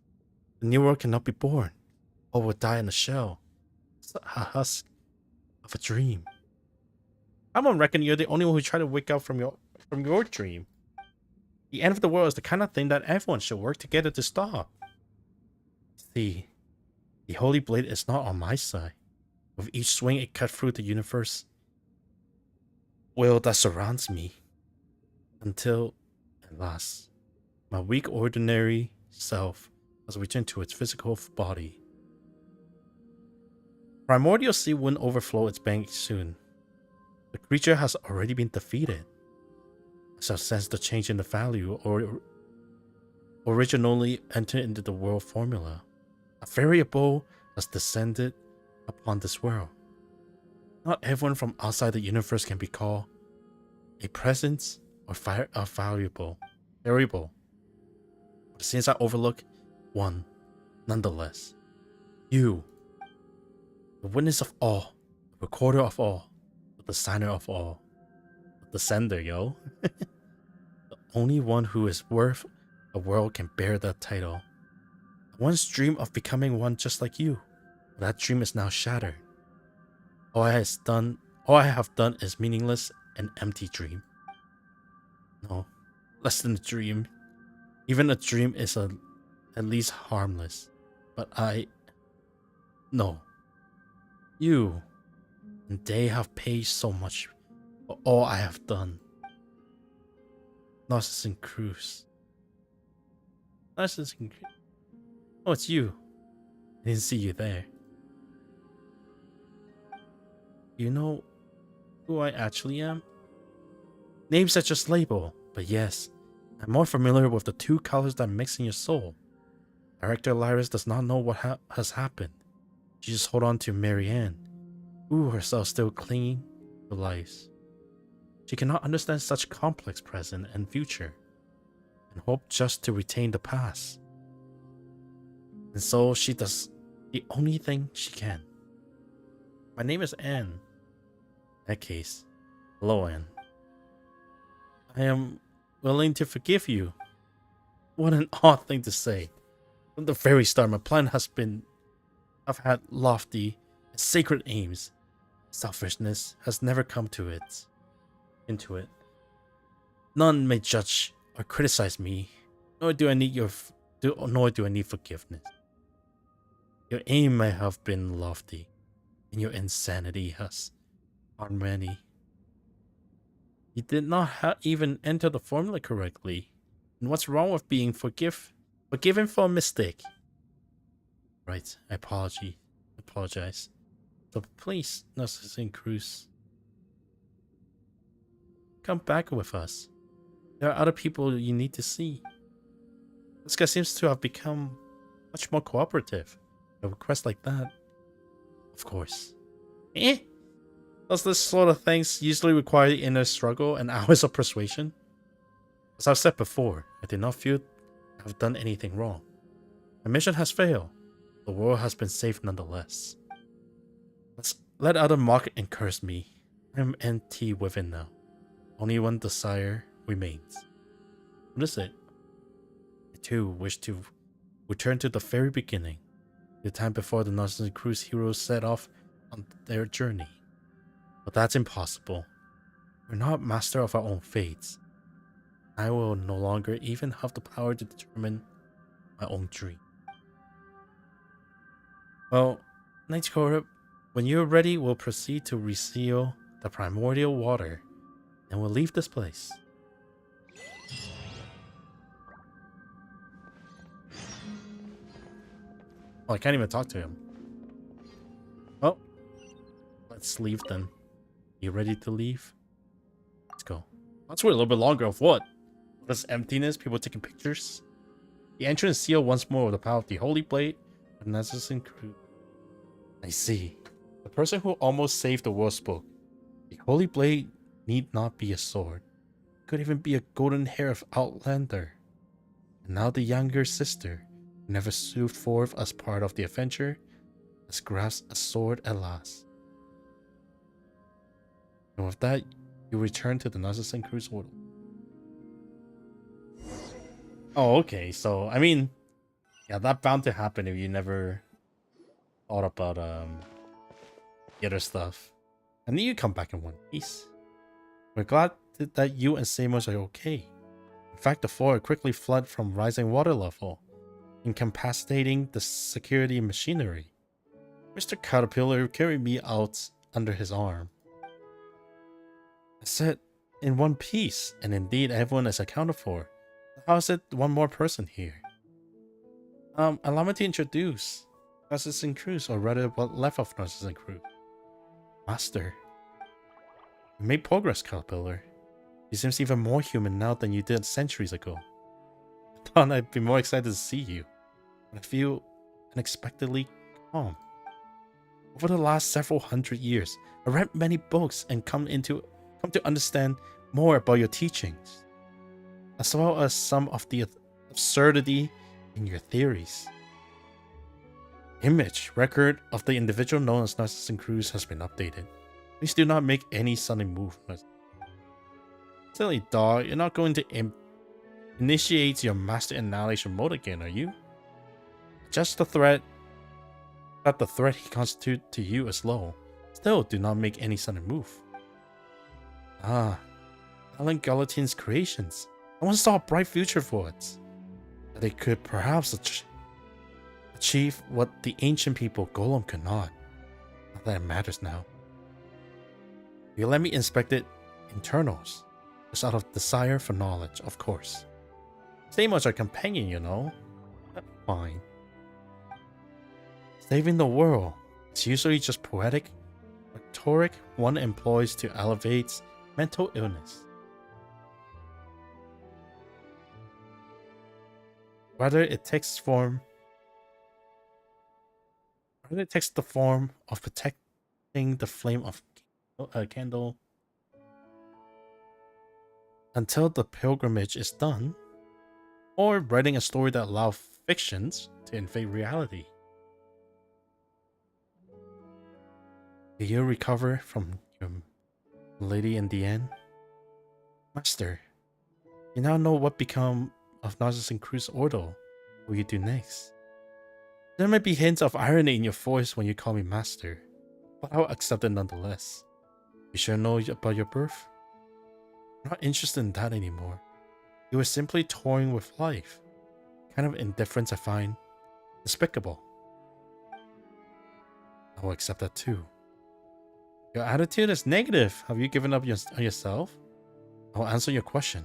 The new world cannot be born. All will die in a shell. It's a husk of a dream. I don't reckon you're the only one who tried to wake up from your dream. The end of the world is the kind of thing that everyone should work together to stop. See, the Holy Blade is not on my side. With each swing it cut through the universe will that surrounds me. Until, at last, My weak, ordinary self has returned to its physical body. Primordial sea wouldn't overflow its banks soon. The creature has already been defeated. I shall sense the change in the value or originally entered into the world formula. A variable has descended upon this world. Not everyone from outside the universe can be called a presence or a variable. But since I overlook one, nonetheless, you, the witness of all, the recorder of all, the designer of all, the sender, yo. The only one who is worth a world can bear that title. I once dreamed of becoming one just like you, but that dream is now shattered. All I have done is meaningless and empty dream. No, less than a dream. Even a dream is at least harmless. But no. You and they have paid so much for all I have done. Narcissus Cruz. Narcissus Cruz. Oh, it's you. I didn't see you there. You know who I actually am? Names are just label, but yes, I'm more familiar with the two colors that mix in your soul. Director Lyris does not know what has happened. She just hold on to Marianne, who herself still clinging to life. She cannot understand such complex present and future, and hope just to retain the past. And so she does the only thing she can. My name is Anne. In that case, hello Anne. I am willing to forgive you. What an odd thing to say. From the very start, my plan I've had lofty and sacred aims. Selfishness has never come into it. None may judge or criticize me, nor do I need forgiveness. Your aim may have been lofty, and your insanity has harmed many. You did not even enter the formula correctly. And what's wrong with being forgiven for a mistake? Right, I apologize. So please, Narcissus Cruz, come back with us. There are other people you need to see. This guy seems to have become much more cooperative. A request like that, of course. Does this sort of things usually require inner struggle and hours of persuasion? As I've said before, I do not feel I have done anything wrong. My mission has failed. The world has been saved nonetheless. Let other mock and curse me. I am empty within now. Only one desire remains. What is it? I too wish to return to the very beginning, the time before the Narcissus Cruz heroes set off on their journey. But that's impossible. We're not master of our own fates. I will no longer even have the power to determine my own dream. Well, Knight Corp, when you're ready, we'll proceed to reseal the primordial water, and we'll leave this place. Oh, I can't even talk to him. Well, let's leave then. You ready to leave? Let's go. Let's wait a little bit longer of what? This emptiness, people taking pictures. The entrance sealed once more with the power of the Holy Blade and Narcissus Cruz. I see. The person who almost saved the world spoke. The Holy Blade need not be a sword. It could even be a golden hair of Outlander. And now the younger sister, who never stood forth as part of the adventure, has grasped a sword at last. And with that, you return to the Narcissus Cruz order. Oh, okay. So, I mean, yeah, that bound to happen if you never thought about the other stuff. And then you come back in one piece. We're glad that you and Samos are okay. In fact, the floor quickly fled from rising water level, incapacitating the security machinery. Mr. Caterpillar carried me out under his arm. I said, in one piece, and indeed everyone is accounted for. How is it one more person here? Allow me to introduce Narcissus Cruz, or rather what left of Narcissus Cruz. Master. You made progress, Caterpillar. You seems even more human now than you did centuries ago. I thought I'd be more excited to see you, but I feel unexpectedly calm. Over the last several hundred years, I read many books and come to understand more about your teachings, as well as some of the absurdity in your theories. Image record of the individual known as Narcissus Cruz has been updated. Please do not make any sudden movements. Silly dog, you're not going to initiate your master annihilation mode again, are you? Just the threat that the threat he constitutes to you is low. Still, do not make any sudden move. Ah, Alan Gallatin's creations. I once saw a bright future for it. That they could perhaps achieve what the ancient people Golem could not. Not that it matters now. You let me inspect it internals. Just out of desire for knowledge, of course. Same as our companion, you know. Fine. Saving the world is usually just poetic rhetoric one employs to elevate mental illness. Rather, it takes the form of protecting the flame of a candle until the pilgrimage is done, or writing a story that allows fictions to invade reality. Do you recover from your lady in the end? Master, you now know what become of Narcissus Cruz Ordo. What will you do next? There may be hints of irony in your voice when you call me Master, but I'll accept it nonetheless. You sure know about your birth? I'm not interested in that anymore. You were simply toying with life. Kind of indifference I find despicable. I will accept that too. Your attitude is negative. Have you given up on yourself? I will answer your question.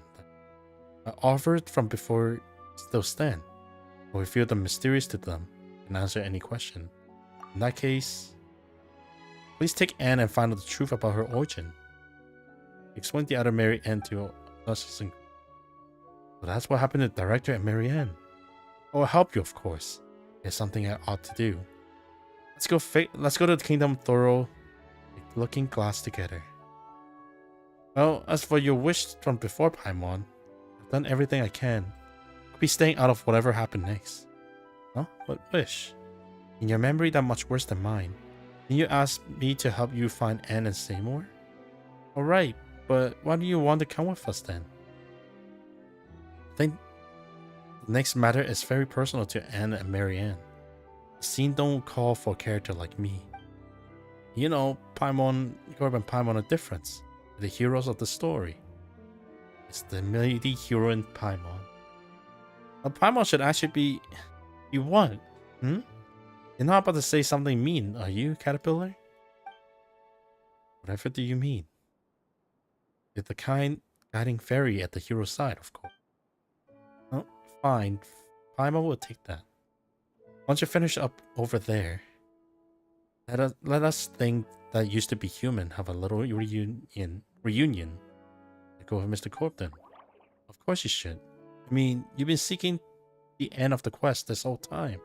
I offered from before still stand. I will reveal the mysterious to them and answer any question. In that case, please take Anne and find out the truth about her origin. Explain the other Mary Ann to us. But that's what happened to the director and Mary Ann. I will help you, of course. It's something I ought to do. Let's go to the Kingdom Thorough Looking Glass together. Well, as for your wish from before, Paimon, I've done everything I can. I'll be staying out of whatever happened next. Huh? What wish? In your memory that much worse than mine. Can you ask me to help you find Anne and Seymour? Alright, but why do you want to come with us then? I think the next matter is very personal to Anne and Marianne. The scene don't call for a character like me. You know, Paimon, Corb and Paimon are different. They're the heroes of the story. It's the mighty hero in Paimon. But Paimon should actually be what? You're not about to say something mean, are you, Caterpillar? Whatever do you mean? You're the kind guiding fairy at the hero's side, of course. Oh, fine. Paimon will take that. Once you finish up over there, let us think that used to be human have a little reunion. Go with Mr. Corp then. Of course you should. I mean, you've been seeking the end of the quest this whole time.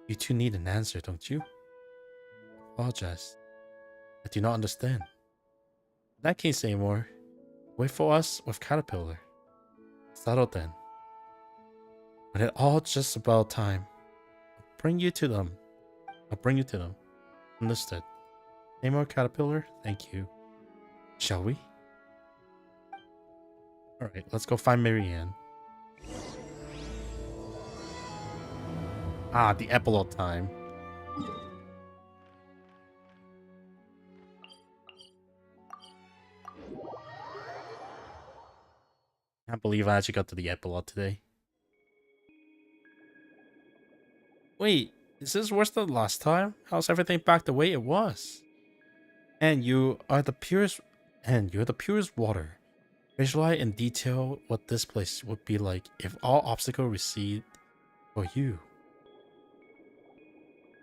You two need an answer, don't you? I apologize. I do not understand. In that case, Seymour, wait for us with Caterpillar. Settle then. When it all just about time, I'll bring you to them. Understood. Seymour, Caterpillar, thank you. Shall we? Alright, let's go find Marianne. Ah, the epilogue time. Can't believe I actually got to the epilogue today. Wait, is this worse than last time? How's everything back the way it was? And you're the purest water. Visualize in detail what this place would be like if all obstacles recede for you.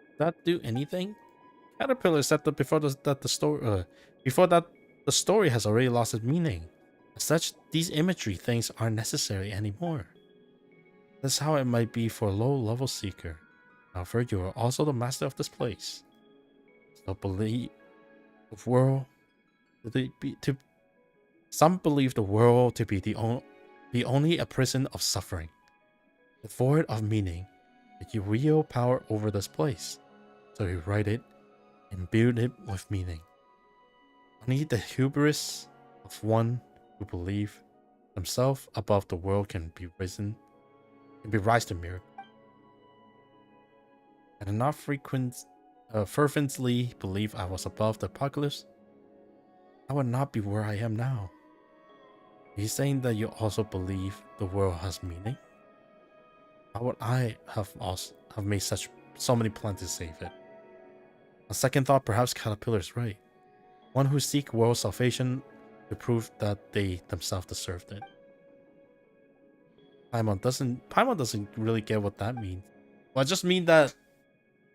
Does that do anything? Caterpillar said that before that the story has already lost its meaning. As such, these imagery things aren't necessary anymore. That's how it might be for a low-level seeker. However, you are also the master of this place. So believe the world some believe the world to be only a prison of suffering, devoid of meaning. But you wield power over this place, so you write it and build it with meaning. Only the hubris of one who believe himself above the world can be raised to miracle. I did not fervently believe I was above the apocalypse, I would not be where I am now. Are you saying that you also believe the world has meaning? How would I have made so many plans to save it? On second thought, perhaps Caterpillar is right. One who seek world salvation to prove that they themselves deserved it. Paimon doesn't really get what that means. Well, I just mean that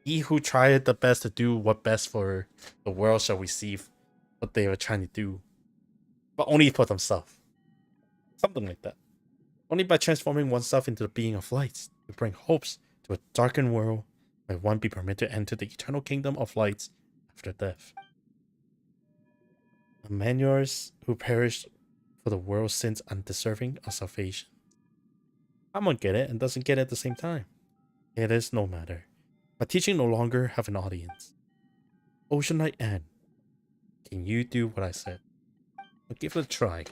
he who tried the best to do what best for the world shall receive what they were trying to do, but only for themselves. Something like that. Only by transforming oneself into the being of lights to bring hopes to a darkened world may one be permitted to enter the eternal kingdom of lights after death. The manures who perished for the world's sins undeserving of salvation. Someone get it and doesn't get it at the same time. It is no matter. My teaching no longer have an audience. Ocean Knight Anne, can you do what I said? I'll give it a try.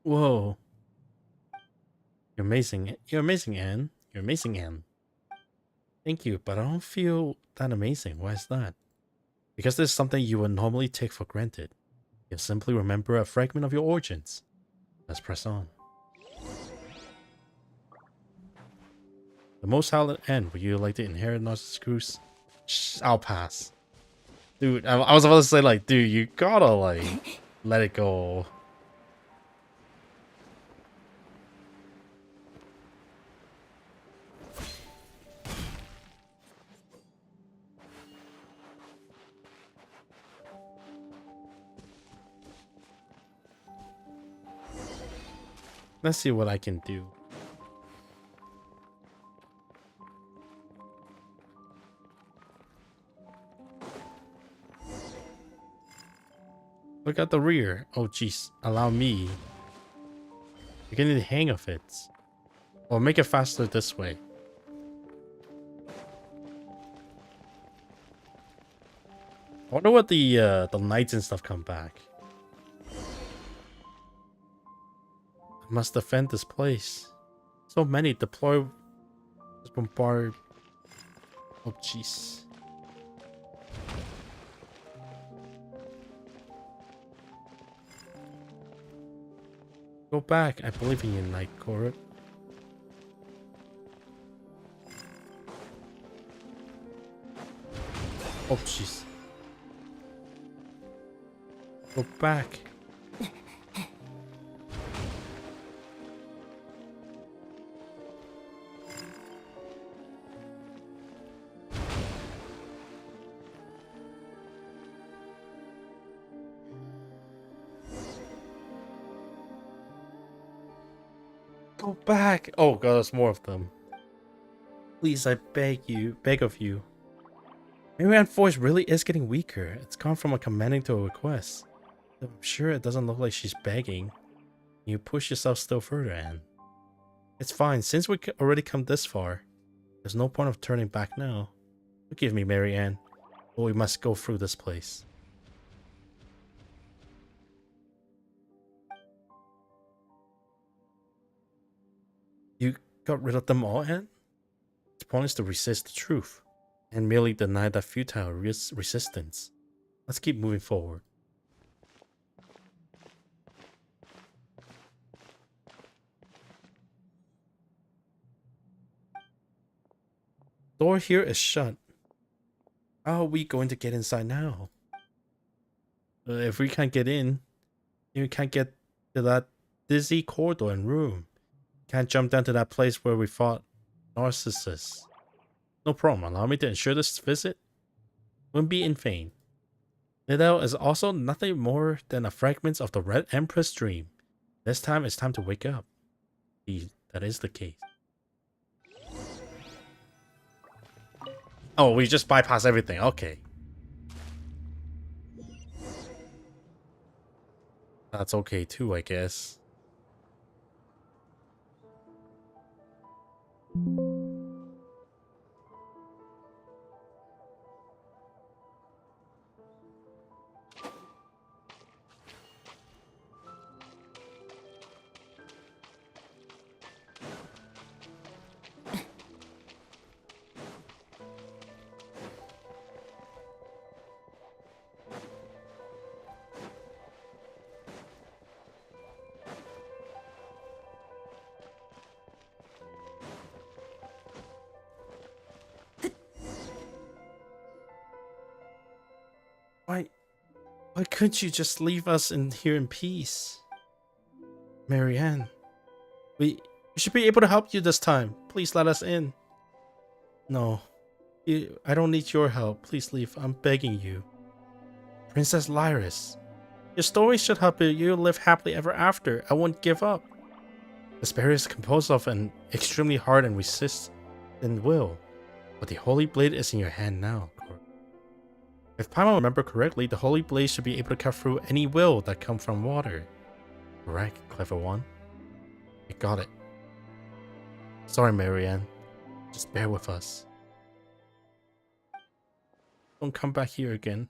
Whoa. You're amazing. You're amazing, Anne. You're amazing, Anne. Thank you, but I don't feel that amazing. Why is that? Because there's something you would normally take for granted. You simply remember a fragment of your origins. Let's press on. The most hallowed Anne, would you like to inherit Narcissus Cruise? I'll pass. Dude, I was about to say, like, dude, you gotta, like, let it go. Let's see what I can do. Look at the rear. Oh, jeez. Allow me. You're getting the hang of it. Or make it faster this way. I wonder what the knights and stuff come back. I must defend this place. So many deploy. Just bombard. Oh, jeez. Go back. I believe in you, Knight Court. Oh, jeez. Go back. Go back. Oh god, there's more of them. Please, I beg of you. Marianne's voice really is getting weaker. It's gone from a commanding to a request. I'm sure it doesn't look like she's begging. You push yourself still further, Anne. It's fine, since we already come this far. There's no point of turning back now. Forgive me, Marianne, but we must go through this place. You got rid of them all, Anne? Its point is to resist the truth, and merely deny that futile resistance. Let's keep moving forward. Door here is shut. How are we going to get inside now? If we can't get in, we can't get to that dizzy corridor and room. Can't jump down to that place where we fought Narcissus. No problem. Allow me to ensure this visit won't be in vain. Nidal is also nothing more than a fragment of the Red Empress dream. This time it's time to wake up. That is the case. Oh, we just bypass everything. Okay. That's okay too, I guess. Why couldn't you just leave us in here in peace? Marianne, we should be able to help you this time. Please let us in. No, I don't need your help. Please leave. I'm begging you. Princess Lyris, your story should help you live happily ever after. I won't give up. This barrier is composed of an extremely hard and resistant will, but the Holy Blade is in your hand now. If Paimon remember correctly, the Holy Blade should be able to cut through any will that come from water. Correct, clever one. I got it. Sorry, Marianne. Just bear with us. Don't come back here again.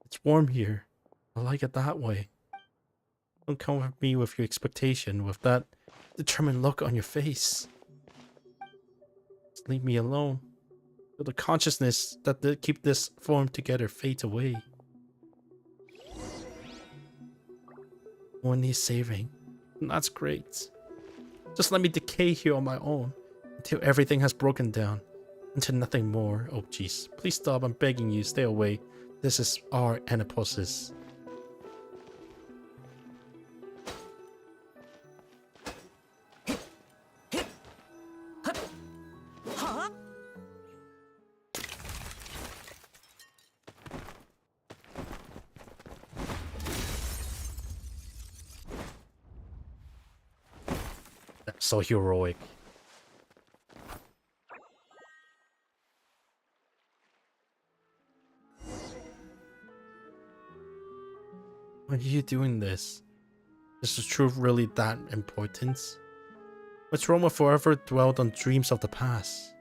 It's warm here. I like it that way. Don't come with me with your expectation, with that determined look on your face. Just leave me alone. Till the consciousness that keep this form together fades away. One needs saving. And that's great. Just let me decay here on my own until everything has broken down. Until nothing more. Oh jeez. Please stop. I'm begging you. Stay away. This is our anaposis. So heroic. Why are you doing this? Is the truth really that important? What's wrong with forever dwelled on dreams of the past?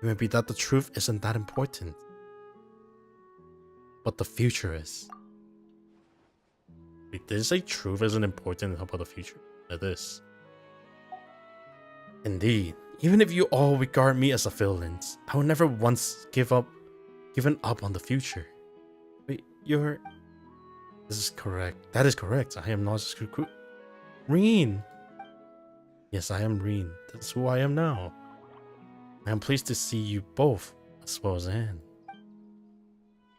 It may be that the truth isn't that important, but the future is. Wait, did it say truth isn't important about the future? It is. Indeed, even if you all regard me as a villain, I will never once given up on the future. Wait, this is correct. That is correct. I am not Reen. Yes, I am Reen. That's who I am now. I am pleased to see you both, as well as Anne.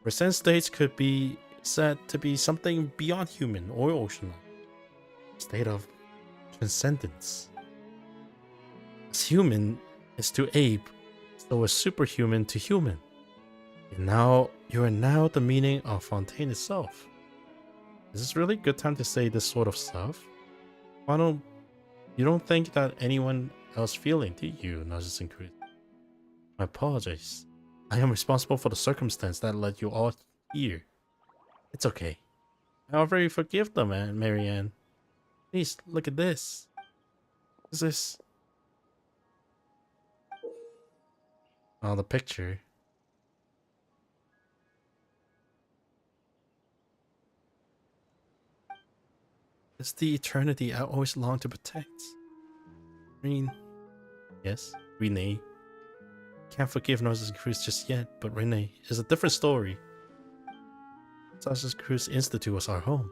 Present states could be said to be something beyond human or ocean. State of transcendence. As human is to ape, so is superhuman to human. You are now the meaning of Fontaine itself. Is this really a good time to say this sort of stuff? You don't think that anyone else feeling, do you, Narcissus and Cruz? My apologies. I am responsible for the circumstance that led you all here. It's okay. I already forgive them, Marianne. Please, look at this. What is this? Oh, the picture. It's the eternity I always long to protect. Reen. Yes, Renee. Can't forgive Narcissus Cruz just yet, but Renee is a different story. Narcissus Cruz Institute was our home.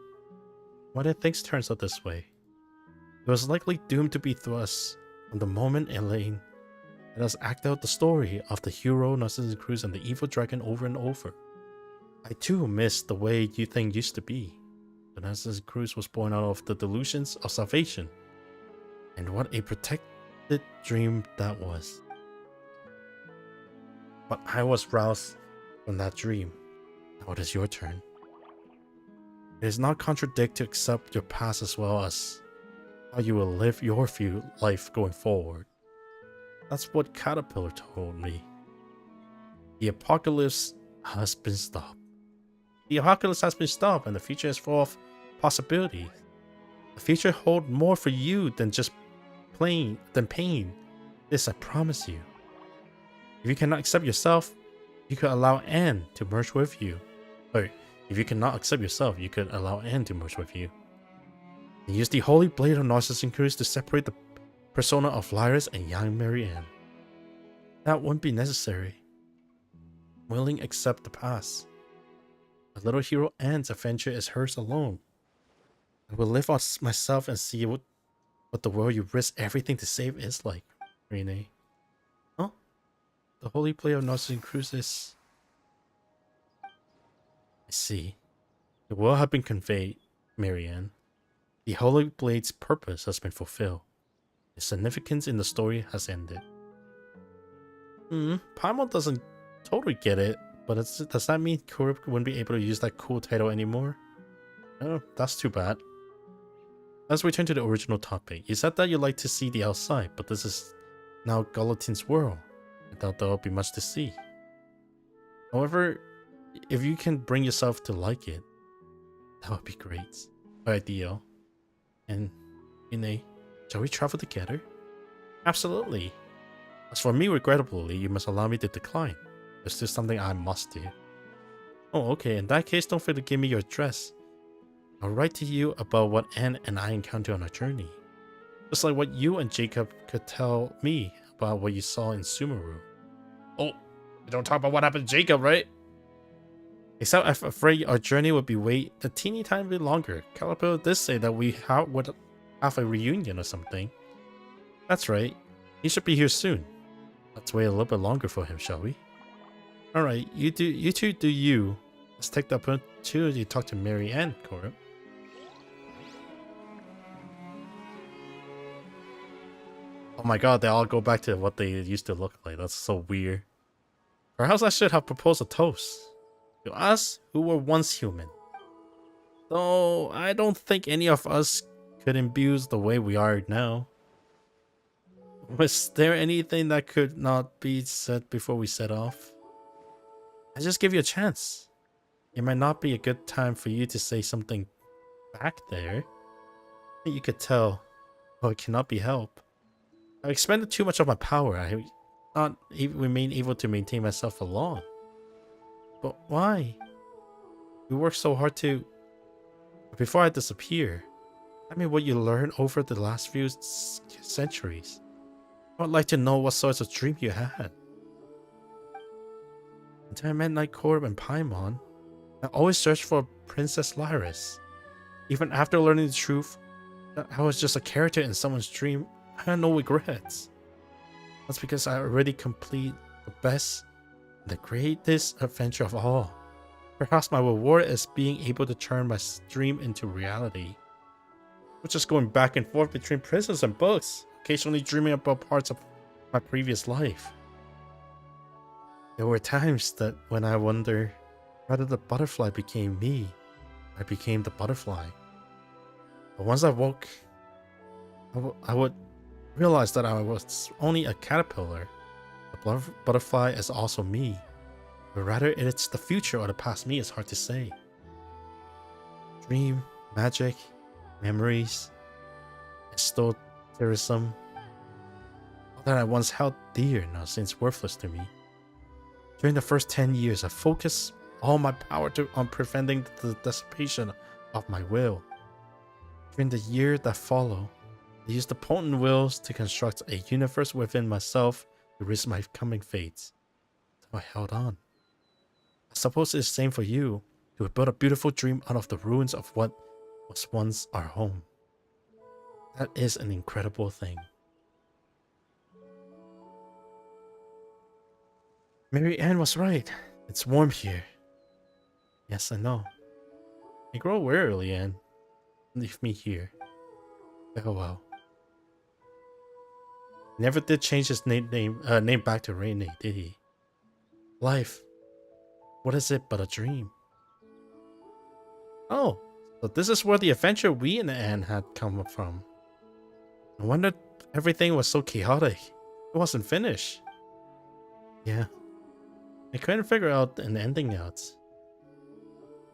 Why did things turn out this way? It was likely doomed to be thrust from the moment Elaine Let us act out the story of the hero Narcissus Cruz and the evil dragon over and over. I too miss the way you think used to be. The Narcissus Cruz was born out of the delusions of salvation. And what a protected dream that was. But I was roused from that dream. Now it is your turn. It is not contradict to accept your past as well as how you will live your life going forward. That's what Caterpillar told me. The apocalypse has been stopped. The apocalypse has been stopped and the future is full of possibilities. The future holds more for you than just pain. This I promise you. If you cannot accept yourself, you could allow Anne to merge with you. Or if you cannot accept yourself, you could allow Anne to merge with you. And use the holy blade of Narcissus Cruz to separate the persona of Lyris and young Marianne. That wouldn't be necessary. Willing accept the past. A little hero Anne's adventure is hers alone. I will live on myself and see what the world you risk everything to save is like, Renee. Oh? The holy blade of Narcissus Cruz is... I see. The will have been conveyed, Marianne. The holy blade's purpose has been fulfilled. The significance in the story has ended. Paimon doesn't totally get it, but does that mean Kurip wouldn't be able to use that cool title anymore? Oh, that's too bad. Let's return to the original topic. You said that you like to see the outside, but this is now Gallatin's world. I doubt there will be much to see. However, if you can bring yourself to like it, that would be great. Ideal. And, shall we travel together? Absolutely. As for me, regrettably, you must allow me to decline. There's still something I must do. Oh, okay. In that case, don't forget to give me your address. I'll write to you about what Anne and I encountered on our journey. Just like what you and Jacob could tell me about what you saw in Sumeru. Oh, we don't talk about what happened to Jacob, right? Except I'm afraid our journey would be wait a teeny tiny bit longer. Caterpillar did say that we would have a reunion or something. That's right. He should be here soon. Let's wait a little bit longer for him, shall we? Alright, you two do you. Let's take the opportunity to talk to Mary Ann, Cora. Oh my god, they all go back to what they used to look like. That's so weird. Perhaps I should have proposed a toast. To us who were once human. Though I don't think any of us could imbue the way we are now. Was there anything that could not be said before we set off? I just give you a chance. It might not be a good time for you to say something back there. You could tell, oh, it cannot be helped. I expended too much of my power. I not even remain able to maintain myself for long. But why? You worked so hard to... Before I disappear, I mean what you learned over the last few centuries. I would like to know what sorts of dream you had. Until I met Night Corp and Paimon, I always searched for Princess Lyris. Even after learning the truth, that I was just a character in someone's dream, I had no regrets. That's because I already complete the best, the greatest adventure of all. Perhaps my reward is being able to turn my dream into reality. We're just going back and forth between prisons and books, occasionally dreaming about parts of my previous life. There were times that when I wonder whether the butterfly became me, I became the butterfly. But once I woke, I would realize that I was only a caterpillar. The butterfly is also me. But rather it's the future or the past me is hard to say. Dream, magic, memories, esotericism, all that I once held dear now seems worthless to me. During the first 10 years, I focused all my power on preventing the dissipation of my will. During the year that followed, I used the potent wills to construct a universe within myself to risk my coming fates. So I held on. I suppose it's the same for you, to build a beautiful dream out of the ruins of what was once our home. That is an incredible thing. Mary Ann was right. It's warm here. Yes, I know. I grow wearily, Anne. Leave me here. Farewell. Never did change his name back to Rainy, did he? Life. What is it but a dream? Oh, so this is where the adventure we and Anne had come from. No wonder everything was so chaotic. It wasn't finished. Yeah. I couldn't figure out an ending out.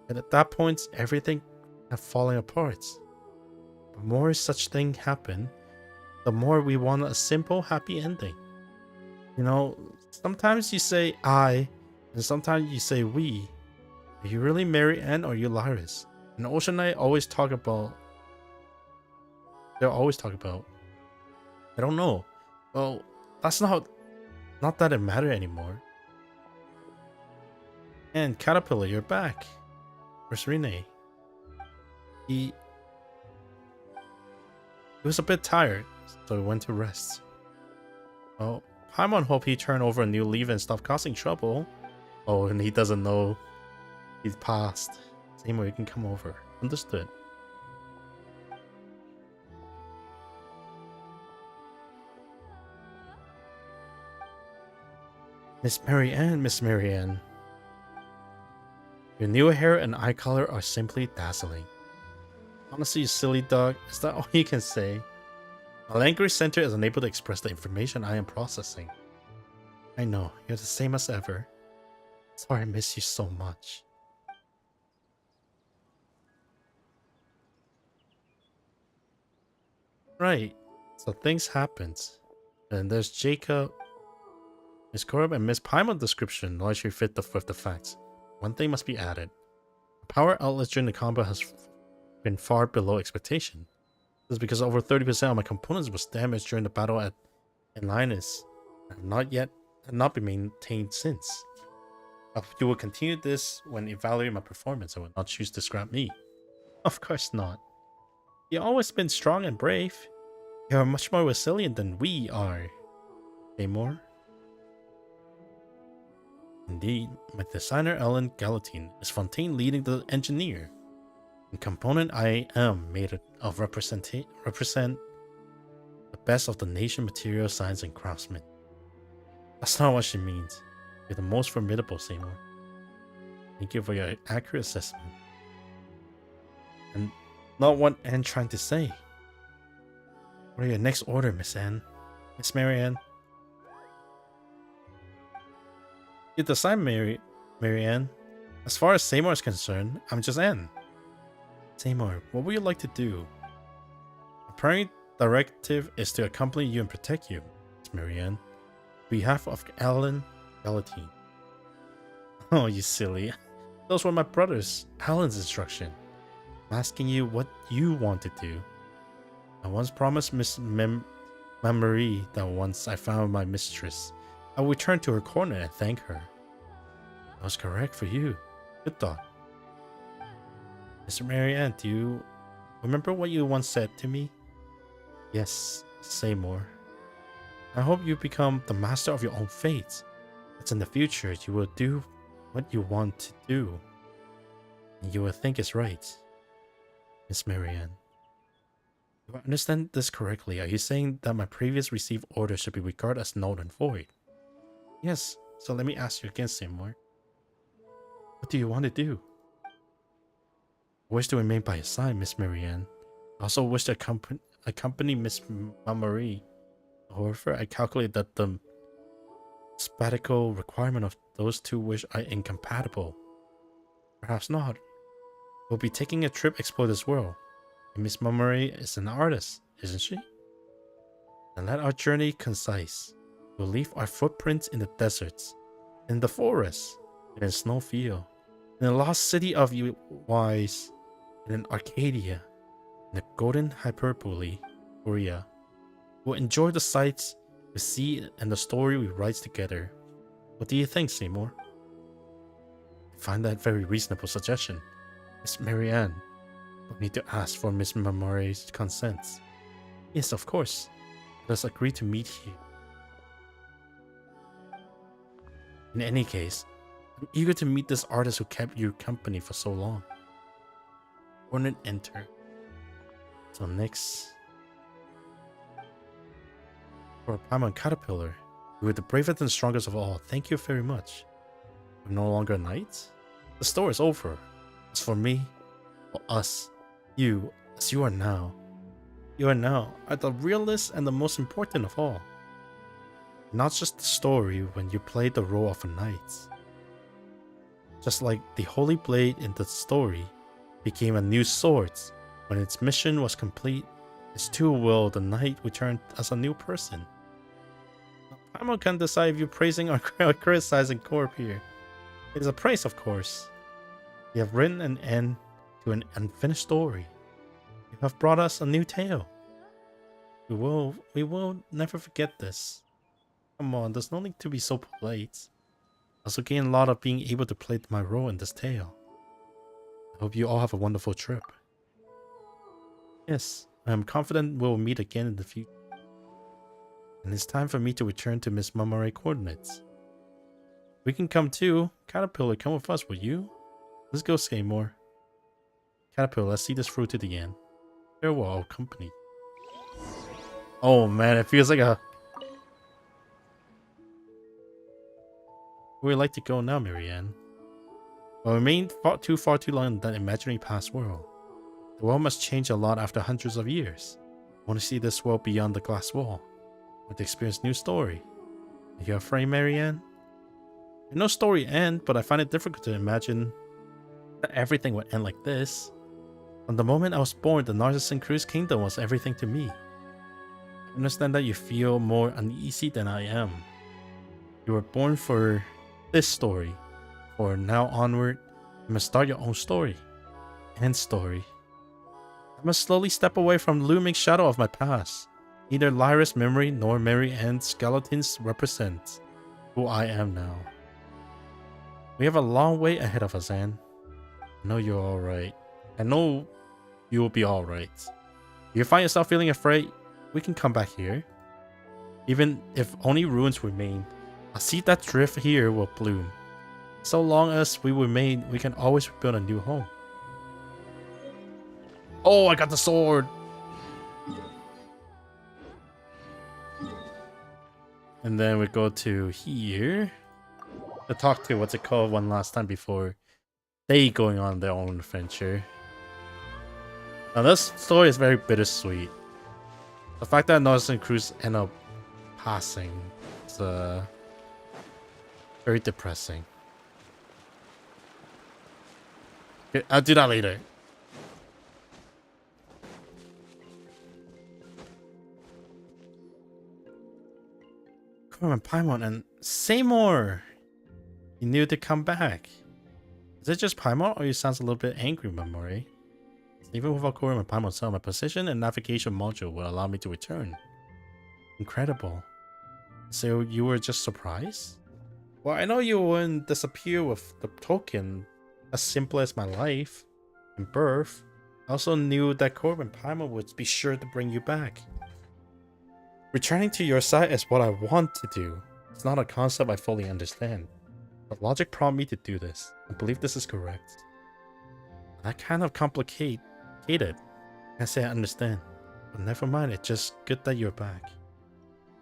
And at that point, everything had fallen apart. The more such thing happen, the more we want a simple, happy ending. You know, sometimes you say I, and sometimes you say we. Are you really Mary Ann or you Lyris? And Ocean Knight always talk about... They'll always talk about... I don't know. Well, that's not that it matter anymore. And Caterpillar, you're back. Where's Rene? He was a bit tired, so he went to rest. Well, Paimon hope he turn over a new leaf and stop causing trouble. Oh, and he doesn't know he's passed. Same way you can come over. Understood. Miss Mary Ann. Your new hair and eye color are simply dazzling. Honestly, you silly dog, is that all you can say? My language center is unable to express the information I am processing. I know, you're the same as ever. Sorry I miss you so much. Right, so things happened. And there's Jacob, Miss Corb, and Miss Paimon description largely fit with the facts. One thing must be added. Power outlets during the combat has been far below expectation. This is because over 30% of my components was damaged during the battle at Linus, and have not been maintained since. You will continue this when evaluating my performance and will not choose to scrap me. Of course not. You've always been strong and brave. You are much more resilient than we are. Seymour? Indeed, my designer Ellen Galatine is Fontaine leading the engineer. The component I am made of represent the best of the nation material science and craftsmen. That's not what she means. You're the most formidable, Seymour. Thank you for your accurate assessment. And not what Anne trying to say. What are your next order, Miss Mary Ann? You decide, Mary Ann. As far as Seymour is concerned, I'm just Anne. Seymour, what would you like to do? My primary directive is to accompany you and protect you, Miss Mary Ann. On behalf of Alan Galatine. Oh, you silly. Those were my brothers, Alan's instruction. I'm asking you what you want to do. I once promised Miss Marie that once I found my mistress, I would return to her corner and thank her. That was correct for you. Good thought. Mr. Mary Ann, do you remember what you once said to me? Yes, Seymour. I hope you become the master of your own fate. That in the future you will do what you want to do. And you will think is right. Miss Mary Ann. If I understand this correctly, are you saying that my previous received orders should be regarded as null and void? Yes, so let me ask you again, Seymour. What do you want to do? I wish to remain by your side, Miss Mary Ann. I also wish to accompany Miss Marie. However, I calculate that the spatial requirement of those two wish are incompatible. Perhaps not. We'll be taking a trip explore this world. And Miss Marie is an artist, isn't she? And let our journey concise. We'll leave our footprints in the deserts, in the forests, in a snowfield, in the lost city of Wise, in Arcadia, in the golden hyperbole, Korea. We'll enjoy the sights we see and the story we write together. What do you think, Seymour? I find that a very reasonable suggestion. Miss Mary Ann, we need to ask for Miss Marie's consent. Yes, of course. Let us agree to meet here. In any case, I'm eager to meet this artist who kept you company for so long. Hornet enter. So next, for a Paimon Caterpillar, you were the bravest and strongest of all. Thank you very much. I'm no longer a knight. The story is over. As for me, for us, you, as you are now are the realest and the most important of all. Not just the story when you played the role of a knight. Just like the holy blade in the story became a new sword when its mission was complete, it's too will the knight returned as a new person. Paimon can't decide if you're praising or criticizing Corp here. It is a praise, of course. You have written an end to an unfinished story. You have brought us a new tale. We will never forget this. Come on, there's no need to be so polite. I also gain a lot of being able to play my role in this tale. I hope you all have a wonderful trip. Yes, I am confident we'll meet again in the future. And it's time for me to return to Miss Mummeray coordinates. We can come too. Caterpillar, come with us, will you? Let's go, Seymour. Caterpillar, let's see this through to the end. Farewell, company. Oh man, it feels like a... Where would you like to go now, Marianne? Well, we remained too far too long in that imaginary past world. The world must change a lot after hundreds of years. I want to see this world beyond the glass wall. I want to experience new story. Are you afraid, Marianne? No story end, but I find it difficult to imagine that everything would end like this. From the moment I was born, the Narcissan Cruise Kingdom was everything to me. I understand that you feel more uneasy than I am. You were born for this story. For now onward, you must start your own story. And story. I must slowly step away from the looming shadow of my past. Neither Lyra's memory nor Mary Ann's skeletons represent who I am now. We have a long way ahead of us, Anne. I know you're alright. I know you will be alright. If you find yourself feeling afraid, we can come back here. Even if only ruins remain, a seed that drift here will bloom. So long as we remain, we can always build a new home. Oh, I got the sword! And then we go to here to talk to what's it called one last time before they going on their own adventure. Now this story is very bittersweet. The fact that Narcissan Cruise end up passing is very depressing. Okay, I'll do that later. Come on, Paimon and Seymour! You knew to come back. Is it just Paimon or you sound a little bit angry, Memory? Even without Korim and Paimon cell, my position and navigation module will allow me to return. Incredible. So you were just surprised? Well, I know you wouldn't disappear with the token as simple as my life and birth. I also knew that Korim and Paimon would be sure to bring you back. Returning to your side is what I want to do. It's not a concept I fully understand. But logic prompted me to do this. I believe this is correct. That kind of complicated. I say I understand. But never mind, it's just good that you're back.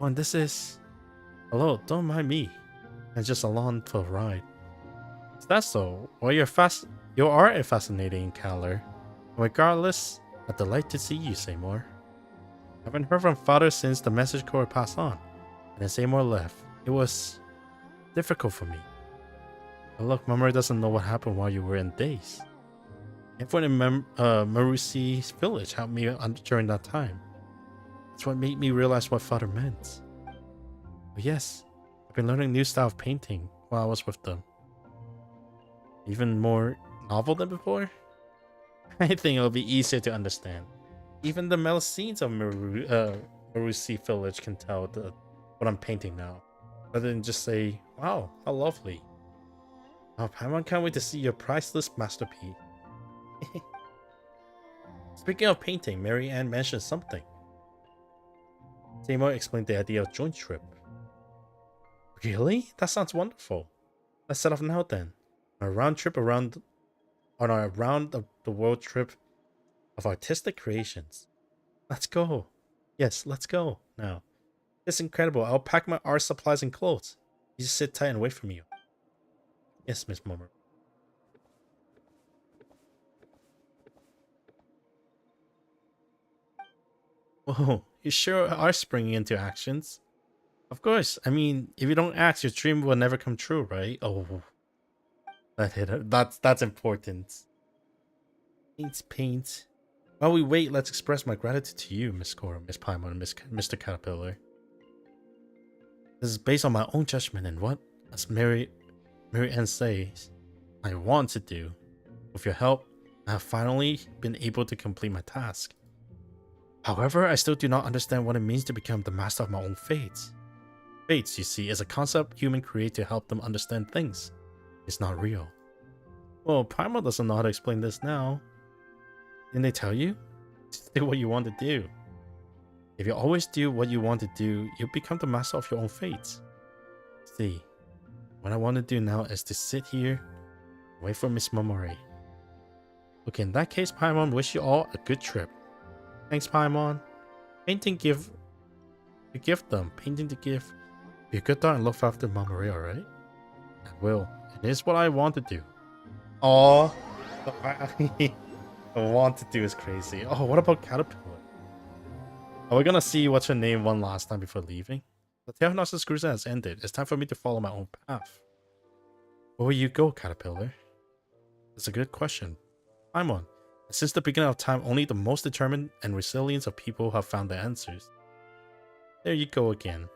Oh, and this is... Hello, don't mind me. I'm just along for a ride. Is that so? Well, you are a fascinating encounter. Regardless, a delight to see you, Seymour. I haven't heard from Father since the message cord passed on, and then Seymour left. It was difficult for me. But look, Mummery doesn't know what happened while you were in daze. Everyone in Marusi's village helped me during that time. That's what made me realize what Father meant. But yes, I've been learning a new style of painting while I was with them. Even more novel than before? I think it'll be easier to understand. Even the Melusines of Marusi village can tell what I'm painting now, rather than just say, wow, how lovely. Oh, Paimon, can't wait to see your priceless masterpiece. Speaking of painting, Mary Ann mentioned something. Seymour explained the idea of joint trip. Really? That sounds wonderful. Let's set off now then. On a round trip around on our round of the world trip of artistic creations. Let's go. Yes, let's go now. It's incredible. I'll pack my art supplies and clothes. You just sit tight and wait for me. Yes, Miss Mummer. Whoa, you sure are springing into actions. Of course. I mean, if you don't act, your dream will never come true, right? Oh, that hit her. That's important. Paint. While we wait, let's express my gratitude to you, Miss Cora, Miss Paimon, and Mr. Caterpillar. This is based on my own judgment and what, as Mary Ann says, I want to do. With your help, I have finally been able to complete my task. However, I still do not understand what it means to become the master of my own fates. Fates, you see, is a concept humans create to help them understand things. It's not real. Well, Paimon doesn't know how to explain this now. Didn't they tell you? Just do what you want to do. If you always do what you want to do, you'll become the master of your own fates. See, what I want to do now is to sit here and wait for Miss Momori. Okay, in that case, Paimon, wish you all a good trip. Thanks, Paimon. Painting to give them. Painting to give. Be a good dog and look after Momori, alright? I will. It is what I want to do. Aww. I want to do is crazy. Oh, what about Caterpillar? Are we gonna see what's her name one last time before leaving? The Tale of Narcissus Cruiser has ended. It's time for me to follow my own path. Where will you go, Caterpillar? That's a good question. Paimon. Since the beginning of time, only the most determined and resilient of people have found the answers. There you go again.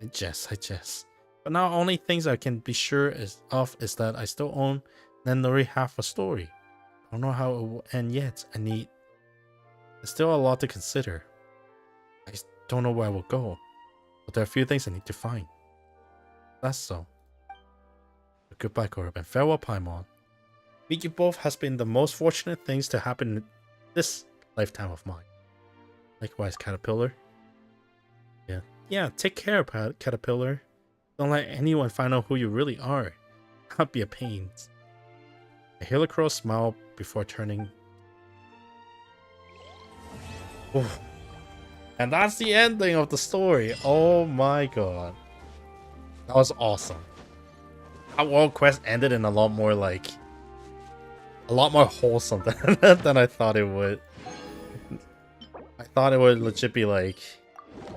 I jest. But now only things I can be sure is that I still own Nenori half a story. I don't know how it will end yet. There's still a lot to consider. I just don't know where I will go. But there are a few things I need to find. That's so. But goodbye, Korab, and farewell, Paimon. Meet you both has been the most fortunate things to happen in this lifetime of mine. Likewise, Caterpillar. Yeah, take care, Caterpillar. Don't let anyone find out who you really are. That'd be a pain. A Helicrow smiled before turning. Oof. And that's the ending of the story. Oh my god. That was awesome. That world quest ended in a lot more wholesome than I thought it would. I thought it would legit be like,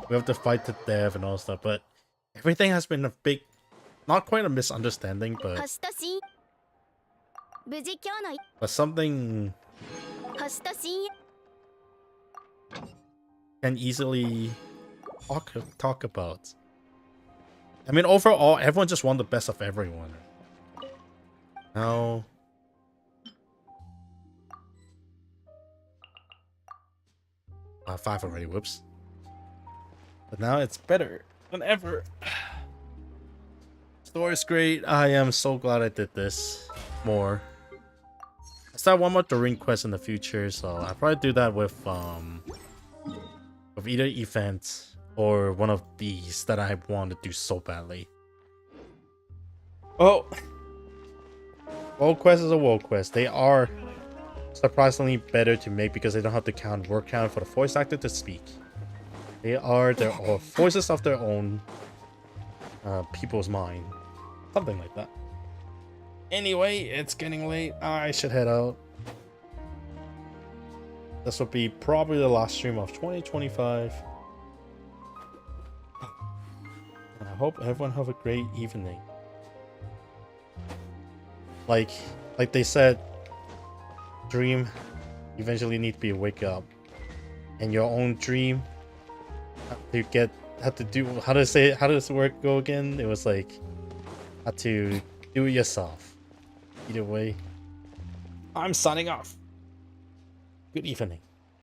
we have to fight to death and all stuff, but everything has been a big, not quite a misunderstanding, but something can easily talk about. I mean, overall, everyone just won the best of everyone. Now, 5 already, whoops. But now it's better than ever. Story's great. I am so glad I did this more. I start one more Durin quest in the future, so I'll probably do that with either event or one of these that I want to do so badly. Oh, world quest is a world quest. They are surprisingly better to make because they don't have to count word count for the voice actor to speak. They are their own voices of their own people's mind. Something like that. Anyway, it's getting late. I should head out. This will be probably the last stream of 2025. And I hope everyone have a great evening. Like they said, dream eventually need to be a wake up. And your own dream how does the word go again? It was like have to do it yourself. Either way, I'm signing off. Good evening.